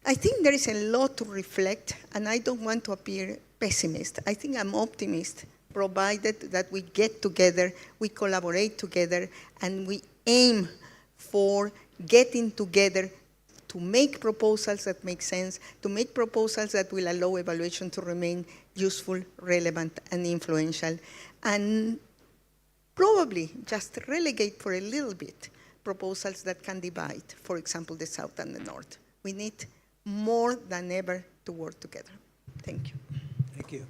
I think there is a lot to reflect, and I don't want to appear pessimist. I think I'm optimist, provided that we get together, we collaborate together, and we aim for getting together to make proposals that make sense, to make proposals that will allow evaluation to remain useful, relevant, and influential, and probably just relegate for a little bit proposals that can divide, for example, the South and the North. We need more than ever to work together. Thank you. Thank you.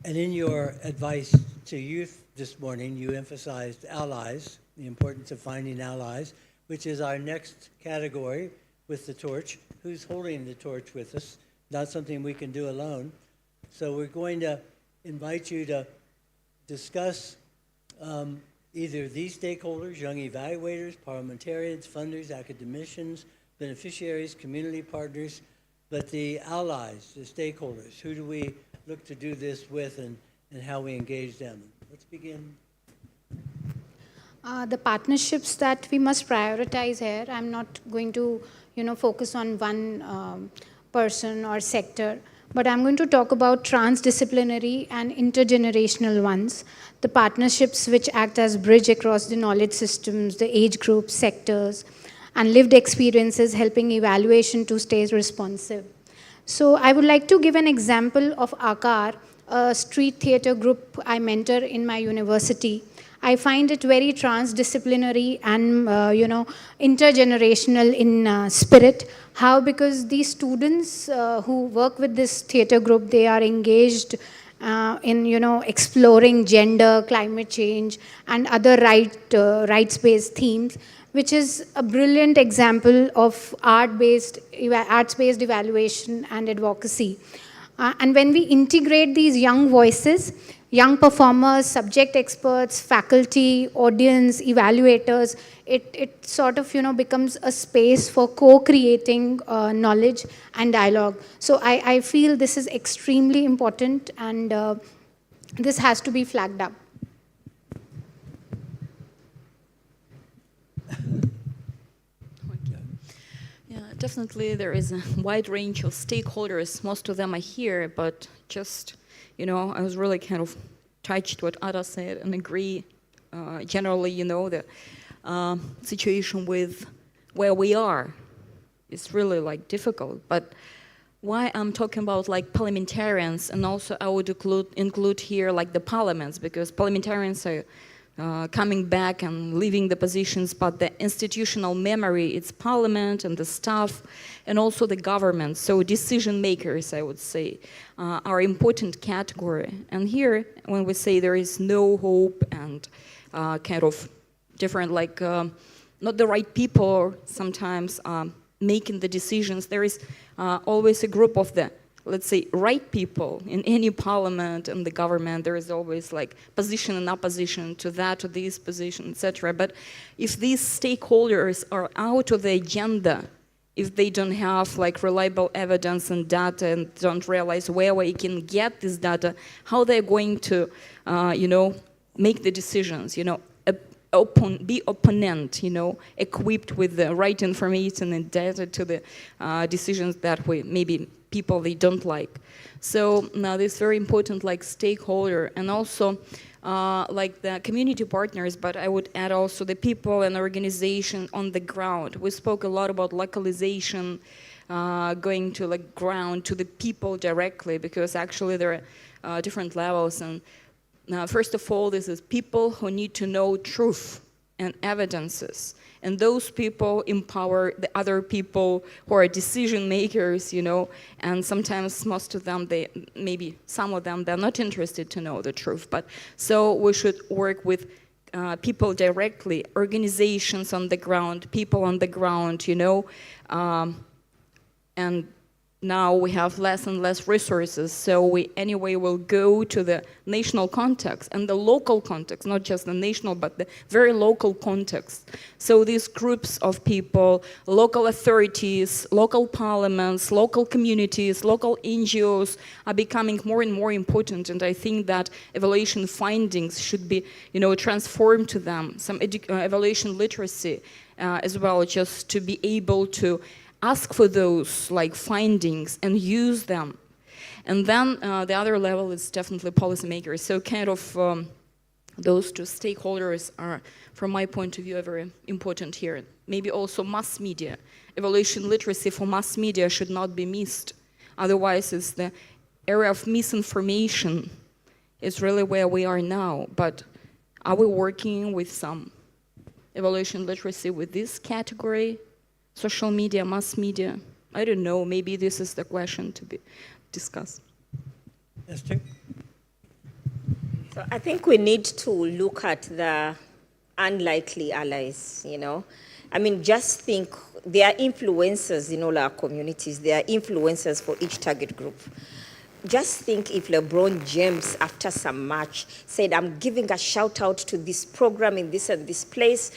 And in your advice to youth this morning, you emphasized allies, the importance of finding allies, which is our next category with the torch. Who's holding the torch with us? Not something we can do alone. So we're going to invite you to discuss either these stakeholders, young evaluators, parliamentarians, funders, academicians, beneficiaries, community partners, but the allies, the stakeholders. Who do we look to do this with, and how we engage them? Let's begin. The partnerships that we must prioritize here, I'm not going to focus on one person or sector, but I'm going to talk about transdisciplinary and intergenerational ones, the partnerships which act as bridge across the knowledge systems, the age groups, sectors, and lived experiences helping evaluation to stay responsive. So I would like to give an example of AACAR, a street theater group I mentor in my university. I find it very transdisciplinary and intergenerational in spirit. How? Because these students who work with this theater group, they are engaged in exploring gender, climate change, and other rights-based themes, which is a brilliant example of arts-based evaluation and advocacy. And when we integrate these young voices, young performers, subject experts, faculty, audience, evaluators, it sort of becomes a space for co-creating knowledge and dialogue. So I feel this is extremely important, and this has to be flagged up. Definitely there is a wide range of stakeholders. Most of them are here, but just, you know, I was really kind of touched what Ada said and agree. Generally, you know, the situation with where we are is really like difficult. But why I'm talking about like parliamentarians, and also I would include here like the parliaments, because parliamentarians are coming back and leaving the positions, but the institutional memory, it's parliament and the staff and also the government. So decision makers, I would say, are important category. And here, when we say there is no hope and kind of different, like not the right people sometimes making the decisions, there is always a group of the, let's say, right people in any parliament and the government. There is always like position and opposition to that, to this position, etc. But if these stakeholders are out of the agenda, if they don't have like reliable evidence and data and don't realize where we can get this data, how they're going to, you know, make the decisions, you know, be opponent, you know, equipped with the right information and data to the decisions that we maybe people they don't like. So now this is very important, like stakeholder, and also like the community partners, but I would add also the people and organization on the ground. We spoke a lot about localization, going to like ground, to the people directly, because actually there are different levels. And first of all, this is people who need to know truth and evidences. And those people empower the other people who are decision makers, you know, and sometimes most of them, maybe some of them, they're not interested to know the truth. But so we should work with people directly, organizations on the ground, people on the ground, you know, and now we have less and less resources, so we anyway will go to the national context and the local context, not just the national, but the very local context. So these groups of people, local authorities, local parliaments, local communities, local NGOs are becoming more and more important, and I think that evaluation findings should be, you know, transformed to them, some evaluation literacy as well, just to be able to ask for those like findings and use them. And then the other level is definitely policymakers. So kind of those two stakeholders are, from my point of view, very important here. Maybe also mass media. Evaluation literacy for mass media should not be missed. Otherwise, it's the area of misinformation is really where we are now. But are we working with some evaluation literacy with this category? Social media, mass media, I don't know, maybe this is the question to be discussed. Esther? So I think we need to look at the unlikely allies, you know. I mean, just think, there are influencers in all our communities. There are influencers for each target group. Just think if LeBron James, after some match, said, I'm giving a shout out to this program in this and this place,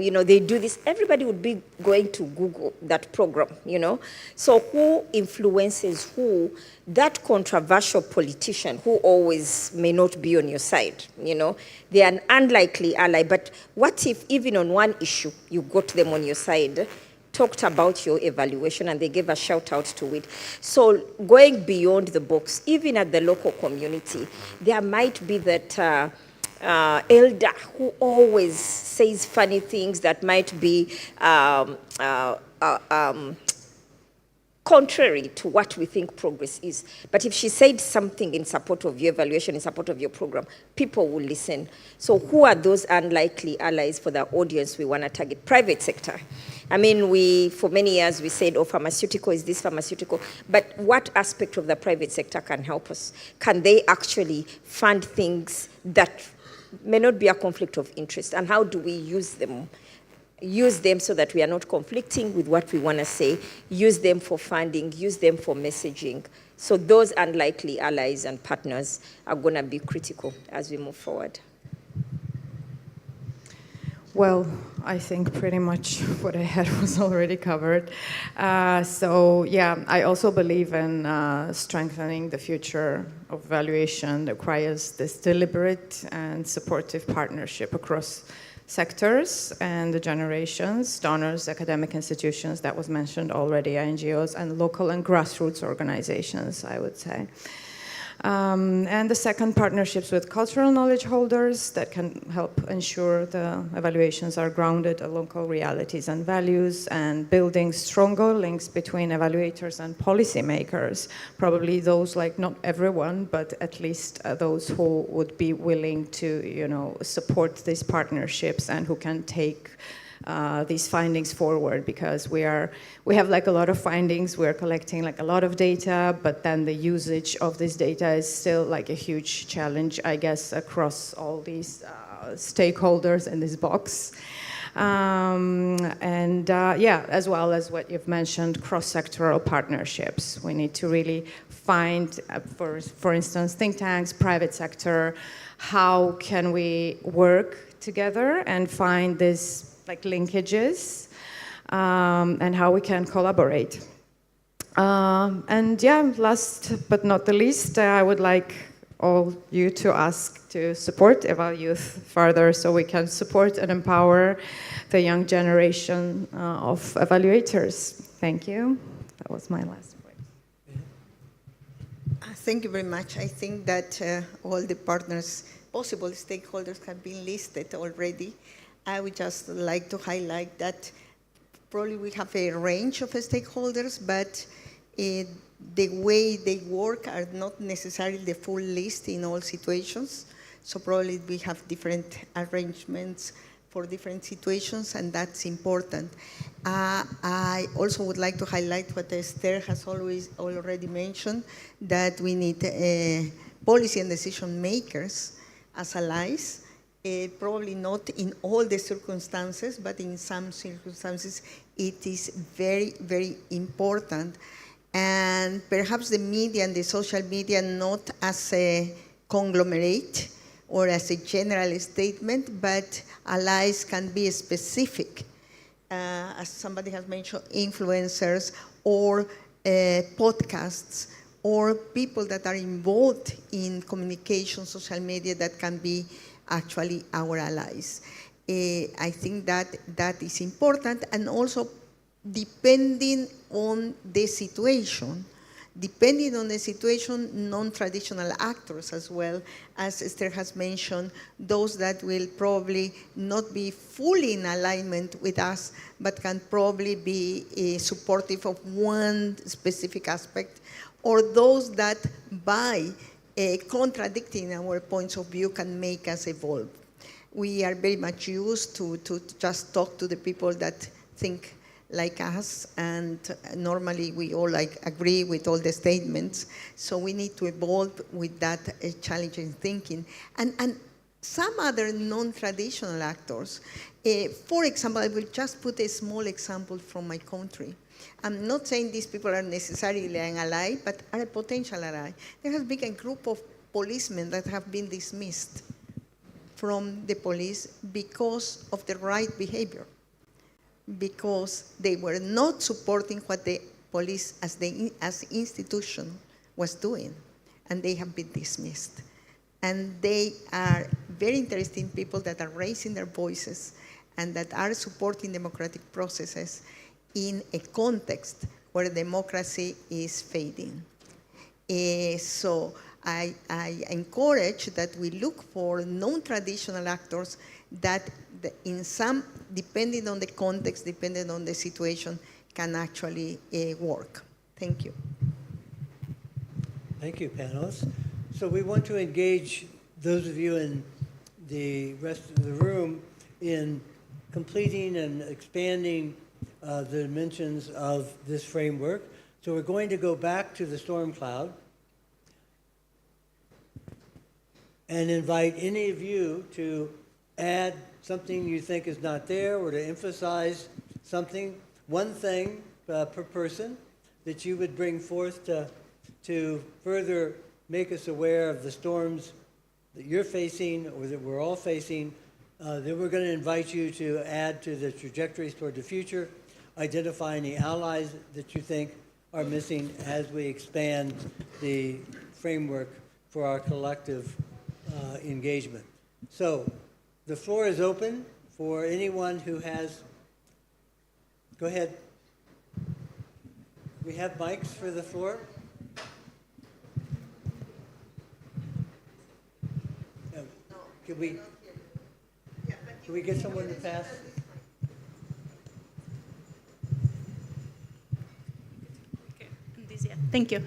you know, they do this, everybody would be going to Google that program, you know. So who influences who? That controversial politician who always may not be on your side, you know. They are an unlikely ally, but what if even on one issue, you got them on your side, talked about your evaluation, and they gave a shout out to it. So going beyond the box, even at the local community, there might be that elder who always says funny things that might be contrary to what we think progress is. But if she said something in support of your evaluation, in support of your program, people will listen. So who are those unlikely allies for the audience we want to target? Private sector. I mean, for many years we said, oh, pharmaceutical is this pharmaceutical, but what aspect of the private sector can help us? Can they actually fund things that may not be a conflict of interest? And how do we use them? Use them so that we are not conflicting with what we want to say, use them for funding, use them for messaging. So those unlikely allies and partners are going to be critical as we move forward. Well, I think pretty much what I had was already covered. So yeah, I also believe in strengthening the future of evaluation that requires this deliberate and supportive partnership across sectors and the generations, donors, academic institutions, that was mentioned already, NGOs, and local and grassroots organizations, I would say. And the second, partnerships with cultural knowledge holders that can help ensure the evaluations are grounded in local realities and values, and building stronger links between evaluators and policymakers. Probably those, like not everyone, but at least those who would be willing to, you know, support these partnerships and who can take these findings forward, because we have like a lot of findings, we're collecting like a lot of data, but then the usage of this data is still like a huge challenge, I guess, across all these stakeholders in this box. Yeah, as well as what you've mentioned, cross-sectoral partnerships. We need to really find, for instance, think tanks, private sector, how can we work together and find this like linkages, and how we can collaborate. And yeah, last but not the least, I would like all you to ask to support EvalYouth further, so we can support and empower the young generation of evaluators. Thank you. That was my last point. Thank you very much. I think that all the partners, possible stakeholders, have been listed already. I would just like to highlight that probably we have a range of stakeholders, but the way they work are not necessarily the full list in all situations. So probably we have different arrangements for different situations, and that's important. I also would like to highlight what Esther has already mentioned, that we need policy and decision makers as allies. Probably not in all the circumstances, but in some circumstances it is very, very important. And perhaps the media and the social media not as a conglomerate or as a general statement, but allies can be specific. As somebody has mentioned, influencers or podcasts, or people that are involved in communication, social media, that can be actually our allies. I think that is important, and also depending on the situation, non-traditional actors as well, as Esther has mentioned, those that will probably not be fully in alignment with us, but can probably be supportive of one specific aspect, or those that by contradicting our points of view can make us evolve. We are very much used to just talk to the people that think like us, and normally we all agree with all the statements. So we need to evolve with that challenging thinking. And some other non-traditional actors, for example, I will just put a small example from my country. I'm not saying these people are necessarily an ally, but are a potential ally. There has been a group of policemen that have been dismissed from the police because of the right behavior, because they were not supporting what the police as institution was doing, and they have been dismissed. And they are very interesting people that are raising their voices and that are supporting democratic processes in a context where democracy is fading. So I encourage that we look for non-traditional actors that in some, depending on the context, depending on the situation, can actually work. Thank you. Thank you, panelists. So we want to engage those of you in the rest of the room in completing and expanding the dimensions of this framework. So we're going to go back to the storm cloud and invite any of you to add something you think is not there, or to emphasize something, one thing per person that you would bring forth to further make us aware of the storms that you're facing or that we're all facing. Then we're going to invite you to add to the trajectories toward the future, identify any allies that you think are missing as we expand the framework for our collective engagement. So the floor is open for anyone who has, go ahead. We have mics for the floor. Can we get someone to pass? Thank you.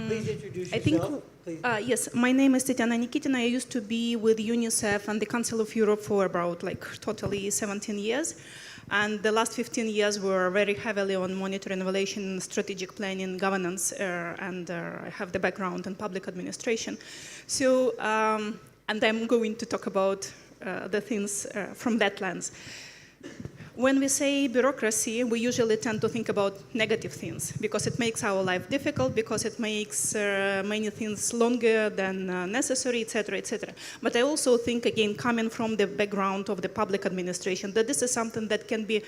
Please introduce I think, yourself. Please. yes, my name is Tatiana Nikitina. I used to be with UNICEF and the Council of Europe for about totally 17 years. And the last 15 years were very heavily on monitoring, evaluation, strategic planning, governance, and I have the background in public administration. So, and I'm going to talk about the things from that lens. When we say bureaucracy, we usually tend to think about negative things because it makes our life difficult, because it makes many things longer than necessary, etc., etc. But I also think, again, coming from the background of the public administration, that this is something that can be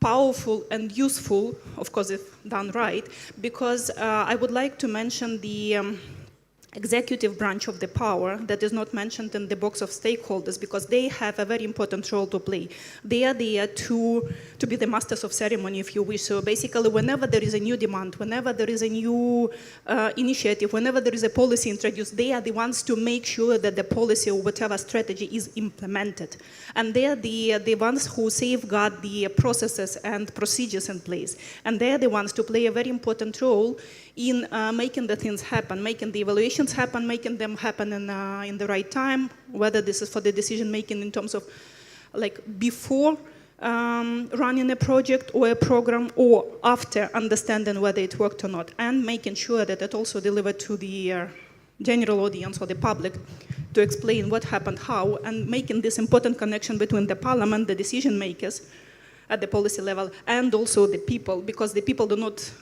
powerful and useful, of course, if done right, because I would like to mention the executive branch of the power that is not mentioned in the box of stakeholders, because they have a very important role to play. They are there to be the masters of ceremony, if you wish. So basically, whenever there is a new demand, whenever there is a new initiative, whenever there is a policy introduced, they are the ones to make sure that the policy or whatever strategy is implemented. And they are the ones who safeguard the processes and procedures in place. And they are the ones to play a very important role in making the things happen, making the evaluations happen, making them happen in the right time, whether this is for the decision making in terms of before running a project or a program, or after understanding whether it worked or not, and making sure that it also delivered to the general audience or the public to explain what happened, how, and making this important connection between the parliament, the decision makers, at the policy level, and also the people, because the people do not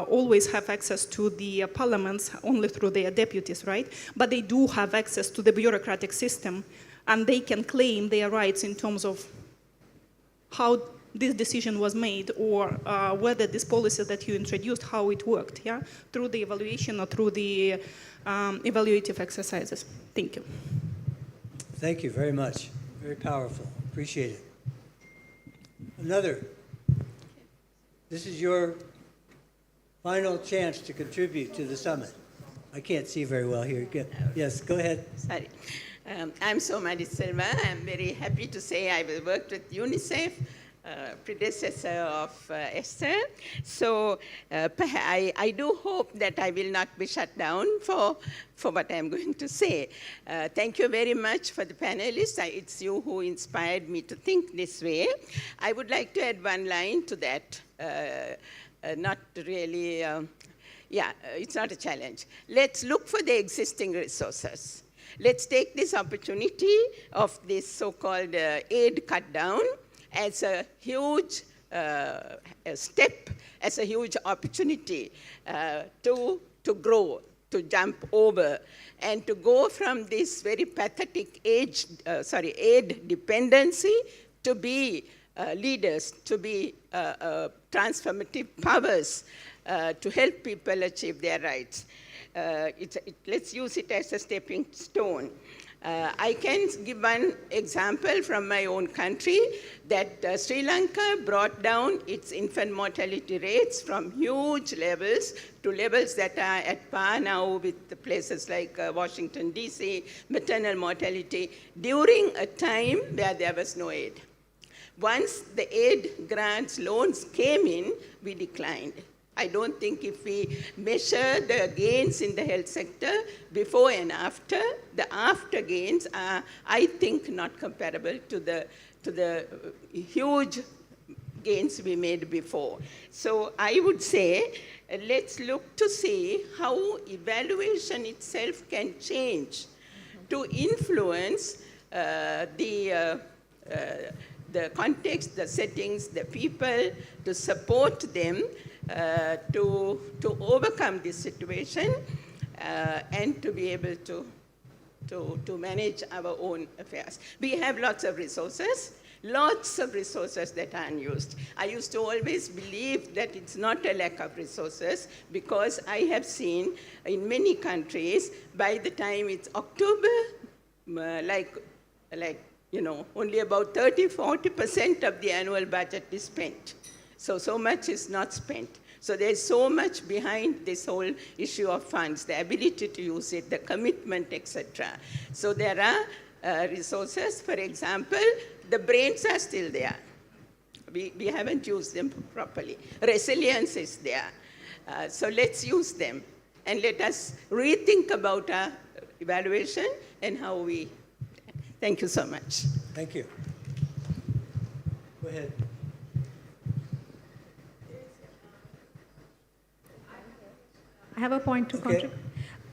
always have access to the parliaments only through their deputies, right? But they do have access to the bureaucratic system, and they can claim their rights in terms of how this decision was made, or whether this policy that you introduced, how it worked, yeah? Through the evaluation or through the evaluative exercises. Thank you. Thank you very much. Very powerful. Appreciate it. Another. This is your final chance to contribute to the summit. I can't see very well here. Yes, go ahead. Sorry. I'm Somari Silva. I'm very happy to say I worked with UNICEF, predecessor of Esther. So I do hope that I will not be shut down for what I'm going to say. Thank you very much for the panelists. It's you who inspired me to think this way. I would like to add one line to that. Not really, it's not a challenge. Let's look for the existing resources. Let's take this opportunity of this so-called aid cut down as a huge step, as a huge opportunity to grow, to jump over, and to go from this very pathetic aid dependency to be leaders, to be transformative powers to help people achieve their rights. Let's use it as a stepping stone. I can give one example from my own country, that Sri Lanka brought down its infant mortality rates from huge levels to levels that are at par now with the places like Washington, D.C., maternal mortality, during a time where there was no aid. Once the aid grants, loans came in, we declined. I don't think if we measure the gains in the health sector before and after, the after gains are, I think, not comparable to the huge gains we made before. So I would say, let's look to see how evaluation itself can change to influence the context, the settings, the people, to support them to overcome this situation and to be able to manage our own affairs. We have lots of resources that are unused. I used to always believe that it's not a lack of resources, because I have seen in many countries, by the time it's October, like only about 30–40% of the annual budget is spent. So much is not spent. So there's so much behind this whole issue of funds, the ability to use it, the commitment, etc. So there are resources. For example, the brains are still there. We haven't used them properly. Resilience is there. So let's use them. And let us rethink about our evaluation and how we... Thank you so much. Thank you. Go ahead. I have a point to contribute.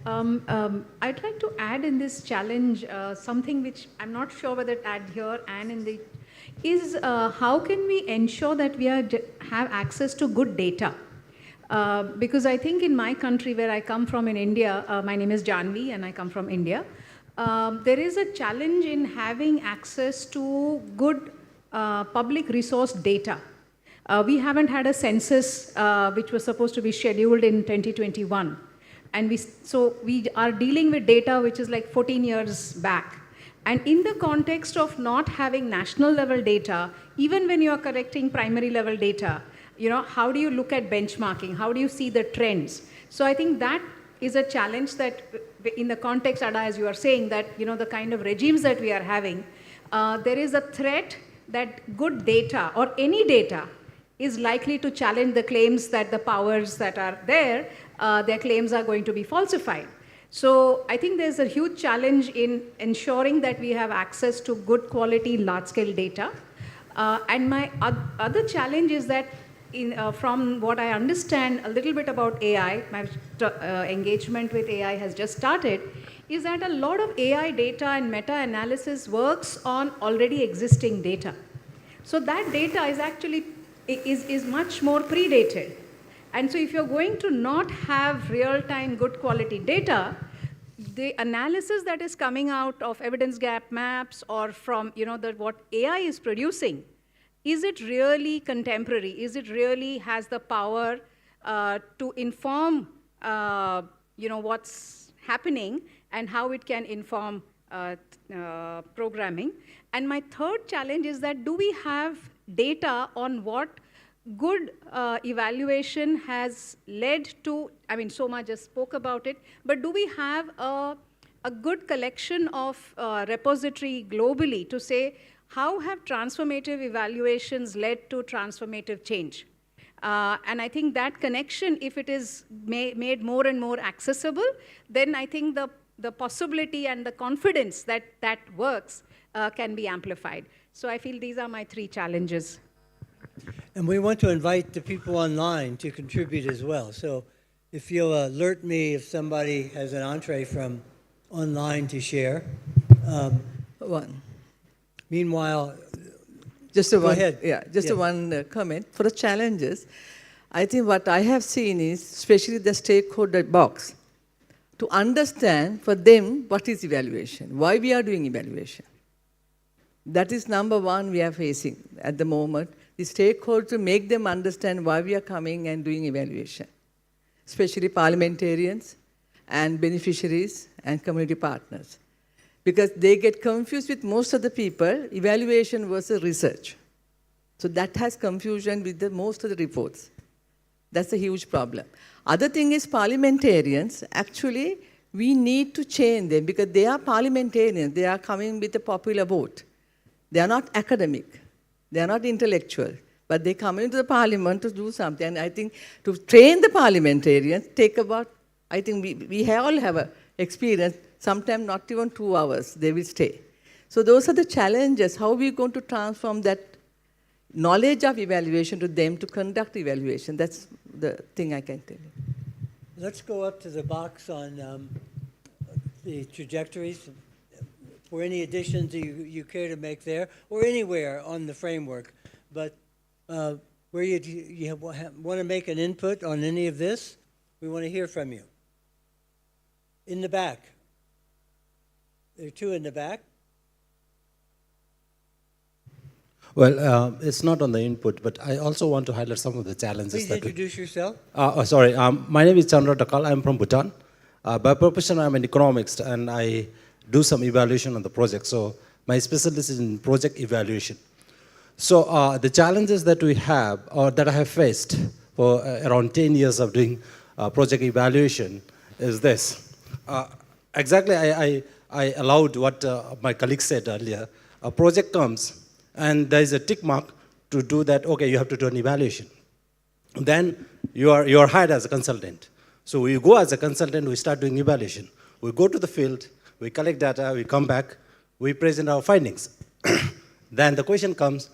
I'd like to add in this challenge something which I'm not sure whether to add here and in the is how can we ensure that we have access to good data? Because I think in my country where I come from in India, my name is Janvi and I come from India, there is a challenge in having access to good public resource data. We haven't had a census which was supposed to be scheduled in 2021. And so we are dealing with data which is like 14 years back. And in the context of not having national level data, even when you are collecting primary level data, how do you look at benchmarking? How do you see the trends? So I think that is a challenge that in the context, Ada, as you are saying, that the kind of regimes that we are having, there is a threat that good data or any data is likely to challenge the claims that the powers that are there, their claims are going to be falsified. So I think there's a huge challenge in ensuring that we have access to good quality, large-scale data. And my other challenge is that from what I understand a little bit about AI, my engagement with AI has just started, is that a lot of AI data and meta-analysis works on already existing data. So that data is actually is much more predated. And so if you're going to not have real-time good quality data, the analysis that is coming out of evidence gap maps or from what AI is producing, is it really contemporary? Is it really has the power to inform what's happening and how it can inform programming? And my third challenge is that do we have data on what good evaluation has led to? I mean, Soma just spoke about it, but do we have a good collection of repository globally to say how have transformative evaluations led to transformative change? And I think that connection, if it is made more and more accessible, then I think the possibility and the confidence that that works can be amplified. So I feel these are my three challenges. And we want to invite the people online to contribute as well. So if you'll alert me if somebody has an entree from online to share. Meanwhile, go ahead. Yeah, just one comment. For the challenges, I think what I have seen is, especially the stakeholder box, to understand for them what is evaluation, why we are doing evaluation. That is number one we are facing at the moment. The stakeholders, to make them understand why we are coming and doing evaluation, especially parliamentarians and beneficiaries and community partners. Because they get confused with most of the people, evaluation versus research. So that has confusion with most of the reports. That's a huge problem. Other thing is parliamentarians, actually, we need to change them because they are parliamentarians. They are coming with a popular vote. They are not academic. They are not intellectual. But they come into the parliament to do something. And I think to train the parliamentarians take about, I think we all have an experience, sometimes not even 2 hours, they will stay. So those are the challenges. How are we going to transform that knowledge of evaluation to them to conduct evaluation? That's the thing I can tell you. Let's go up to the box on the trajectories for any additions you care to make there, or anywhere on the framework. But where you want to make an input on any of this, we want to hear from you. In the back. There are two in the back. Well, it's not on the input, but I also want to highlight some of the challenges. Please introduce yourself. Sorry, my name is Chandra Takal. I'm from Bhutan. By profession, I'm an economist, and I do some evaluation on the project. So My specialty is in project evaluation. So the challenges that we have, or that I have faced for around 10 years of doing project evaluation is this. Exactly, I allowed what my colleague said earlier. A project comes, and there is a tick mark to do that, okay, you have to do an evaluation. Then you are hired as a consultant. So we go as a consultant, we start doing evaluation. We go to the field, we collect data, we come back, we present our findings. Then the question comes,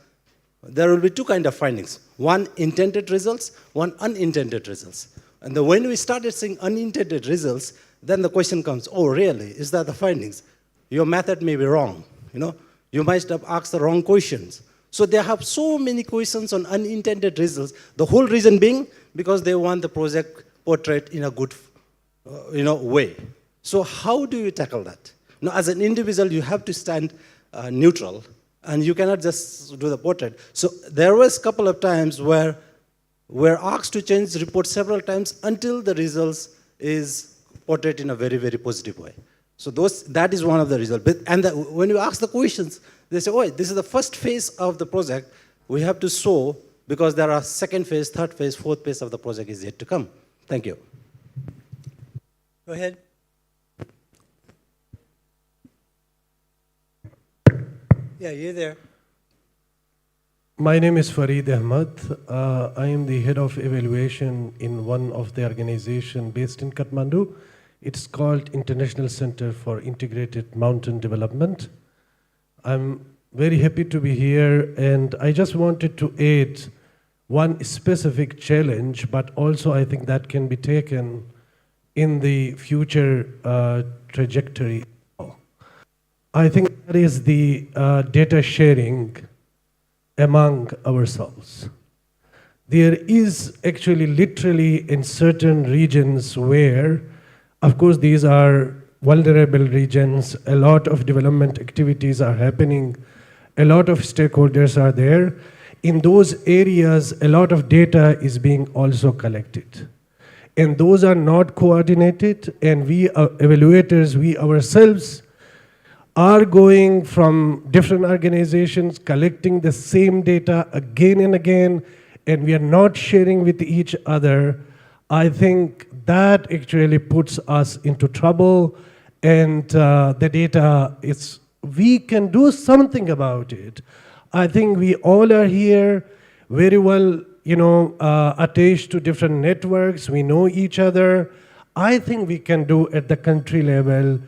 there will be two kinds of findings. One intended results, one unintended results. And when we started seeing unintended results, then the question comes, oh really, is that the findings? Your method may be wrong. You might have asked the wrong questions. So they have so many questions on unintended results. The whole reason being because they want the project portrait in a good way. So how do you tackle that? Now, as an individual, you have to stand neutral, and you cannot just do the portrait. So there was a couple of times where we're asked to change the report several times until the results is portrayed in a very, very positive way. So that is one of the results. And when you ask the questions, they say, oh, this is the first phase of the project. We have to show, because there are second phase, third phase, fourth phase of the project is yet to come. Thank you. Go ahead. Yeah, you're there. My name is Farid Ahmad. I am the head of evaluation in one of the organizations based in Kathmandu. It's called International Center for Integrated Mountain Development. I'm very happy to be here, and I just wanted to add one specific challenge, but also I think that can be taken in the future trajectory. I think that is the data sharing among ourselves. There is actually literally in certain regions where, of course, these are vulnerable regions, a lot of development activities are happening, a lot of stakeholders are there. In those areas, a lot of data is being also collected. And those are not coordinated, and we evaluators, we ourselves are going from different organizations, collecting the same data again and again, and we are not sharing with each other. I think that actually puts us into trouble, and the data is, we can do something about it. I think we all are here very well, attached to different networks. We know each other. I think we can do at the country level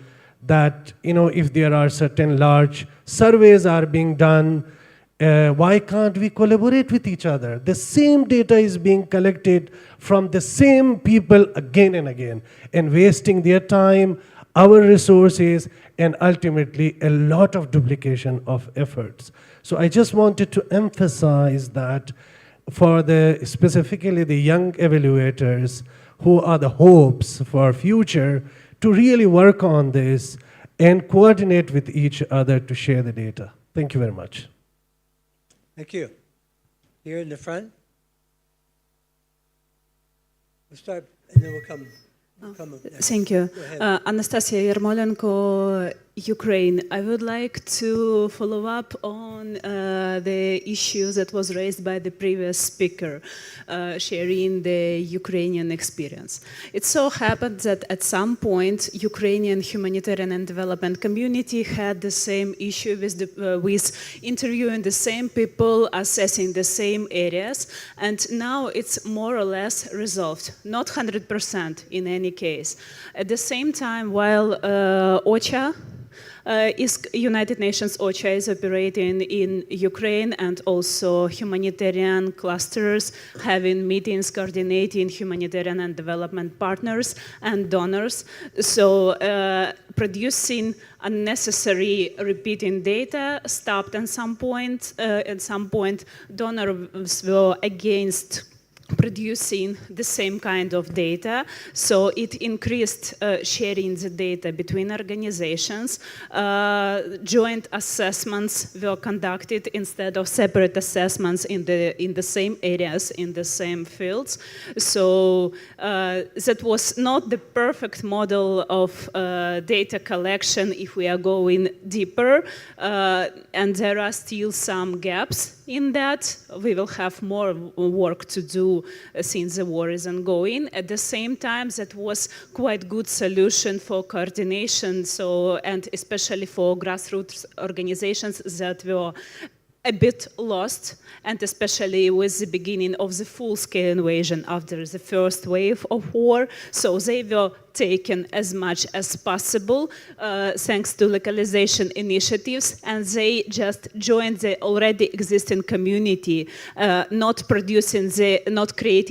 that, if there are certain large surveys are being done, why can't we collaborate with each other? The same data is being collected from the same people again and again, and wasting their time, our resources, and ultimately a lot of duplication of efforts. So I just wanted to emphasize that for specifically the young evaluators who are the hopes for future, to really work on this and coordinate with each other to share the data. Thank you very much. Thank you. Here in the front. We'll start, and then we'll come up next. Thank you. Anastasia Yermolenko, Ukraine. I would like to follow up on the issue that was raised by the previous speaker, sharing the Ukrainian experience. It so happened that at some point, Ukrainian humanitarian and development community had the same issue with interviewing the same people, assessing the same areas, and now it's more or less resolved, not 100% in any case. At the same time, while OCHA, United Nations OCHA is operating in Ukraine, and also humanitarian clusters having meetings coordinating humanitarian and development partners and donors. So producing unnecessary repeating data stopped at some point. At some point, donors were against producing the same kind of data. So it increased sharing the data between organizations. Joint assessments were conducted instead of separate assessments in the same areas, in the same fields. So that was not the perfect model of data collection if we are going deeper. And there are still some gaps in that. We will have more work to do since the war is ongoing. At the same time, that was quite good solution for coordination, and especially for grassroots organizations that were a bit lost, and especially with the beginning of the full-scale invasion after the first wave of war. So they were taken as much as possible thanks to localization initiatives, and they just joined the already existing community, not creating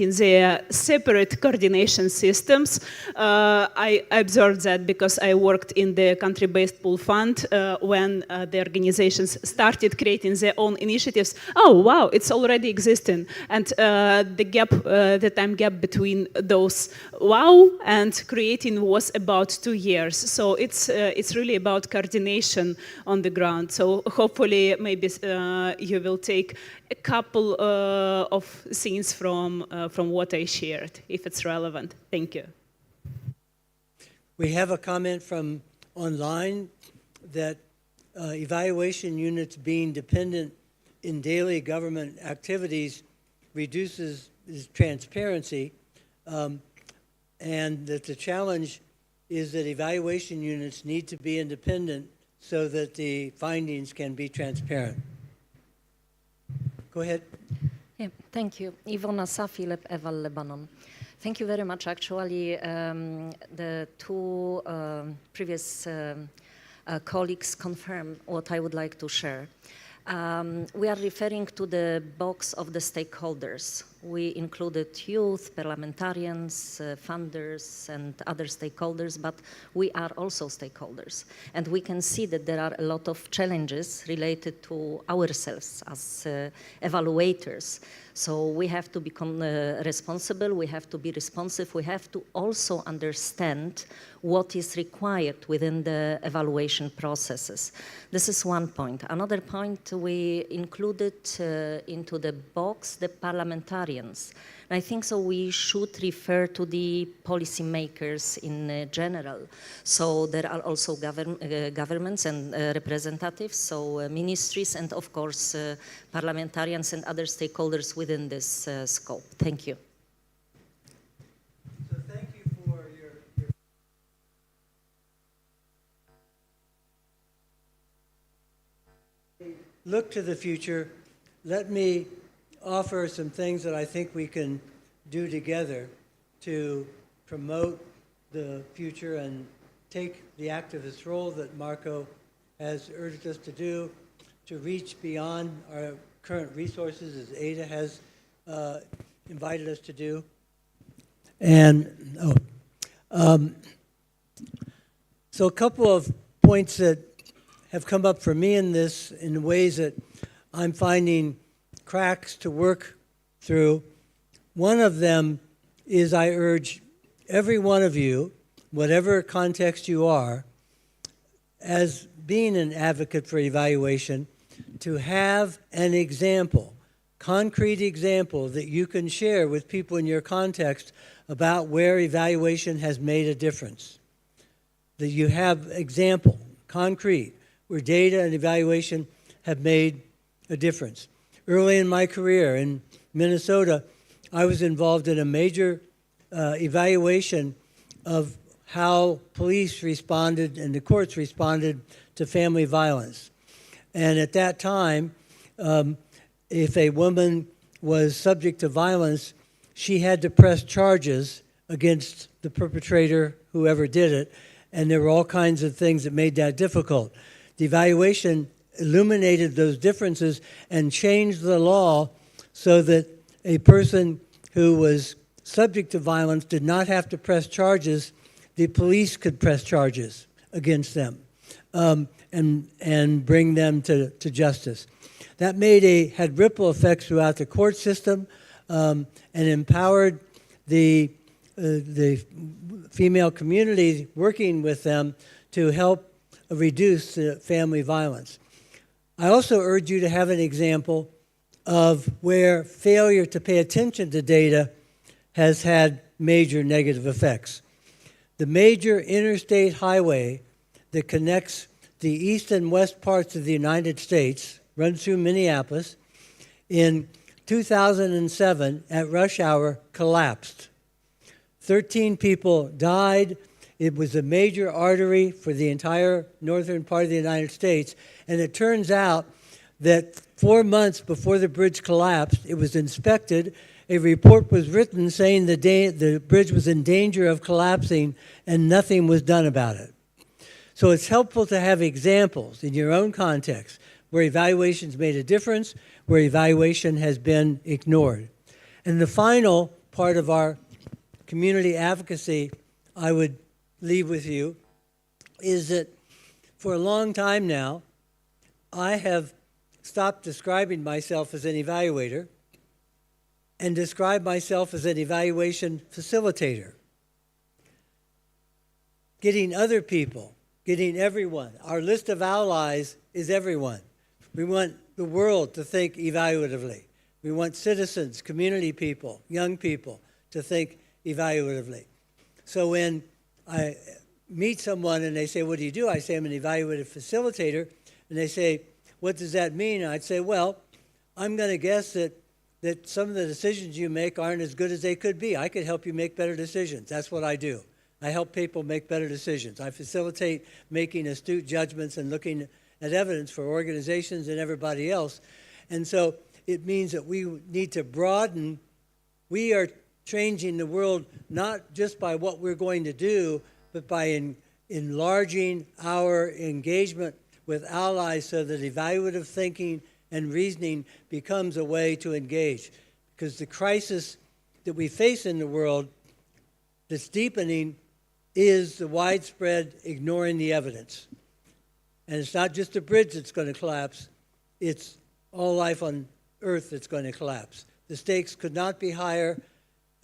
their separate coordination systems. I observed that because I worked in the country-based pool fund when the organizations started creating their own initiatives. Oh wow, it's already existing, and the time gap between those wow and creating was about 2 years. So it's really about coordination on the ground. So hopefully maybe you will take a couple of things from what I shared, if it's relevant. Thank you. We have a comment from online that evaluation units being dependent in daily government activities reduces transparency, and that the challenge is that evaluation units need to be independent so that the findings can be transparent. Go ahead. Yeah, thank you. Ivona Safilep, Eval Lebanon. Thank you very much. Actually, the two previous colleagues confirm what I would like to share. We are referring to the box of the stakeholders. We included youth, parliamentarians, funders, and other stakeholders, but we are also stakeholders. And we can see that there are a lot of challenges related to ourselves as evaluators. So we have to become responsible, we have to be responsive, we have to also understand what is required within the evaluation processes. This is one point. Another point, we included into the box the parliamentarians. And I think so we should refer to the policymakers in general. So there are also governments and representatives, so ministries, and of course parliamentarians and other stakeholders within this scope. Thank you. So thank you for your look to the future. Let me offer some things that I think we can do together to promote the future and take the activist role that Marco has urged us to do, to reach beyond our current resources, as Ada has invited us to do. And so a couple of points that have come up for me in this in ways that I'm finding cracks to work through. One of them is I urge every one of you, whatever context you are, as being an advocate for evaluation, to have an example, concrete example that you can share with people in your context about where evaluation has made a difference. That you have example, concrete, where data and evaluation have made a difference. Early in my career in Minnesota, I was involved in a major evaluation of how police responded and the courts responded to family violence. And at that time, if a woman was subject to violence, she had to press charges against the perpetrator, whoever did it, and there were all kinds of things that made that difficult. The evaluation illuminated those differences and changed the law so that a person who was subject to violence did not have to press charges. The police could press charges against them and bring them to justice. That had ripple effects throughout the court system. and empowered the female community working with them to help reduce family violence. I also urge you to have an example of where failure to pay attention to data has had major negative effects. The major interstate highway that connects the east and west parts of the United States runs through Minneapolis. In 2007, at rush hour, collapsed. 13 people died. It was a major artery for the entire northern part of the United States. And it turns out that 4 months before the bridge collapsed, it was inspected. A report was written saying the bridge was in danger of collapsing, and nothing was done about it. So it's helpful to have examples in your own context where evaluation's made a difference, where evaluation has been ignored. And the final part of our community advocacy I would leave with you is that for a long time now, I have stopped describing myself as an evaluator and describe myself as an evaluation facilitator. Getting other people, getting everyone. Our list of allies is everyone. We want the world to think evaluatively. We want citizens, community people, young people to think evaluatively. So when I meet someone and they say, what do? I say, I'm an evaluative facilitator. And they say, what does that mean? And I'd say, well, I'm going to guess that some of the decisions you make aren't as good as they could be. I could help you make better decisions. That's what I do. I help people make better decisions. I facilitate making astute judgments and looking at evidence for organizations and everybody else. And so it means that we need to broaden. We are changing the world not just by what we're going to do, but by enlarging our engagement with allies so that evaluative thinking and reasoning becomes a way to engage. Because the crisis that we face in the world that's deepening is the widespread ignoring the evidence. And it's not just a bridge that's going to collapse, it's all life on Earth that's going to collapse. The stakes could not be higher,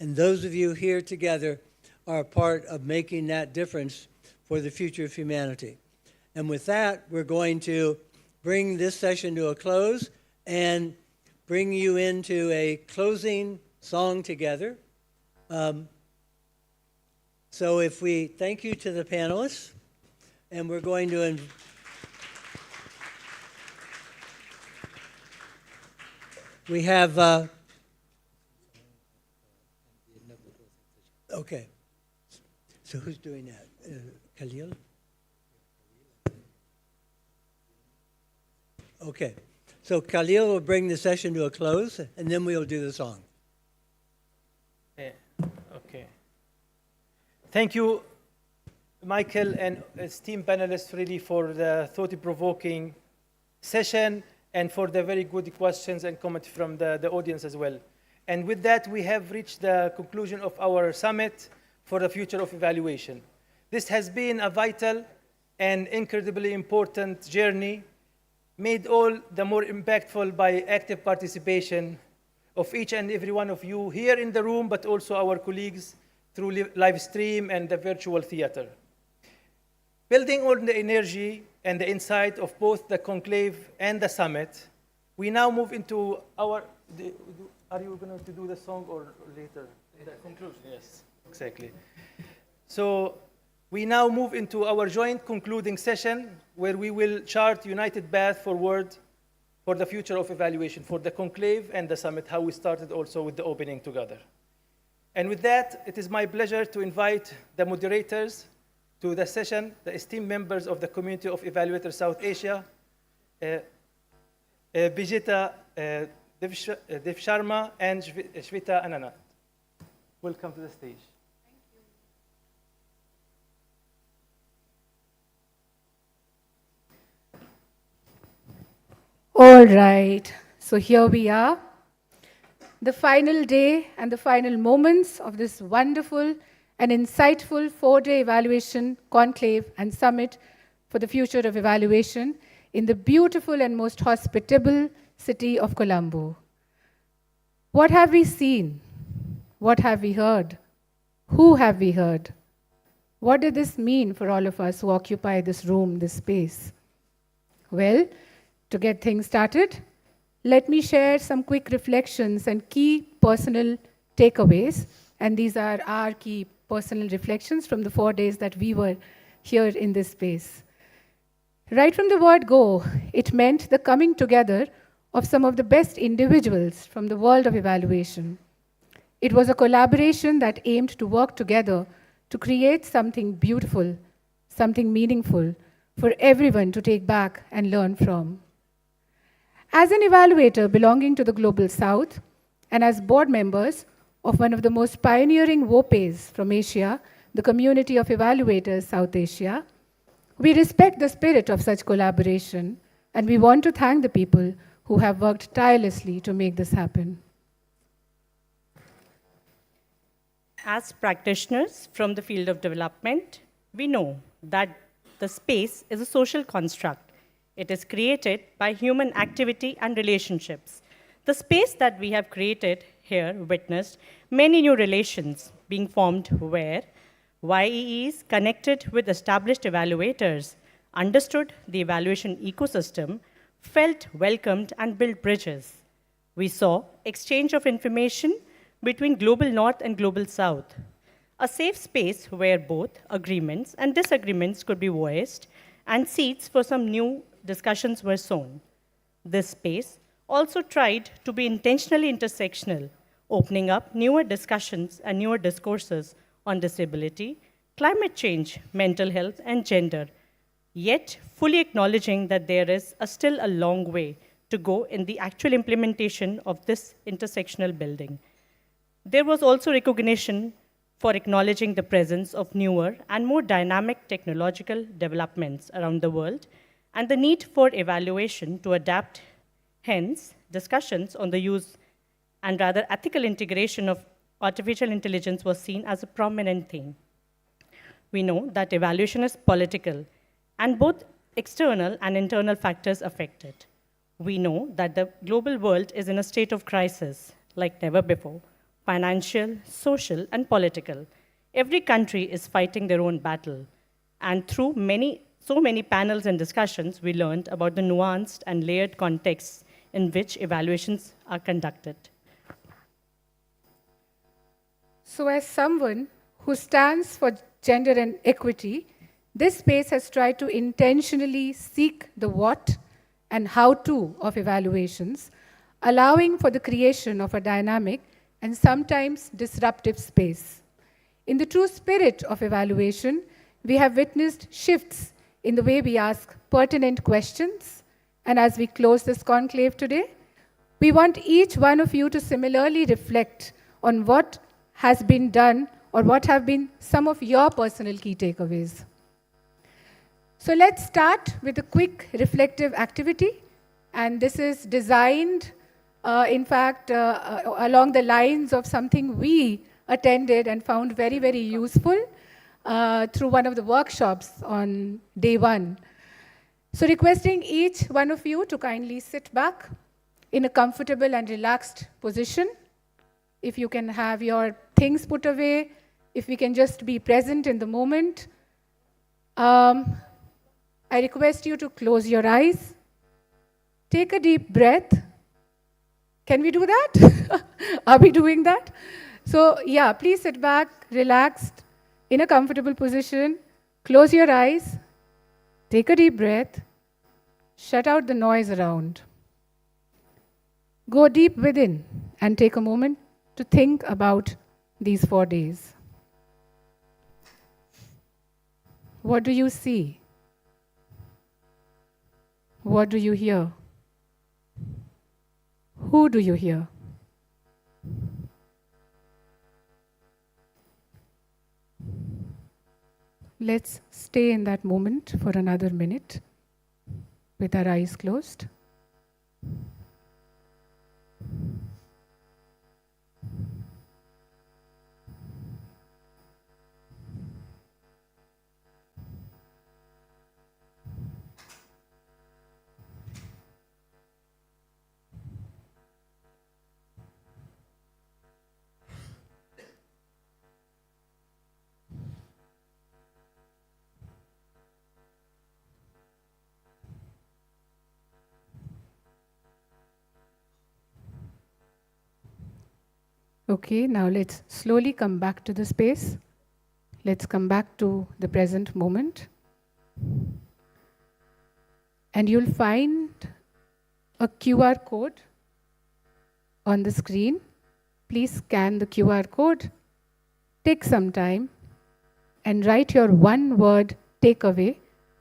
and those of you here together are a part of making that difference for the future of humanity. And with that, we're going to bring this session to a close and bring you into a closing song together. So if we thank you to the panelists, and we're going to we have okay. So who's doing that? Khalil? Okay. So Khalil will bring the session to a close, and then we'll do the song. Okay. Thank you, Michael, and esteemed panelists, really, for the thought-provoking session and for the very good questions and comments from the audience as well. And with that, we have reached the conclusion of our summit for the future of evaluation. This has been a vital and incredibly important journey, made all the more impactful by active participation of each and every one of you here in the room, but also our colleagues through live stream and the virtual theater. Building on the energy and the insight of both the conclave and the summit, we now move into our, are you going to do the song or later? The conclusion, yes, exactly. So we now move into our joint concluding session where we will chart united path forward for the future of evaluation, for the conclave and the summit, how we started also with the opening together. And with that, it is my pleasure to invite the moderators to the session, the esteemed members of the community of Evaluators South Asia, Bijita Dev Sharma and Shveta Ananat. Welcome to the stage. All right, so here we are, the final day and the final moments of this wonderful and insightful 4-day evaluation conclave and summit for the future of evaluation in the beautiful and most hospitable city of Colombo. What have we seen? What have we heard? Who have we heard? What did this mean for all of us who occupy this room, this space? Well, to get things started, let me share some quick reflections and key personal takeaways. And these are our key personal reflections from the 4 days that we were here in this space. Right from the word go, it meant the coming together of some of the best individuals from the world of evaluation. It was a collaboration that aimed to work together to create something beautiful, something meaningful for everyone to take back and learn from. As an evaluator belonging to the Global South and as board members of one of the most pioneering WOPEs from Asia, the Community of Evaluators South Asia, we respect the spirit of such collaboration, and we want to thank the people who have worked tirelessly to make this happen. As practitioners from the field of development, we know that the space is a social construct. It is created by human activity and relationships. The space that we have created here witnessed many new relations being formed where YEEs connected with established evaluators, understood the evaluation ecosystem, felt welcomed, and built bridges. We saw exchange of information between Global North and Global South, a safe space where both agreements and disagreements could be voiced, and seeds for some new discussions were sown. This space also tried to be intentionally intersectional, opening up newer discussions and newer discourses on disability, climate change, mental health, and gender, yet fully acknowledging that there is still a long way to go in the actual implementation of this intersectional building. There was also recognition for acknowledging the presence of newer and more dynamic technological developments around the world and the need for evaluation to adapt. Hence, discussions on the use and rather ethical integration of artificial intelligence was seen as a prominent theme. We know that evaluation is political, and both external and internal factors affect it. We know that the global world is in a state of crisis like never before, financial, social, and political. Every country is fighting their own battle, and through so many panels and discussions, we learned about the nuanced and layered contexts in which evaluations are conducted. So as someone who stands for gender and equity, this space has tried to intentionally seek the what and how to of evaluations, allowing for the creation of a dynamic and sometimes disruptive space. In the true spirit of evaluation, we have witnessed shifts in the way we ask pertinent questions, and as we close this conclave today, we want each one of you to similarly reflect on what has been done or what have been some of your personal key takeaways. So let's start with a quick reflective activity, and this is designed, along the lines of something we attended and found very, very useful through one of the workshops on day one. So requesting each one of you to kindly sit back in a comfortable and relaxed position. If you can have your things put away, if we can just be present in the moment. I request you to close your eyes. Take a deep breath. Can we do that? Are we doing that? So yeah, please sit back, relaxed, in a comfortable position. Close your eyes. Take a deep breath. Shut out the noise around. Go deep within and take a moment to think about these 4 days. What do you see? What do you hear? Who do you hear? Let's stay in that moment for another minute with our eyes closed. Okay, now let's slowly come back to the space. Let's come back to the present moment. And you'll find a QR code on the screen. Please scan the QR code, take some time, and write your one-word takeaway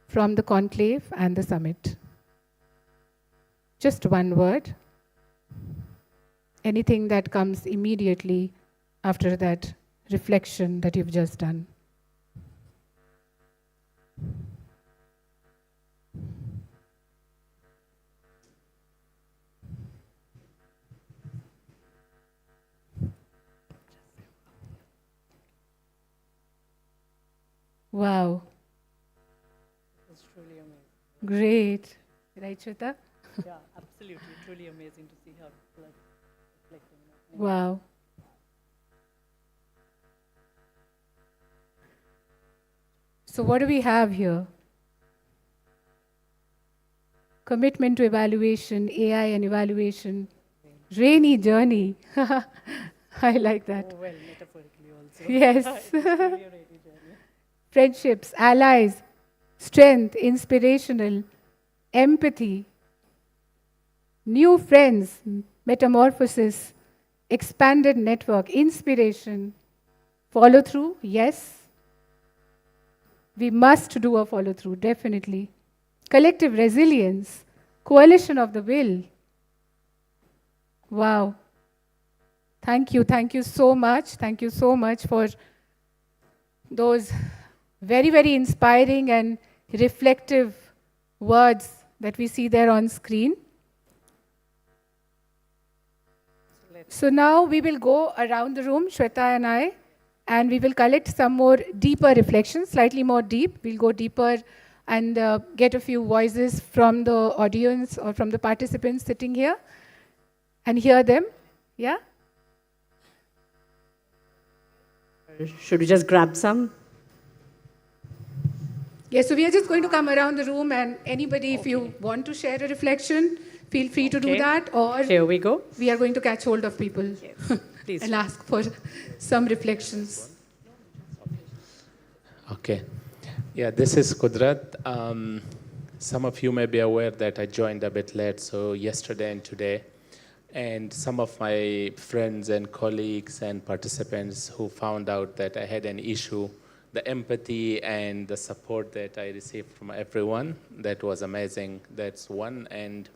from the conclave and the summit. Just one word. Anything that comes immediately after that reflection that you've just done. Wow. It's truly amazing. Great. Right, Shweta? Yeah, absolutely. Truly amazing to see how people are reflecting. Wow. So what do we have here? Commitment to evaluation, AI and evaluation, rainy journey. I like that. Oh, well, metaphorically also. Yes. It's really a rainy journey. Friendships, allies, strength, inspirational, empathy, new friends, metamorphosis, expanded network, inspiration, follow through, yes. We must do a follow through, definitely. Collective resilience, coalition of the will. Wow. Thank you so much. Thank you so much for those very, very inspiring and reflective words that we see there on screen. So now we will go around the room, Shweta and I, and we will collect some more deeper reflections, slightly more deep. We'll go deeper and get a few voices from the audience or from the participants sitting here and hear them. Yeah? Should we just grab some? Yes, so we are just going to come around the room, and anybody, if you want to share a reflection, feel free to do that, or here we go. We are going to catch hold of people Please. and ask for some reflections. Okay. Yeah, this is Kudrat. Some of you may be aware that I joined a bit late, so yesterday and today. And some of my friends and colleagues and participants who found out that I had an issue, the empathy and the support that I received from everyone, that was amazing. That's one. And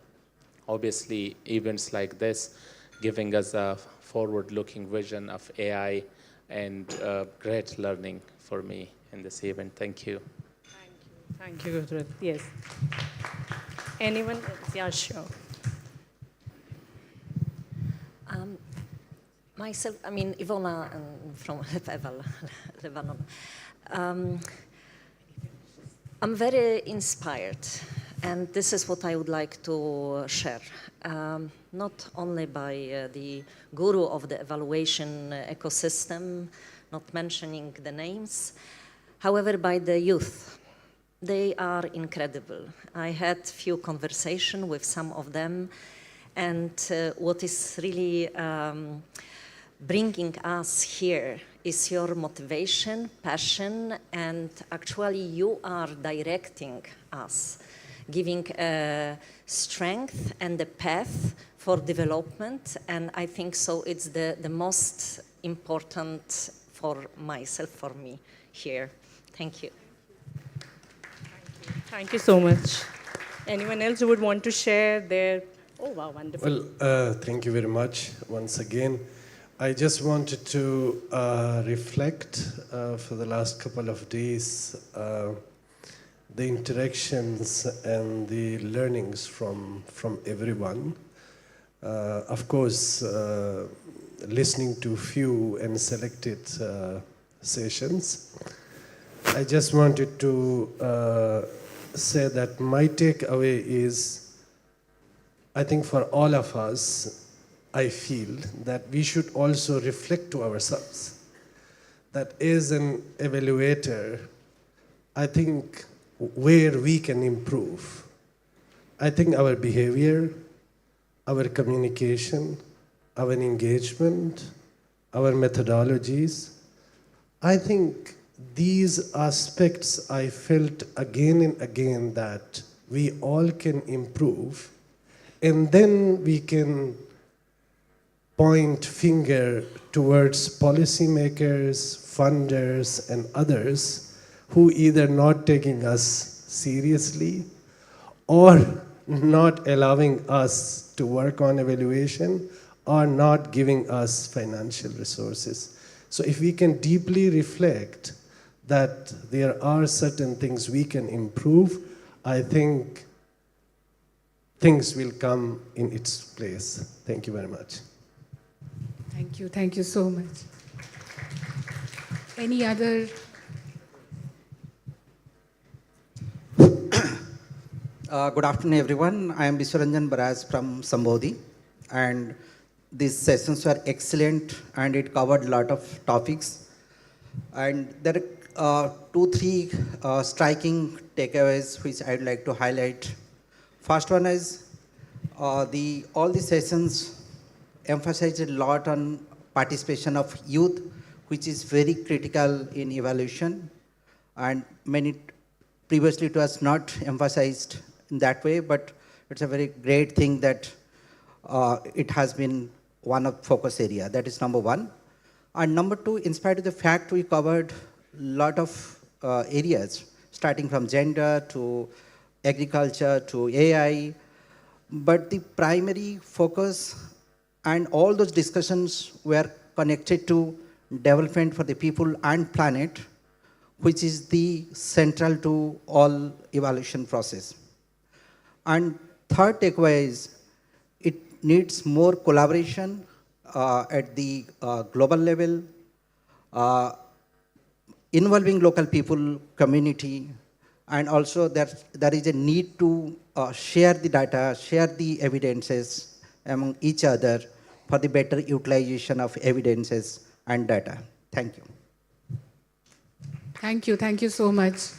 obviously, events like this, giving us a forward-looking vision of AI and great learning for me in this event. Thank you. Thank you, Kudrat. Yes. Anyone else? Yeah, sure. Myself, I mean, Ivona from Lebanon. I'm very inspired, and this is what I would like to share. Not only by the guru of the evaluation ecosystem, not mentioning the names, however, by the youth. They are incredible. I had few conversations with some of them, and what is really bringing us here is your motivation, passion, and actually you are directing us, giving strength and a path for development, and I think so it's the most important for myself, for me here. Thank you. Thank you so much. Anyone else who would want to share their... Oh, wow, wonderful. Well, thank you very much once again. I just wanted to reflect for the last couple of days the interactions and the learnings from everyone. Of course, listening to few and selected sessions. I just wanted to say that my takeaway is, I think for all of us, I feel that we should also reflect to ourselves that as an evaluator, I think where we can improve. I think our behavior, our communication, our engagement, our methodologies. I think these aspects I felt again and again that we all can improve, and then we can point finger towards policymakers, funders, and others who either not taking us seriously or not allowing us to work on evaluation or not giving us financial resources. So if we can deeply reflect that there are certain things we can improve, I think things will come in its place. Thank you very much. Thank you so much. Any other? Good afternoon, everyone. I am Vishwaranjan Baraj from Sambodhi, and these sessions were excellent, and it covered a lot of topics. And there are 2-3 striking takeaways which I'd like to highlight. First one is all the sessions emphasized a lot on participation of youth, which is very critical in evaluation, and previously it was not emphasized in that way, but it's a very great thing that it has been one of focus area. That is number one. And number two, in spite of the fact we covered a lot of areas, starting from gender to agriculture to AI, but the primary focus and all those discussions were connected to development for the people and planet, which is the central to all evaluation process. And third takeaway is it needs more collaboration at the global level, involving local people, community, and also there is a need to share the data, share the evidences among each other for the better utilization of evidences and data. Thank you. Thank you so much.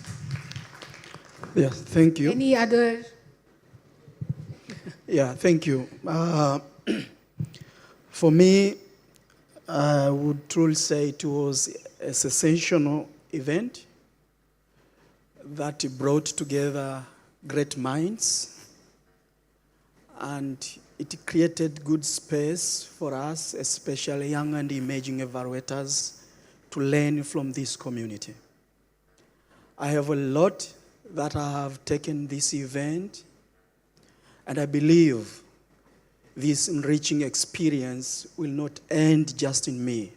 Yeah, thank you. Any other? Yeah, thank you. For me, I would truly say it was a sensational event that brought together great minds, and it created good space for us, especially young and emerging evaluators, to learn from this community. I have a lot that I have taken this event, and I believe this enriching experience will not end just in me.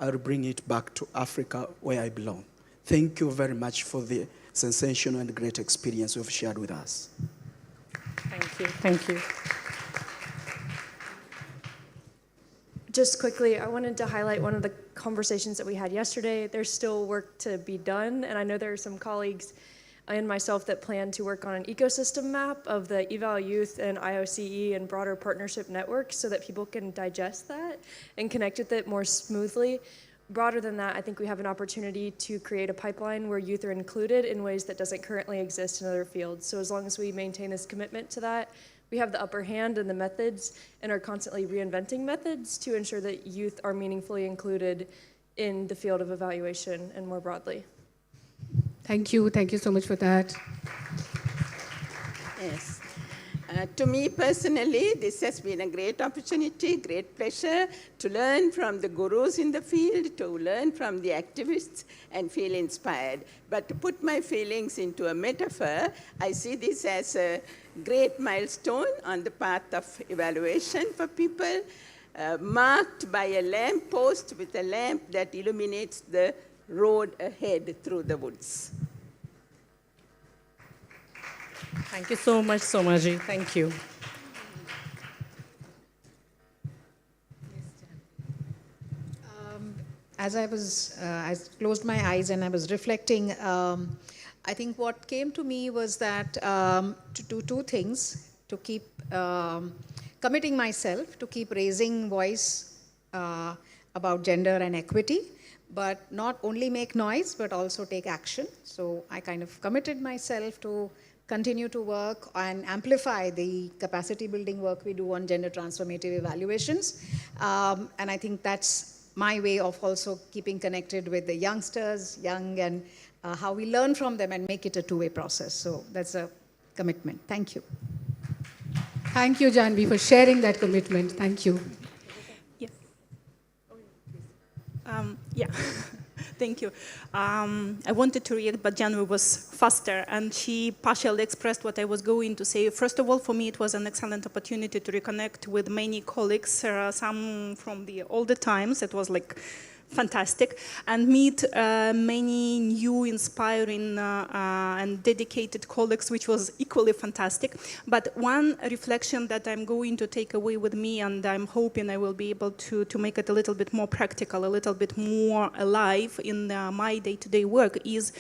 I will bring it back to Africa where I belong. Thank you very much for the sensational and great experience you've shared with us. Thank you. Thank you. Just quickly, I wanted to highlight one of the conversations that we had yesterday. There's still work to be done, and I know there are some colleagues and myself that plan to work on an ecosystem map of the EvalYouth and IOCE and broader partnership networks so that people can digest that and connect with it more smoothly. Broader than that, I think we have an opportunity to create a pipeline where youth are included in ways that doesn't currently exist in other fields. So as long as we maintain this commitment to that, we have the upper hand in the methods and are constantly reinventing methods to ensure that youth are meaningfully included in the field of evaluation and more broadly. Thank you so much for that. Yes. To me personally, this has been a great opportunity, great pleasure to learn from the gurus in the field, to learn from the activists and feel inspired. But to put my feelings into a metaphor, I see this as a great milestone on the path of evaluation for people, marked by a lamp post with a lamp that illuminates the road ahead through the woods. Thank you so much, Somaji. Thank you. As I closed my eyes and I was reflecting, I think what came to me was that to do two things, to keep committing myself, to keep raising voice about gender and equity, but not only make noise, but also take action. So I kind of committed myself to continue to work and amplify the capacity building work we do on gender transformative evaluations. And I think that's my way of also keeping connected with the youngsters, young, and how we learn from them and make it a two-way process. So that's a commitment. Thank you. Thank you, Janvi, for sharing that commitment. Thank you. Yeah, thank you. I wanted to read, but Janvi was faster, and she partially expressed what I was going to say. First of all, for me, it was an excellent opportunity to reconnect with many colleagues, some from the older times. It was like fantastic, and meet many new, inspiring, and dedicated colleagues, which was equally fantastic. But one reflection that I'm going to take away with me, and I'm hoping I will be able to make it a little bit more practical, a little bit more alive in my day-to-day work, is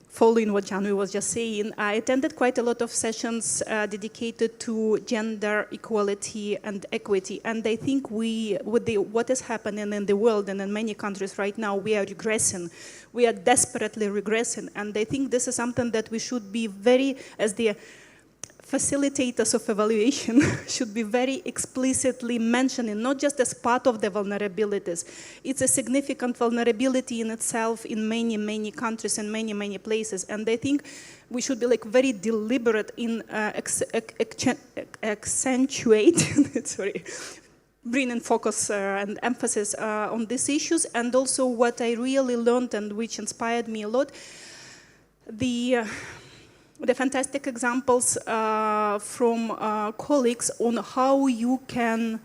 following what Janvi was just saying. I attended quite a lot of sessions dedicated to gender equality and equity, and I think with what is happening in the world and in many countries right now, we are regressing. We are desperately regressing, and I think this is something that we should be very, as the facilitators of evaluation, should be very explicitly mentioning, not just as part of the vulnerabilities. It's a significant vulnerability in itself in many, many countries and many, many places. And I think we should be like very deliberate in accentuating, sorry, bringing focus and emphasis on these issues. And also what I really learned and which inspired me a lot, the fantastic examples from colleagues on how you can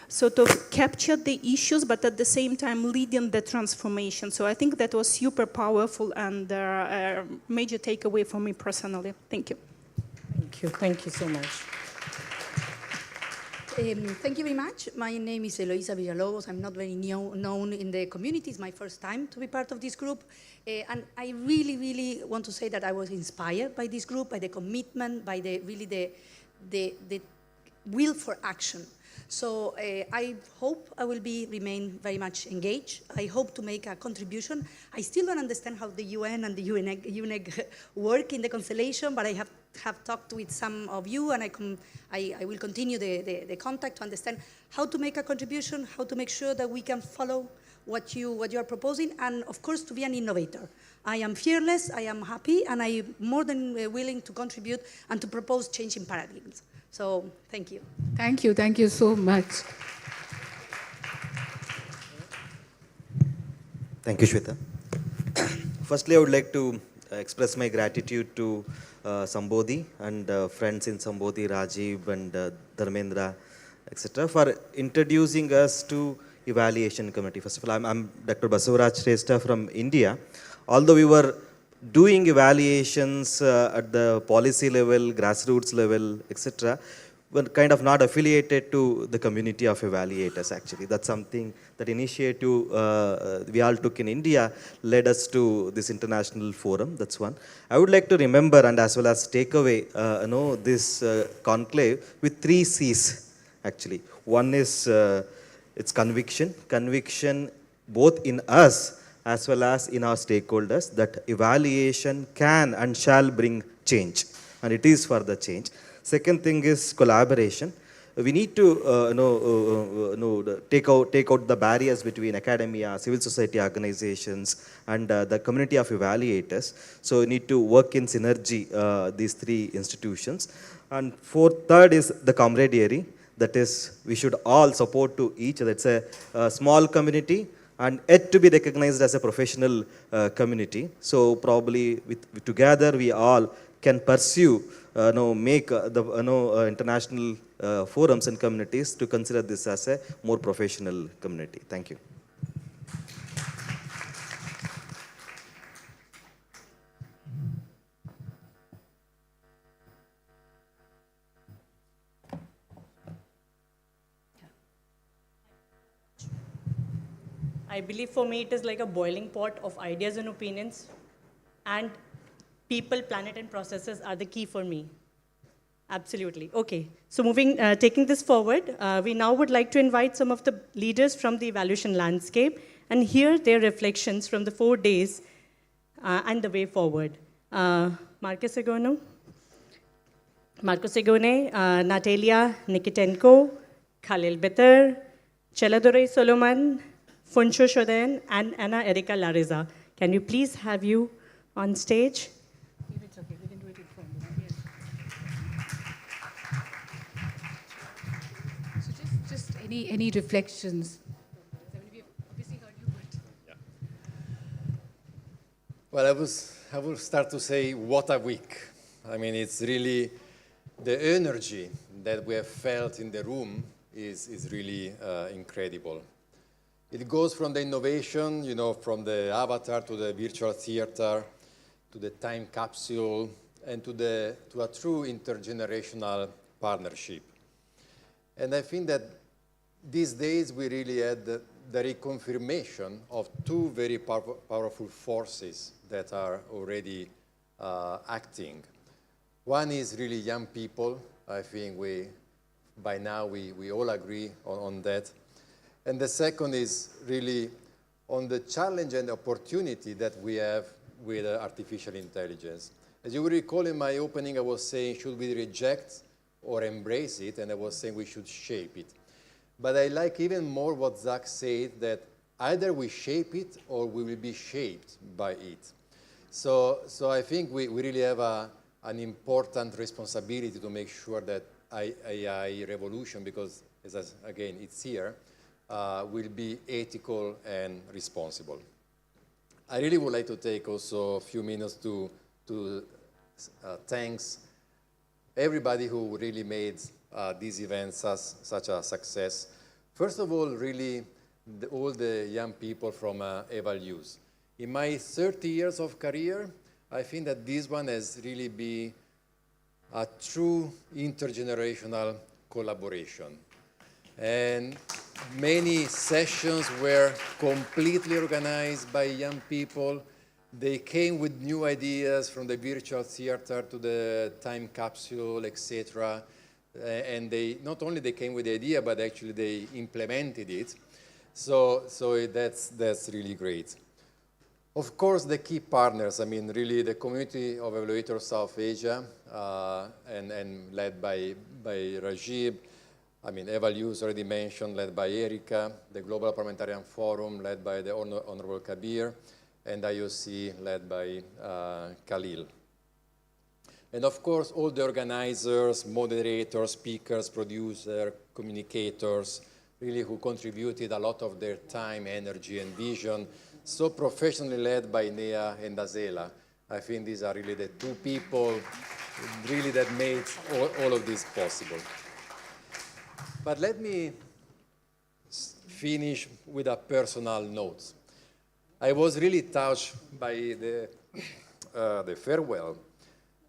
sort of capture the issues, but at the same time leading the transformation. So I think that was super powerful and a major takeaway for me personally. Thank you. Thank you. Thank you so much. Thank you very much. My name is Eloisa Villalobos. I'm not very known in the community. It's my first time to be part of this group. And I really, really want to say that I was inspired by this group, by the commitment, by the will for action. So I hope I will remain very much engaged. I hope to make a contribution. I still don't understand how the UN and the UNEG work in the constellation, but I have talked with some of you, and I will continue the contact to understand how to make a contribution, how to make sure that we can follow what you are proposing, and of course to be an innovator. I am fearless, I am happy, and I am more than willing to contribute and to propose changing paradigms. So thank you. Thank you. Thank you so much. Thank you, Shweta. Firstly, I would like to express my gratitude to Sambodhi and friends in Sambodhi, Rajiv and Dharmendra, etc., for introducing us to evaluation committee. First of all, I'm Dr. Basavaraj Shrestha from India. Although we were doing evaluations at the policy level, grassroots level, etc., were kind of not affiliated to the community of evaluators, actually. That's something, that initiative we all took in India led us to this international forum. That's one. I would like to remember and as well as take away this conclave with 3 C's, actually. One is it's conviction. Conviction both in us as well as in our stakeholders that evaluation can and shall bring change, and it is for the change. Second thing is collaboration. We need to take out the barriers between academia, civil society organizations, and the community of evaluators. So we need to work in synergy, these 3 institutions. And third is the camaraderie. That is, we should all support to each other. It's a small community, and yet to be recognized as a professional community. So probably together we all can pursue, make the international forums and communities to consider this as a more professional community. Thank you. I believe for me it is like a boiling pot of ideas and opinions, and people, planet, and processes are the key for me. Absolutely. Okay. So taking this forward, we now would like to invite some of the leaders from the evaluation landscape and hear their reflections from the 4 days and the way forward. Marco Segone, Natalia Nikitenko, Khalil Beter, Cheladore Solomon, Funcho Shoden, and Anna Erika Lareza. Can you please have you on stage? If it's okay, we can do it in front. Yes. So just any reflections? Well, I will start to say, what a week. I mean, it's really the energy that we have felt in the room is really incredible. It goes from the innovation, you know, from the avatar to the virtual theater, to the time capsule, and to a true intergenerational partnership. And I think that these days we really had the reconfirmation of two very powerful forces that are already acting. One is really young people. I think by now we all agree on that. And the second is really on the challenge and opportunity that we have with artificial intelligence. As you will recall in my opening, I was saying, should we reject or embrace it? And I was saying we should shape it. But I like even more what Zach said, that either we shape it or we will be shaped by it. So I think we really have an important responsibility to make sure that AI revolution, because again, it's here, will be ethical and responsible. I really would like to take also a few minutes to thanks everybody who really made these events such a success. First of all, really, all the young people from EvalYouth. In my 30 years of career, I think that this one has really been a true intergenerational collaboration. And many sessions were completely organized by young people. They came with new ideas, from the virtual theater to the time capsule, etc. And not only they came with the idea, but actually they implemented it. So that's really great. Of course, the key partners, I mean, really the community of evaluators South Asia, and led by Rajib. I mean, EvalYouth already mentioned, led by Erika, the Global Parliamentarian Forum, led by the Honorable Kabir, and IOC, led by Khalil. And of course, all the organizers, moderators, speakers, producers, communicators, really who contributed a lot of their time, energy, and vision, so professionally led by Nea and Azela. I think these are really the two people really that made all of this possible. But let me finish with a personal note. I was really touched by the farewell.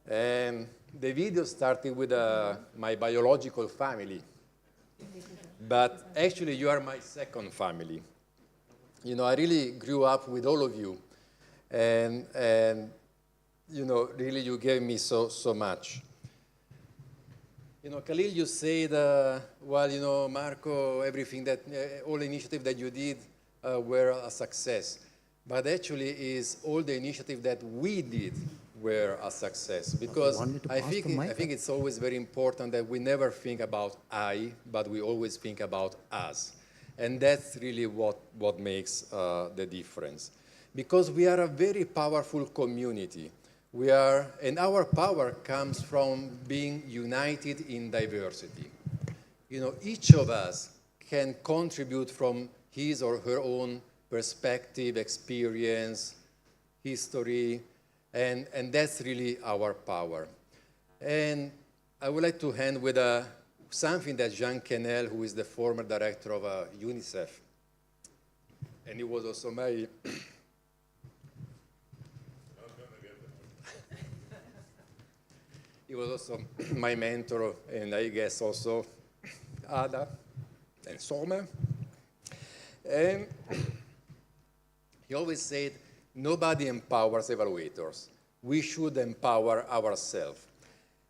And the video started with my biological family. But actually, you are my second family. You know, I really grew up with all of you. And you know, really, you gave me so much. You know, Khalil, you said, well, you know, Marco, everything that, all the initiatives that you did were a success. But actually, is all the initiatives that we did were a success. Because I think it's always very important that we never think about I, but we always think about us. And that's really what makes the difference. Because we are a very powerful community. And our power comes from being united in diversity. You know, each of us can contribute from his or her own perspective, experience, history, and that's really our power. And I would like to end with something that Jean Kennel, who is the former director of UNICEF, and he was also my he was also my mentor, and I guess also Ada and Soma. And he always said, nobody empowers evaluators. We should empower ourselves.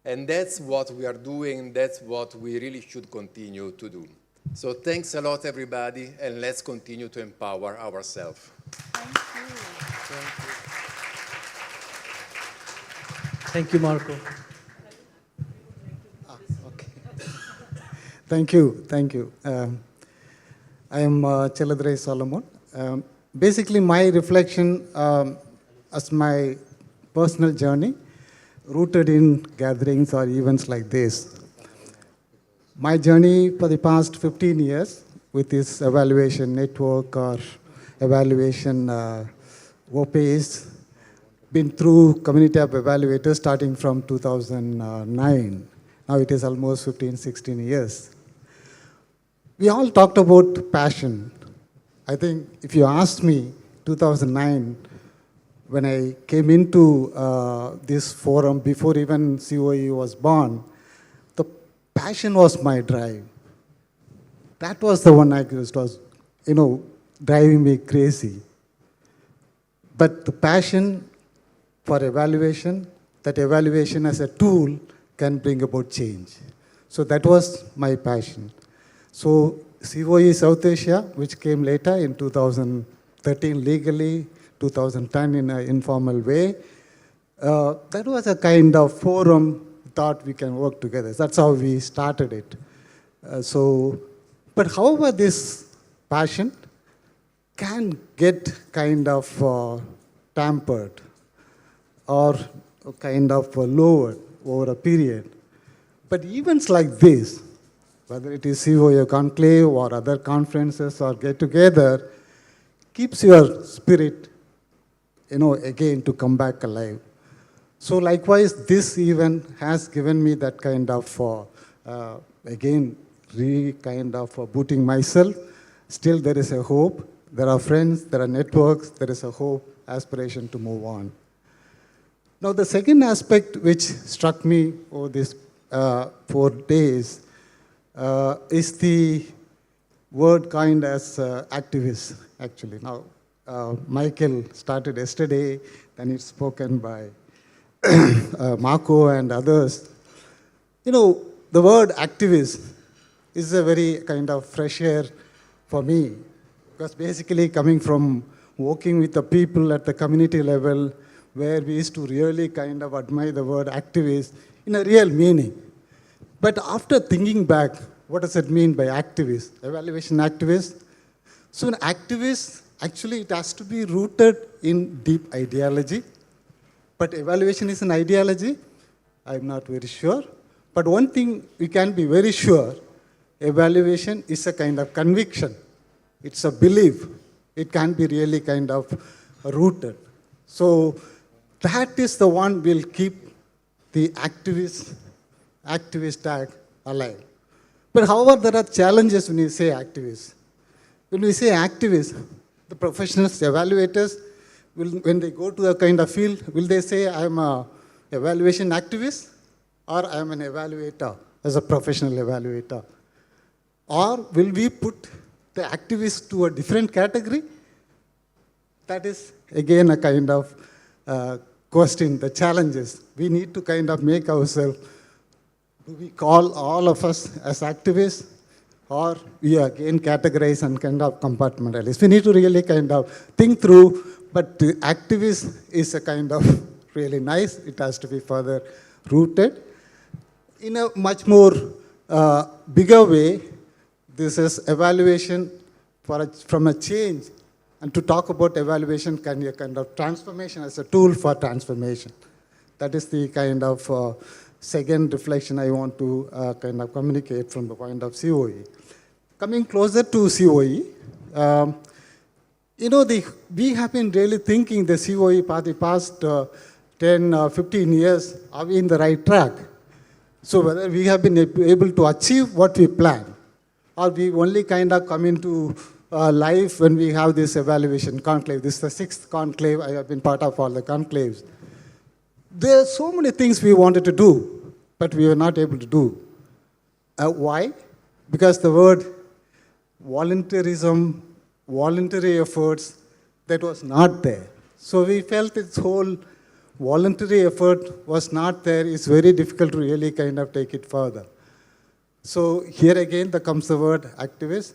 And that's what we are doing. That's what we really should continue to do. So thanks a lot, everybody, and let's continue to empower ourselves. Thank you. Thank you, Marco. Okay. Thank you. I am Cheladre Solomon. Basically, my reflection as my personal journey, rooted in gatherings or events like this. My journey for the past 15 years with this evaluation network or evaluation OPAs, been through community of evaluators starting from 2009. Now it is almost 15, 16 years. We all talked about passion. I think if you asked me 2009, when I came into this forum before even COE was born, the passion was my drive. That was the one I was, driving me crazy. But the passion for evaluation, that evaluation as a tool can bring about change. So that was my passion. So COE South Asia, which came later in 2013 legally, 2010 in an informal way, that was a kind of forum thought we can work together. That's how we started it. But however this passion can get kind of tampered or kind of lowered over a period. But events like this, whether it is COE Conclave or other conferences or get-together, keeps your spirit, again to come back alive. So likewise, this event has given me that kind of, again, kind of booting myself. Still there is a hope. There are friends, there are networks, there is a hope, aspiration to move on. Now the second aspect which struck me over these 4 days is the word coined as activist, actually. Now, Michael started yesterday, then it's spoken by Marco and others. The word activist is a very kind of fresh air for me, because basically coming from working with the people at the community level, where we used to really kind of admire the word activist in a real meaning. But after thinking back, what does it mean by activist? Evaluation activist? So an activist, actually it has to be rooted in deep ideology. But evaluation is an ideology? I'm not very sure. But one thing we can be very sure, evaluation is a kind of conviction. It's a belief. It can be really kind of rooted. So that is the one will keep the activist tag alive. But however, there are challenges when you say activist. When we say activist, the professionals, the evaluators, when they go to a kind of field, will they say I'm an evaluation activist or I'm an evaluator as a professional evaluator? Or will we put the activist to a different category? That is, again, a kind of question, the challenges. We need to kind of make ourselves, do we call all of us as activists, or we again categorize and kind of compartmentalize? We need to really kind of think through, but the activist is a kind of really nice. It has to be further rooted. In a much more bigger way, this is evaluation from a change. And to talk about evaluation can be a kind of transformation as a tool for transformation. That is the kind of second reflection I want to kind of communicate from the point of COE. Coming closer to COE, we have been really thinking the COE for the past 10, 15 years, are we in the right track? So whether we have been able to achieve what we plan, or we only kind of come into life when we have this evaluation conclave. This is the 6th conclave. I have been part of all the conclaves. There are so many things we wanted to do, but we were not able to do. Why? Because the word voluntarism, voluntary efforts, that was not there. So we felt this whole voluntary effort was not there. It's very difficult to really kind of take it further. So here again, there comes the word activist.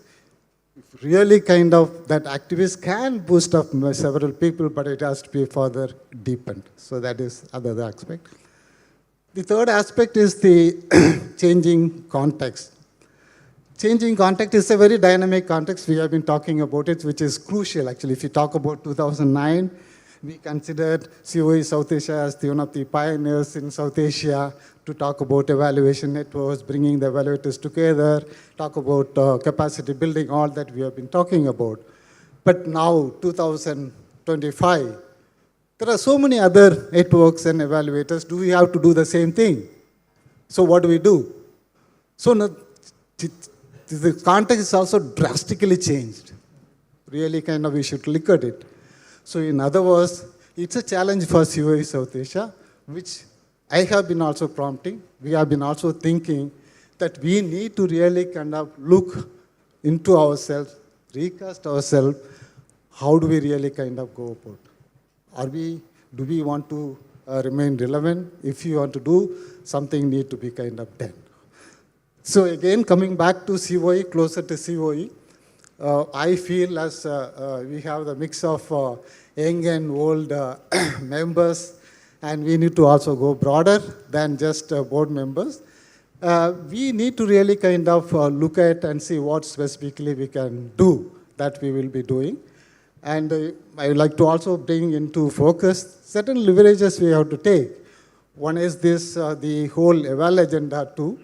Really kind of that activist can boost up several people, but it has to be further deepened. So that is another aspect. The third aspect is the changing context. changing context is a very dynamic context. We have been talking about it, which is crucial, actually. If you talk about 2009, we considered COE South Asia as one of the pioneers in South Asia to talk about evaluation networks, bringing the evaluators together, talk about capacity building, all that we have been talking about. But now, 2025, there are so many other networks and evaluators. Do we have to do the same thing? So what do we do? So the context is also drastically changed. Really we should look at it. So in other words, it's a challenge for COE South Asia, which I have been also prompting. We have been also thinking that we need to really look into ourselves, recast ourselves. How do we really go about? Do we want to remain relevant? If you want to do, something need to be done. So again, coming back to COE, closer to COE, I feel as we have the mix of young and old members, and we need to also go broader than just board members. We need to really look at and see what specifically we can do that we will be doing. And I would like to also bring into focus certain leverages we have to take. One is this, the whole eval agenda too.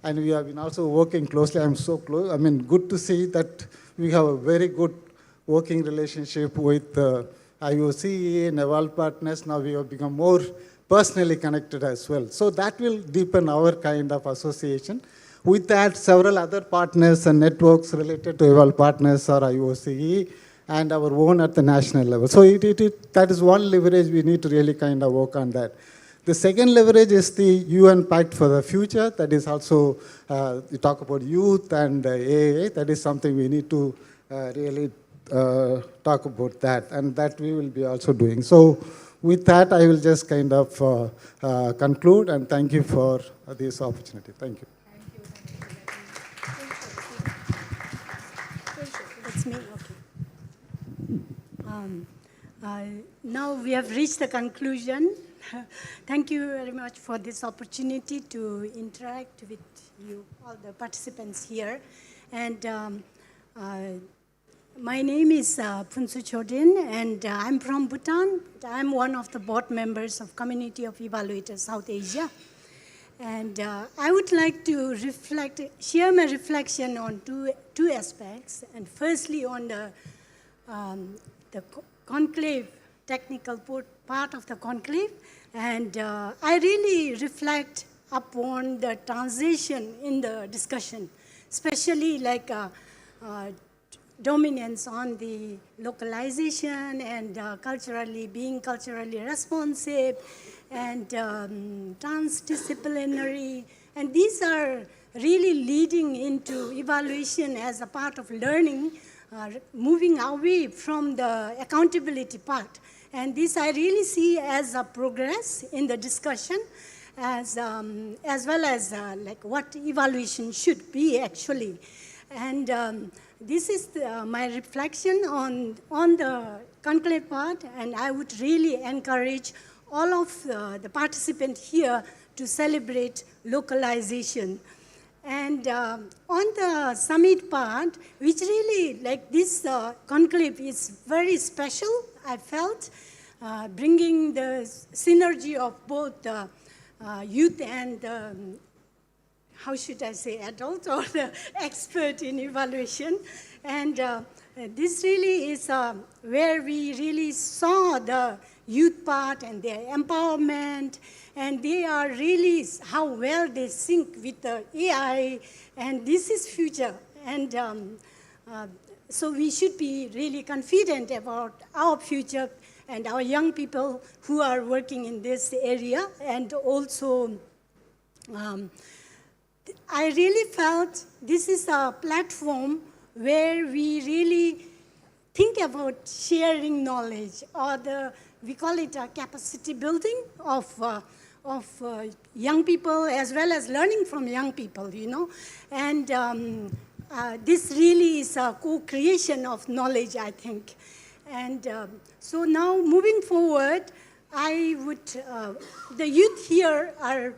And we have been also working closely. I'm so close. I mean, good to see that we have a very good working relationship with IOC and Eval partners. Now we have become more personally connected as well. So that will deepen our association. With that, several other partners and networks related to Eval partners are IOCE and our own at the national level. So that is one leverage we need to really work on that. The second leverage is the UN Pact for the Future. That is also, we talk about youth and AA. That is something we need to really talk about that. And that we will be also doing. So with that, I will just conclude and thank you for this opportunity. Thank you. It's me, okay. Now we have reached the conclusion. Thank you very much for this opportunity to interact with you, all the participants here. And my name is Phunsu Chodin, and I'm from Bhutan. I'm one of the board members of Community of Evaluators South Asia. And I would like to share my reflection on two aspects. And firstly, on the conclave, technical part of the conclave. And I really reflect upon the transition in the discussion, especially dominance on the localization and being culturally responsive and transdisciplinary. And these are really leading into evaluation as a part of learning, moving away from the accountability part. And this I really see as a progress in the discussion, as well as what evaluation should be actually. And this is my reflection on the conclave part, and I would really encourage all of the participants here to celebrate localization. And on the summit part, which really, this conclave is very special, I felt, bringing the synergy of both the youth and how should I say, adult or the expert in evaluation. And this really is where we really saw the youth part and their empowerment, and they are really how well they sync with the AI, and this is future. And so we should be really confident about our future and our young people who are working in this area. And also, I really felt this is a platform where we really think about sharing knowledge, or we call it a capacity building of young people, as well as learning from young people, And this really is a co-creation of knowledge, I think. And so now moving forward, the youth here are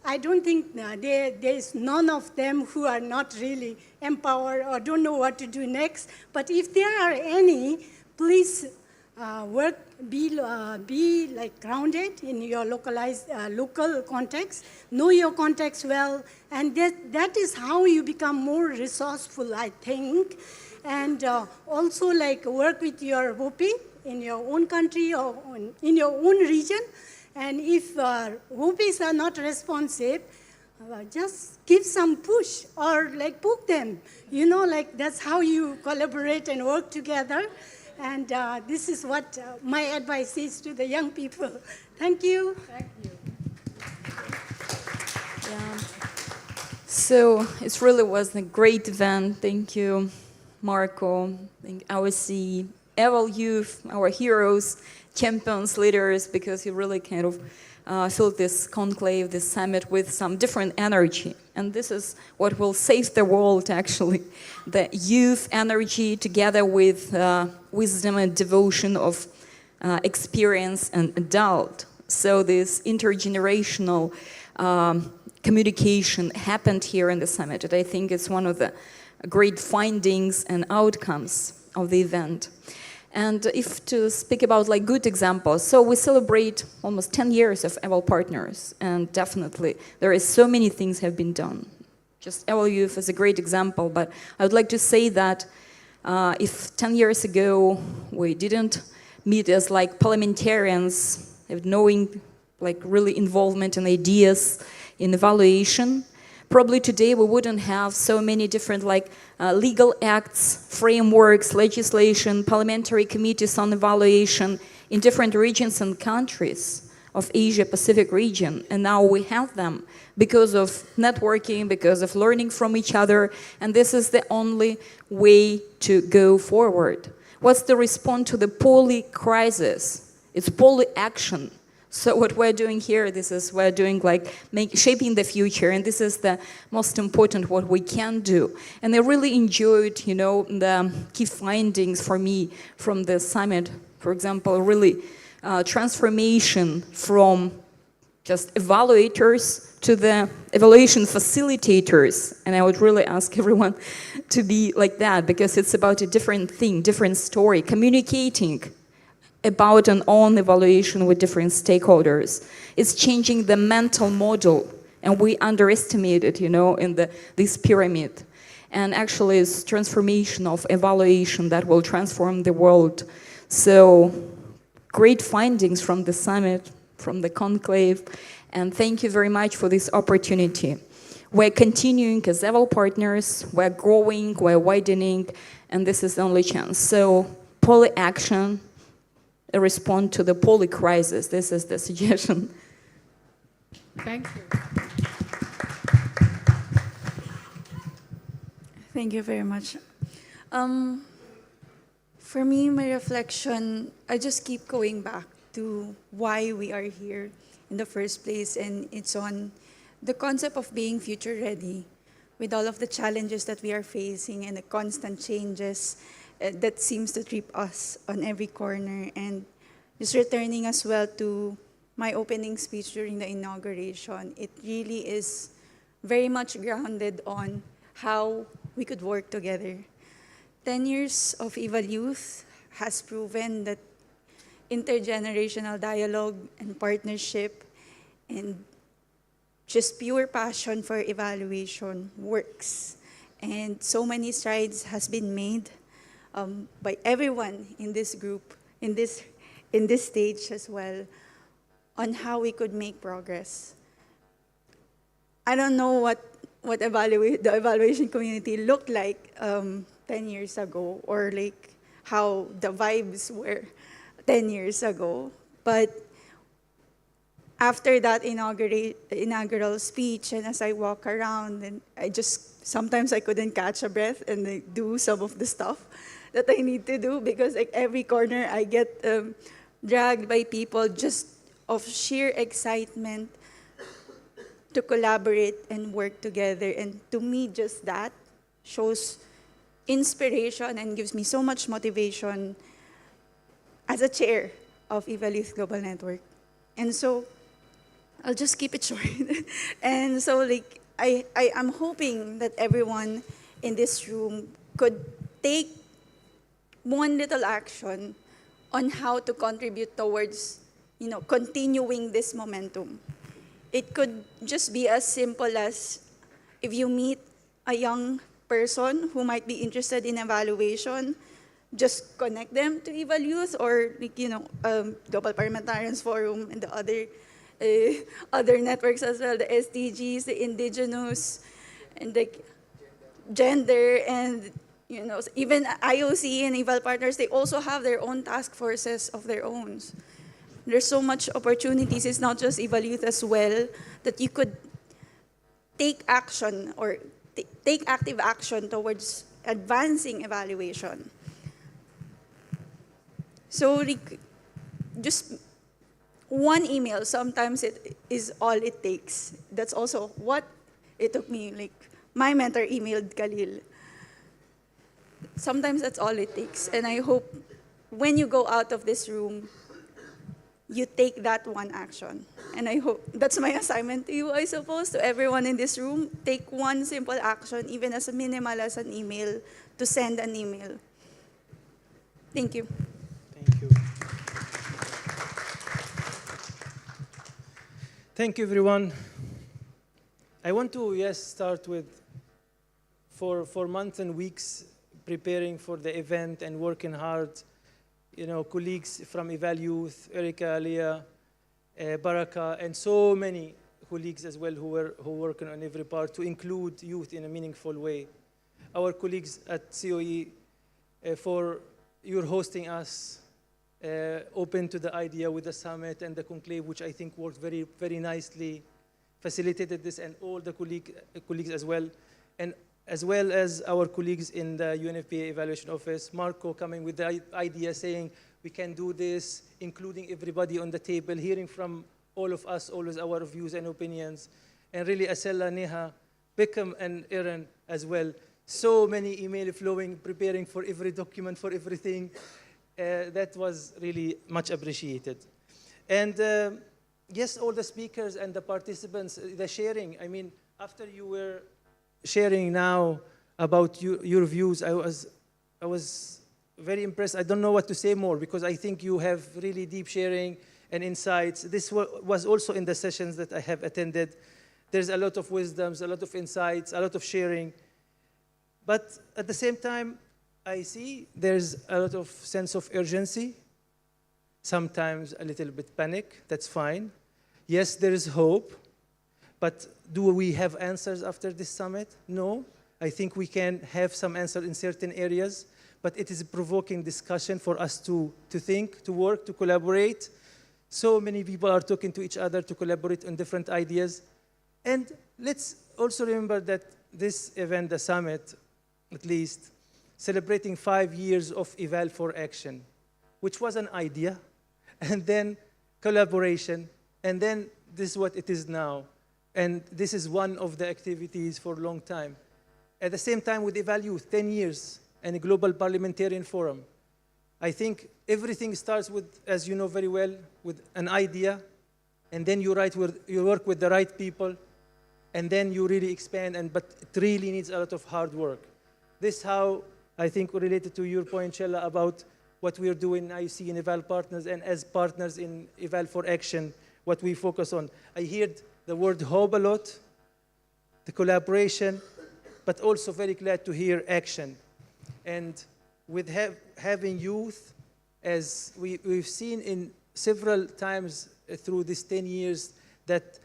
I don't think there is none of them who are not really empowered or don't know what to do next. But if there are any, please be like grounded in your local context, know your context well, and that is how you become more resourceful, I think. And also like work with your WOPI in your own country or in your own region. And if WOPIs are not responsive, just give some push or like poke them. You know, like that's how you collaborate and work together. And this is what my advice is to the young people. Thank you. Thank you. Yeah. So it really was a great event. Thank you, Marco. I would see EvalYouth, our heroes, champions, leaders, because you really kind of filled this conclave, this summit with some different energy. And this is what will save the world, actually. The youth energy together with wisdom and devotion of experience and adult. So this intergenerational communication happened here in the summit. And I think it's one of the great findings and outcomes of the event. And if to speak about like good examples, so we celebrate almost 10 years of Eval Partners, and definitely there is so many things have been done. Just EvalYouth is a great example, but I would like to say that if 10 years ago we didn't meet as like parliamentarians, knowing like really involvement in ideas in evaluation, probably today we wouldn't have so many different like legal acts, frameworks, legislation, parliamentary committees on evaluation in different regions and countries of Asia-Pacific region. And now we have them because of networking, because of learning from each other, and this is the only way to go forward. What's the response to the poly crisis? It's poly action. So what we're doing here, this is we're doing like shaping the future, and this is the most important what we can do. And I really enjoyed, you know, the key findings for me from the summit. For example, really transformation from just evaluators to the evaluation facilitators. And I would really ask everyone to be like that, because it's about a different thing, different story, communicating about an own evaluation with different stakeholders. It's changing the mental model, and we underestimate it, you know, in this pyramid. And actually it's transformation of evaluation that will transform the world. So great findings from the summit, from the conclave, and thank you very much for this opportunity. We're continuing as Eval partners, we're growing, we're widening, and this is the only chance. So poly action, a response to the poly crisis. This is the suggestion. Thank you. Thank you very much. For me, my reflection, I just keep going back to why we are here in the first place, and it's on the concept of being future ready with all of the challenges that we are facing and the constant changes that seems to trip us on every corner. And just returning as well to my opening speech during the inauguration, it really is very much grounded on how we could work together. 10 years of EvalYouth has proven that intergenerational dialogue and partnership and just pure passion for evaluation works. And so many strides has been made by everyone in this group, in this stage as well, on how we could make progress. I don't know what the evaluation community looked like 10 years ago, or like how the vibes were 10 years ago. But after that inaugural speech, and as I walk around, and sometimes I couldn't catch a breath and like, do some of the stuff that I need to do, because like every corner I get dragged by people just of sheer excitement to collaborate and work together. And to me, just that shows inspiration and gives me so much motivation as a chair of EvalYouth Global Network. And so I'll just keep it short. And so like I'm hoping that everyone in this room could take one little action on how to contribute towards, continuing this momentum. It could just be as simple as if you meet a young person who might be interested in evaluation, just connect them to EvalYouth or Global Parliamentarians Forum and the other networks as well, the SDGs, the indigenous, and the gender, and even IOC and Eval partners, they also have their own task forces of their own. There's so much opportunities. It's not just EvalYouth as well, that you could take action or take active action towards advancing evaluation. So just one email, sometimes it is all it takes. That's also what it took me. My mentor emailed Khalil. Sometimes that's all it takes. And I hope when you go out of this room, you take that one action. And I hope that's my assignment to you, I suppose, to everyone in this room. Take one simple action, even as minimal as an email, to send an email. Thank you. Thank you. Thank you, everyone. I want to, start with, for months and weeks, preparing for the event and working hard, colleagues from EvalYouth, Erika, Leah, Baraka, and so many colleagues as well who were working on every part to include youth in a meaningful way. Our colleagues at COE, for your hosting us, open to the idea with the summit and the conclave, which I think worked very, very nicely, facilitated this, and all the colleagues as well. And as well as our colleagues in the UNFPA Evaluation Office, Marco coming with the idea saying, we can do this, including everybody on the table, hearing from all of us, always our views and opinions. And really, Asela, Neha, Beckham, and Aaron as well. So many email flowing, preparing for every document, for everything. That was really much appreciated. And yes, all the speakers and the participants, the sharing, I mean, after you were sharing now about your views, I was very impressed. I don't know what to say more, because I think you have really deep sharing and insights. This was also in the sessions that I have attended. There's a lot of wisdoms, a lot of insights, a lot of sharing. But at the same time, I see there's a lot of sense of urgency, sometimes a little bit panic. That's fine. Yes, there is hope. But do we have answers after this summit? No. I think we can have some answers in certain areas, but it is a provoking discussion for us to think, to work, to collaborate. So many people are talking to each other to collaborate on different ideas. And let's also remember that this event, the summit, at least, celebrating 5 years of Eval4Action, which was an idea, and then collaboration, and then this is what it is now. And this is one of the activities for a long time. At the same time with EvalYouth, 10 years, and a Global Parliamentarian Forum. I think everything starts with, as you know very well, with an idea, and then you work with the right people, and then you really expand, but it really needs a lot of hard work. This is how I think related to your point, Shella, about what we are doing in IUC and Eval Partners, and as partners in Eval4Action, what we focus on. I heard the word hope a lot, the collaboration, but also very glad to hear action. And with having youth, as we've seen in several times through these 10 years, that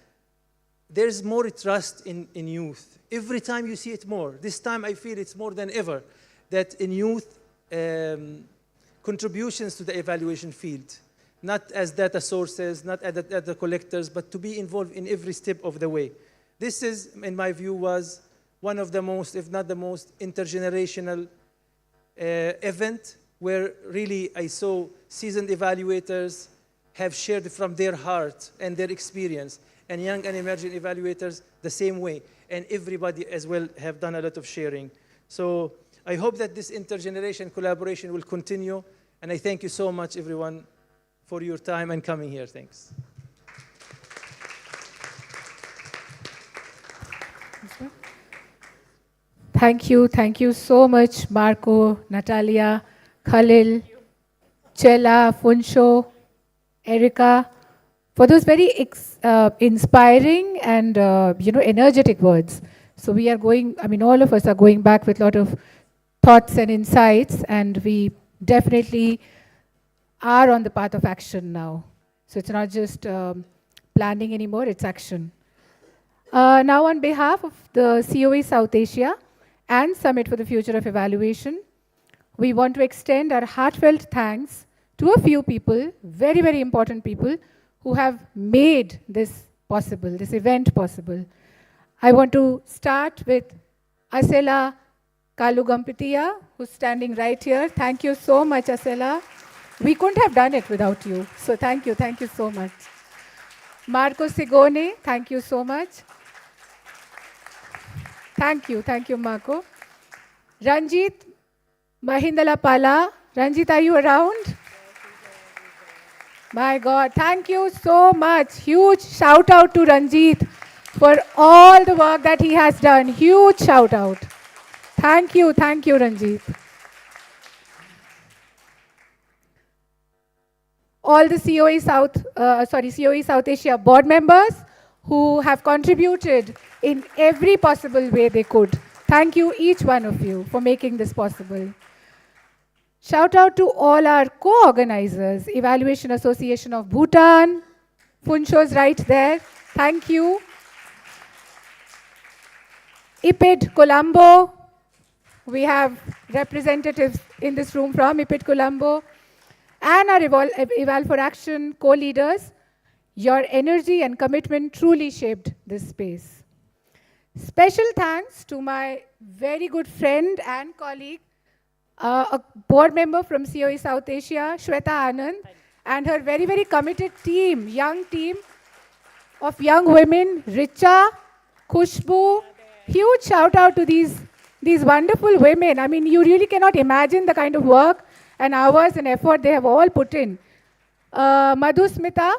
there's more trust in youth. Every time you see it more. This time I feel it's more than ever, that in youth, contributions to the evaluation field, not as data sources, not as data collectors, but to be involved in every step of the way. This is, in my view, was one of the most, if not the most, intergenerational event where really I saw seasoned evaluators have shared from their heart and their experience, and young and emerging evaluators the same way, and everybody as well have done a lot of sharing. So I hope that this intergeneration collaboration will continue, and I thank you so much, everyone, for your time and coming here. Thanks. Thank you so much, Marco, Natalia, Khalil, Chela, Funsho, Erica, for those very inspiring and energetic words. So we are going, I mean, all of us are going back with a lot of thoughts and insights, and we definitely are on the path of action now. So it's not just planning anymore, it's action. Now on behalf of the COE South Asia and Summit for the Future of Evaluation, we want to extend our heartfelt thanks to a few people, very, very important people, who have made this possible, this event possible. I want to start with Asela Kalugampatia, who's standing right here. Thank you so much, Asela. We couldn't have done it without you. So thank you so much. Marco Sigone, thank you so much. Thank you, Marco. Ranjit Mahindala Pala. Ranjit, are you around? My God, thank you so much. Huge shout out to Ranjit for all the work that he has done. Huge shout out. Thank you, Ranjit. All the COE South Asia board members who have contributed in every possible way they could. Thank you, each one of you, for making this possible. Shout out to all our co-organizers, Evaluation Association of Bhutan. Funsho's right there. Thank you. IPID Colombo. We have representatives in this room from IPID Colombo. And our Eval4Action co-leaders. Your energy and commitment truly shaped this space. Special thanks to my very good friend and colleague, a board member from COE South Asia, Shweta Anand, and her very, very committed team, young team of young women, Richa, Khushbu. Huge shout out to these wonderful women. I mean, you really cannot imagine the kind of work and hours and effort they have all put in. Madhusmita,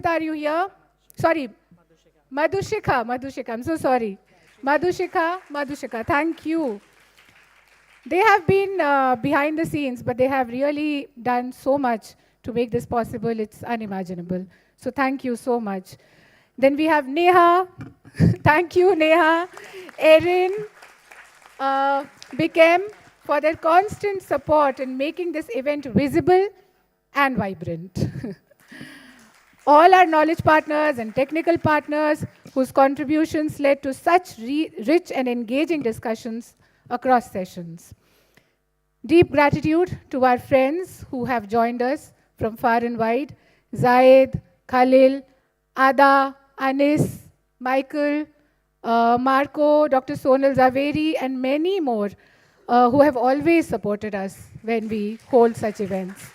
are you here? Sorry, Madhushika, I'm so sorry. Madhushika, thank you. They have been behind the scenes, but they have really done so much to make this possible. It's unimaginable. So thank you so much. Then we have Neha. Thank you, Neha. Erin, Bikem, for their constant support in making this event visible and vibrant. All our knowledge partners and technical partners whose contributions led to such rich and engaging discussions across sessions. Deep gratitude to our friends who have joined us from far and wide, Zayed, Khalil, Ada, Anis, Michael, Marco, Dr. Sonal Zaveri, and many more who have always supported us when we hold such events.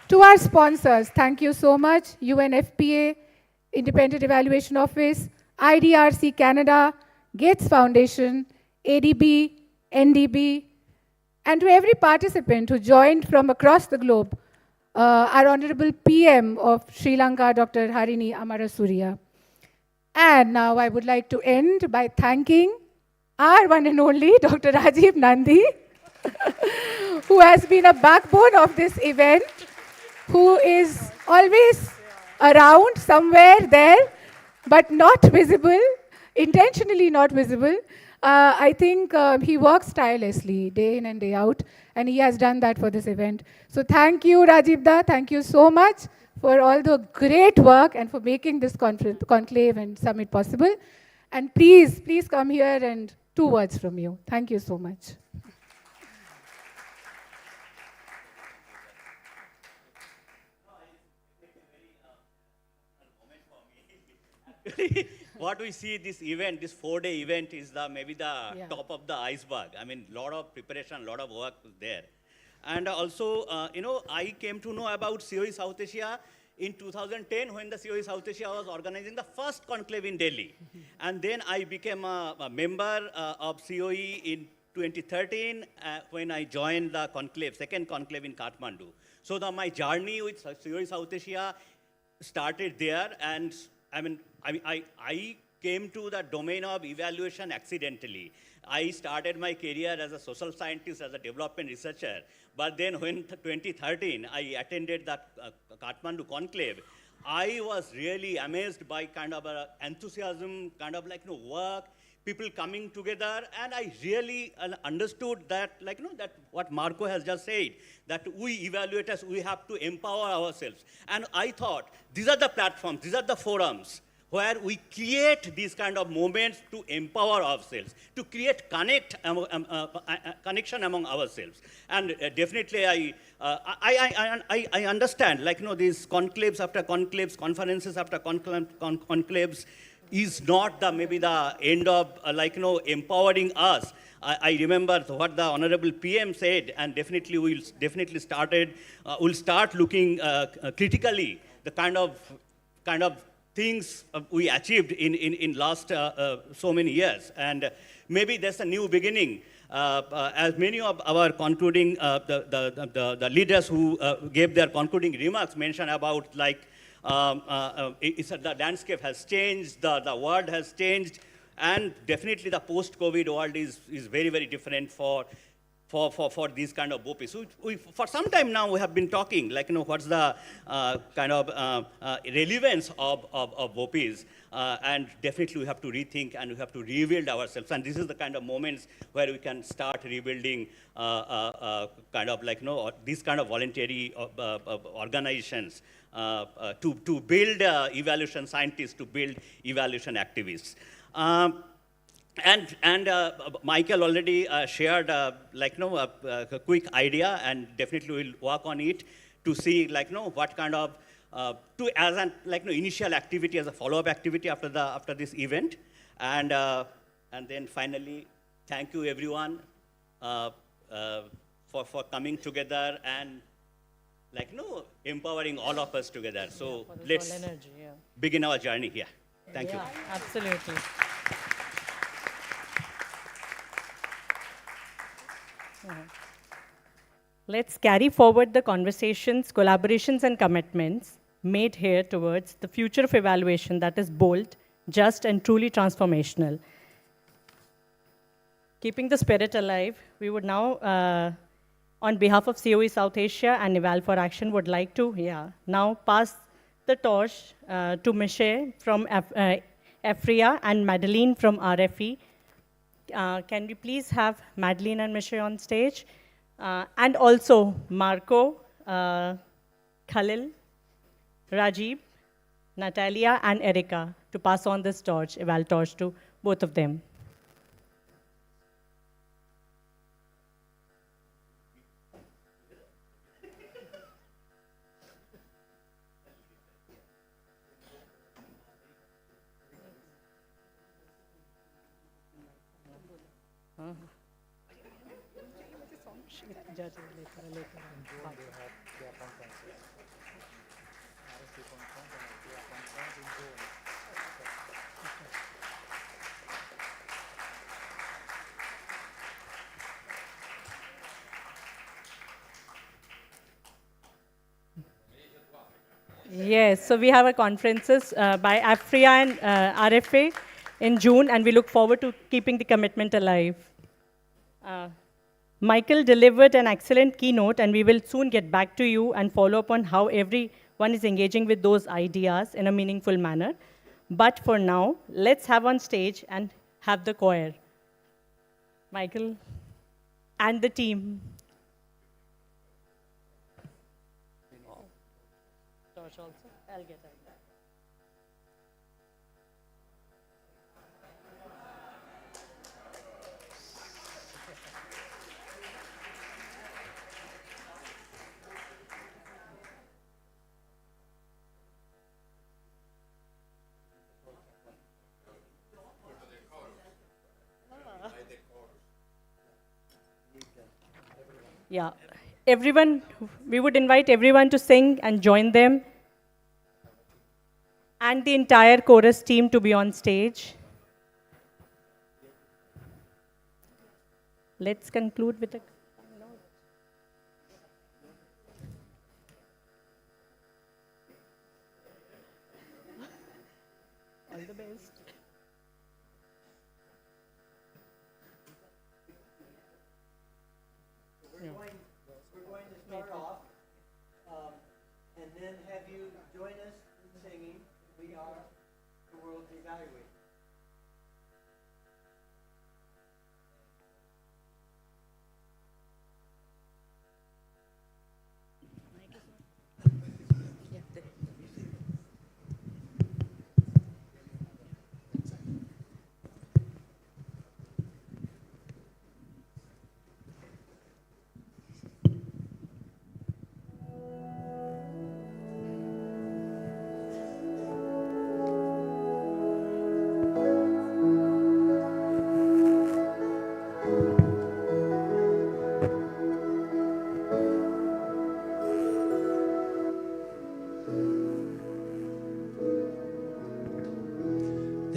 To our sponsors, thank you so much, UNFPA, Independent Evaluation Office, IDRC Canada, Gates Foundation, ADB, NDB, and to every participant who joined from across the globe, our Honorable PM of Sri Lanka, Dr. Harini Amarasuriya. And now I would like to end by thanking our one and only Dr. Rajiv Nandi, who has been a backbone of this event, who is always around somewhere there, but not visible, intentionally not visible. I think he works tirelessly day in and day out, and he has done that for this event. So thank you, Rajivda. Thank you so much for all the great work and for making this conclave and summit possible. And please come here and 2 words from you. Thank you so much. What we see this event, this 4-day event is maybe the top of the iceberg. I mean, lot of preparation, lot of work was there. And also, I came to know about COE South Asia in 2010 when the COE South Asia was organizing the first conclave in Delhi. And then I became a member of COE in 2013 when I joined the conclave, second conclave in Kathmandu. So my journey with COE South Asia started there, and I came to the domain of evaluation accidentally. I started my career as a social scientist, as a development researcher, but then when 2013, I attended the Kathmandu Conclave, I was really amazed by kind of enthusiasm, kind of like, work, people coming together, and I really understood that, that what Marco has just said, that we evaluators, we have to empower ourselves. And I thought, these are the platforms, these are the forums where we create these kind of moments to empower ourselves, to create connection among ourselves. And definitely I understand, these conclaves after conclaves, conferences after conclaves, is not maybe the end of empowering us. I remember what the Honorable PM said, and definitely we'll start looking critically the kind of things we achieved in last so many years, and maybe there's a new beginning. As many of our concluding the leaders who gave their concluding remarks mentioned about the landscape has changed, the world has changed, and definitely the post-COVID world is very, very different for these kind of BOPs. So for some time now, we have been talking, what's the kind of relevance of BOPs, and definitely we have to rethink and we have to rebuild ourselves. And this is the kind of moments where we can start rebuilding kind of these kind of voluntary organizations to build evaluation scientists, to build evaluation activists. And Michael already shared a quick idea, and definitely we'll work on it to see what kind of as an initial activity, as a follow-up activity after this event, and then finally thank you everyone for coming together and empowering all of us together. So let's begin our journey here. Thank you. Absolutely. Let's carry forward the conversations, collaborations, and commitments made here towards the future of evaluation that is bold, just, and truly transformational. Keeping the spirit alive, we would now, on behalf of COE South Asia and Eval4Action, would like to now pass the torch to Michelle from EFRIA and Madeline from RFE. Can we please have Madeline and Michelle on stage? And also Marco, Khalil, Rajiv, Natalia, and Erica to pass on this torch, Eval torch, to both of them. Yes, so we have a conferences by AFRIA and RFA in June, and we look forward to keeping the commitment alive. Michael delivered an excellent keynote, and we will soon get back to you and follow up on how everyone is engaging with those ideas in a meaningful manner. But for now, let's have on stage and have the choir. Michael and the team. Torch also? I'll get it. Yeah, everyone, we would invite everyone to sing and join them, and the entire chorus team to be on stage. Let's conclude with a all the best.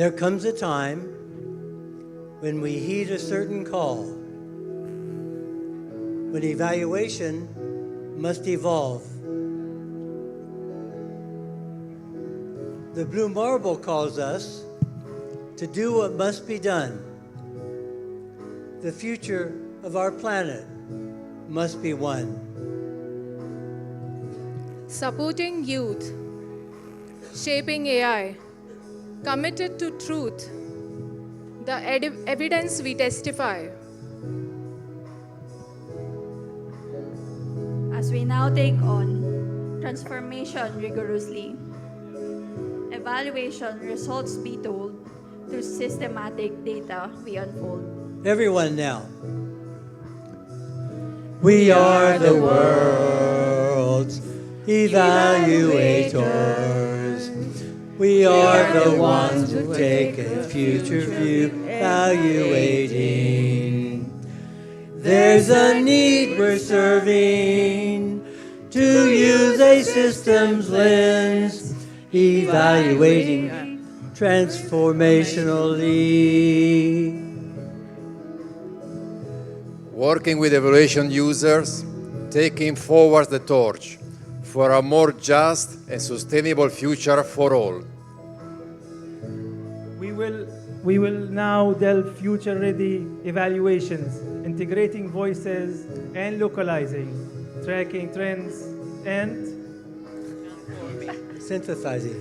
There comes a time when we heed a certain call, when evaluation must evolve. The blue marble calls us to do what must be done. The future of our planet must be won. Supporting youth, shaping AI, committed to truth, the evidence we testify. As we now take on transformation rigorously, evaluation results be told through systematic data we unfold. Everyone now. We are the world's evaluators. We are the ones who take a future view, evaluating. There's a need we're serving to use a systems lens, evaluating transformationally. Working with evaluation users, taking forward the torch for a more just and sustainable future for all. We will now delve future-ready evaluations, integrating voices and localizing, tracking trends and synthesizing.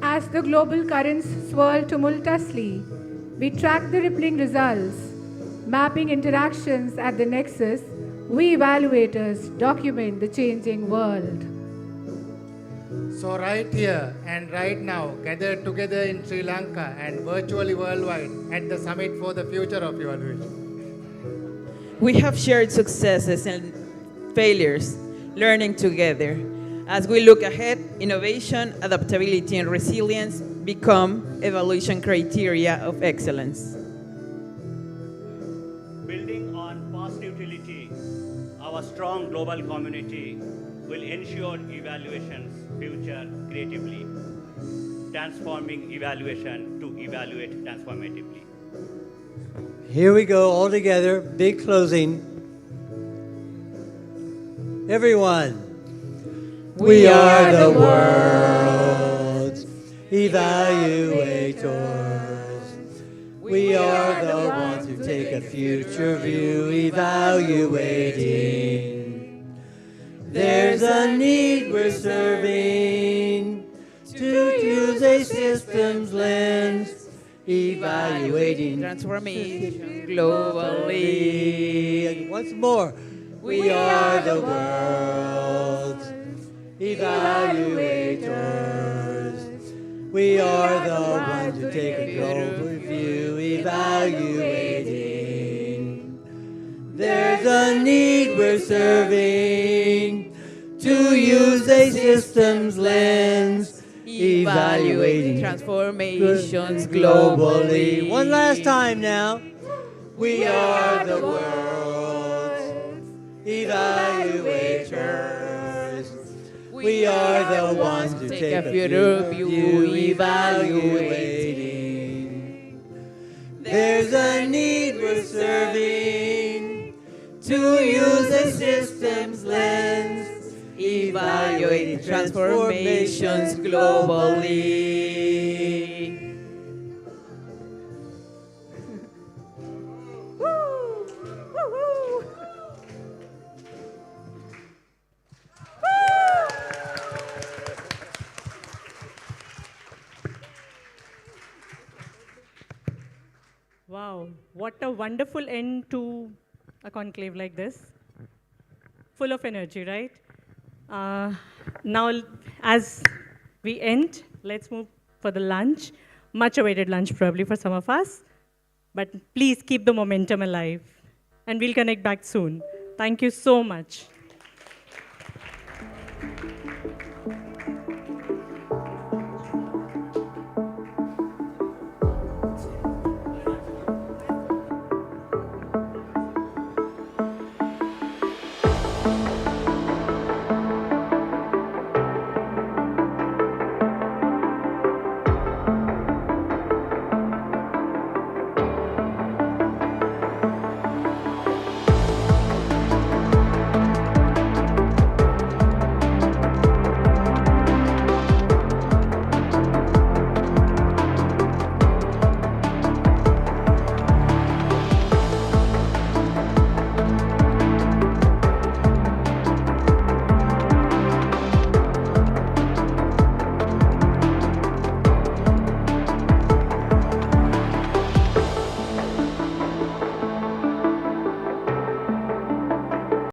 As the global currents swirl tumultuously, we track the rippling results, mapping interactions at the nexus. We evaluators document the changing world. So right here and right now, gathered together in Sri Lanka and virtually worldwide at the Summit for the Future of Evaluation. We have shared successes and failures, learning together. As we look ahead, innovation, adaptability, and resilience become evaluation criteria of excellence. Building on past utility, our strong global community will ensure evaluation's future creatively, transforming evaluation to evaluate transformatively. Here we go, all together, big closing. Everyone. We are the world's evaluators. We are the ones who take a future view, evaluating. There's a need we're serving to use a systems lens, evaluating transformation globally. And once more, we are the world's evaluators. We are the ones who take a global view, evaluating. There's a need we're serving to use a systems lens, evaluating transformations globally. One last time now. We are the world's evaluators. We are the ones who take a future view, evaluating. There's a need we're serving to use a systems lens, evaluating transformations globally. Wow, what a wonderful end to a conclave like this. Full of energy, right? Now, as we end, let's move for the lunch. Much awaited lunch probably for some of us. But please keep the momentum alive. And we'll connect back soon. Thank you so much.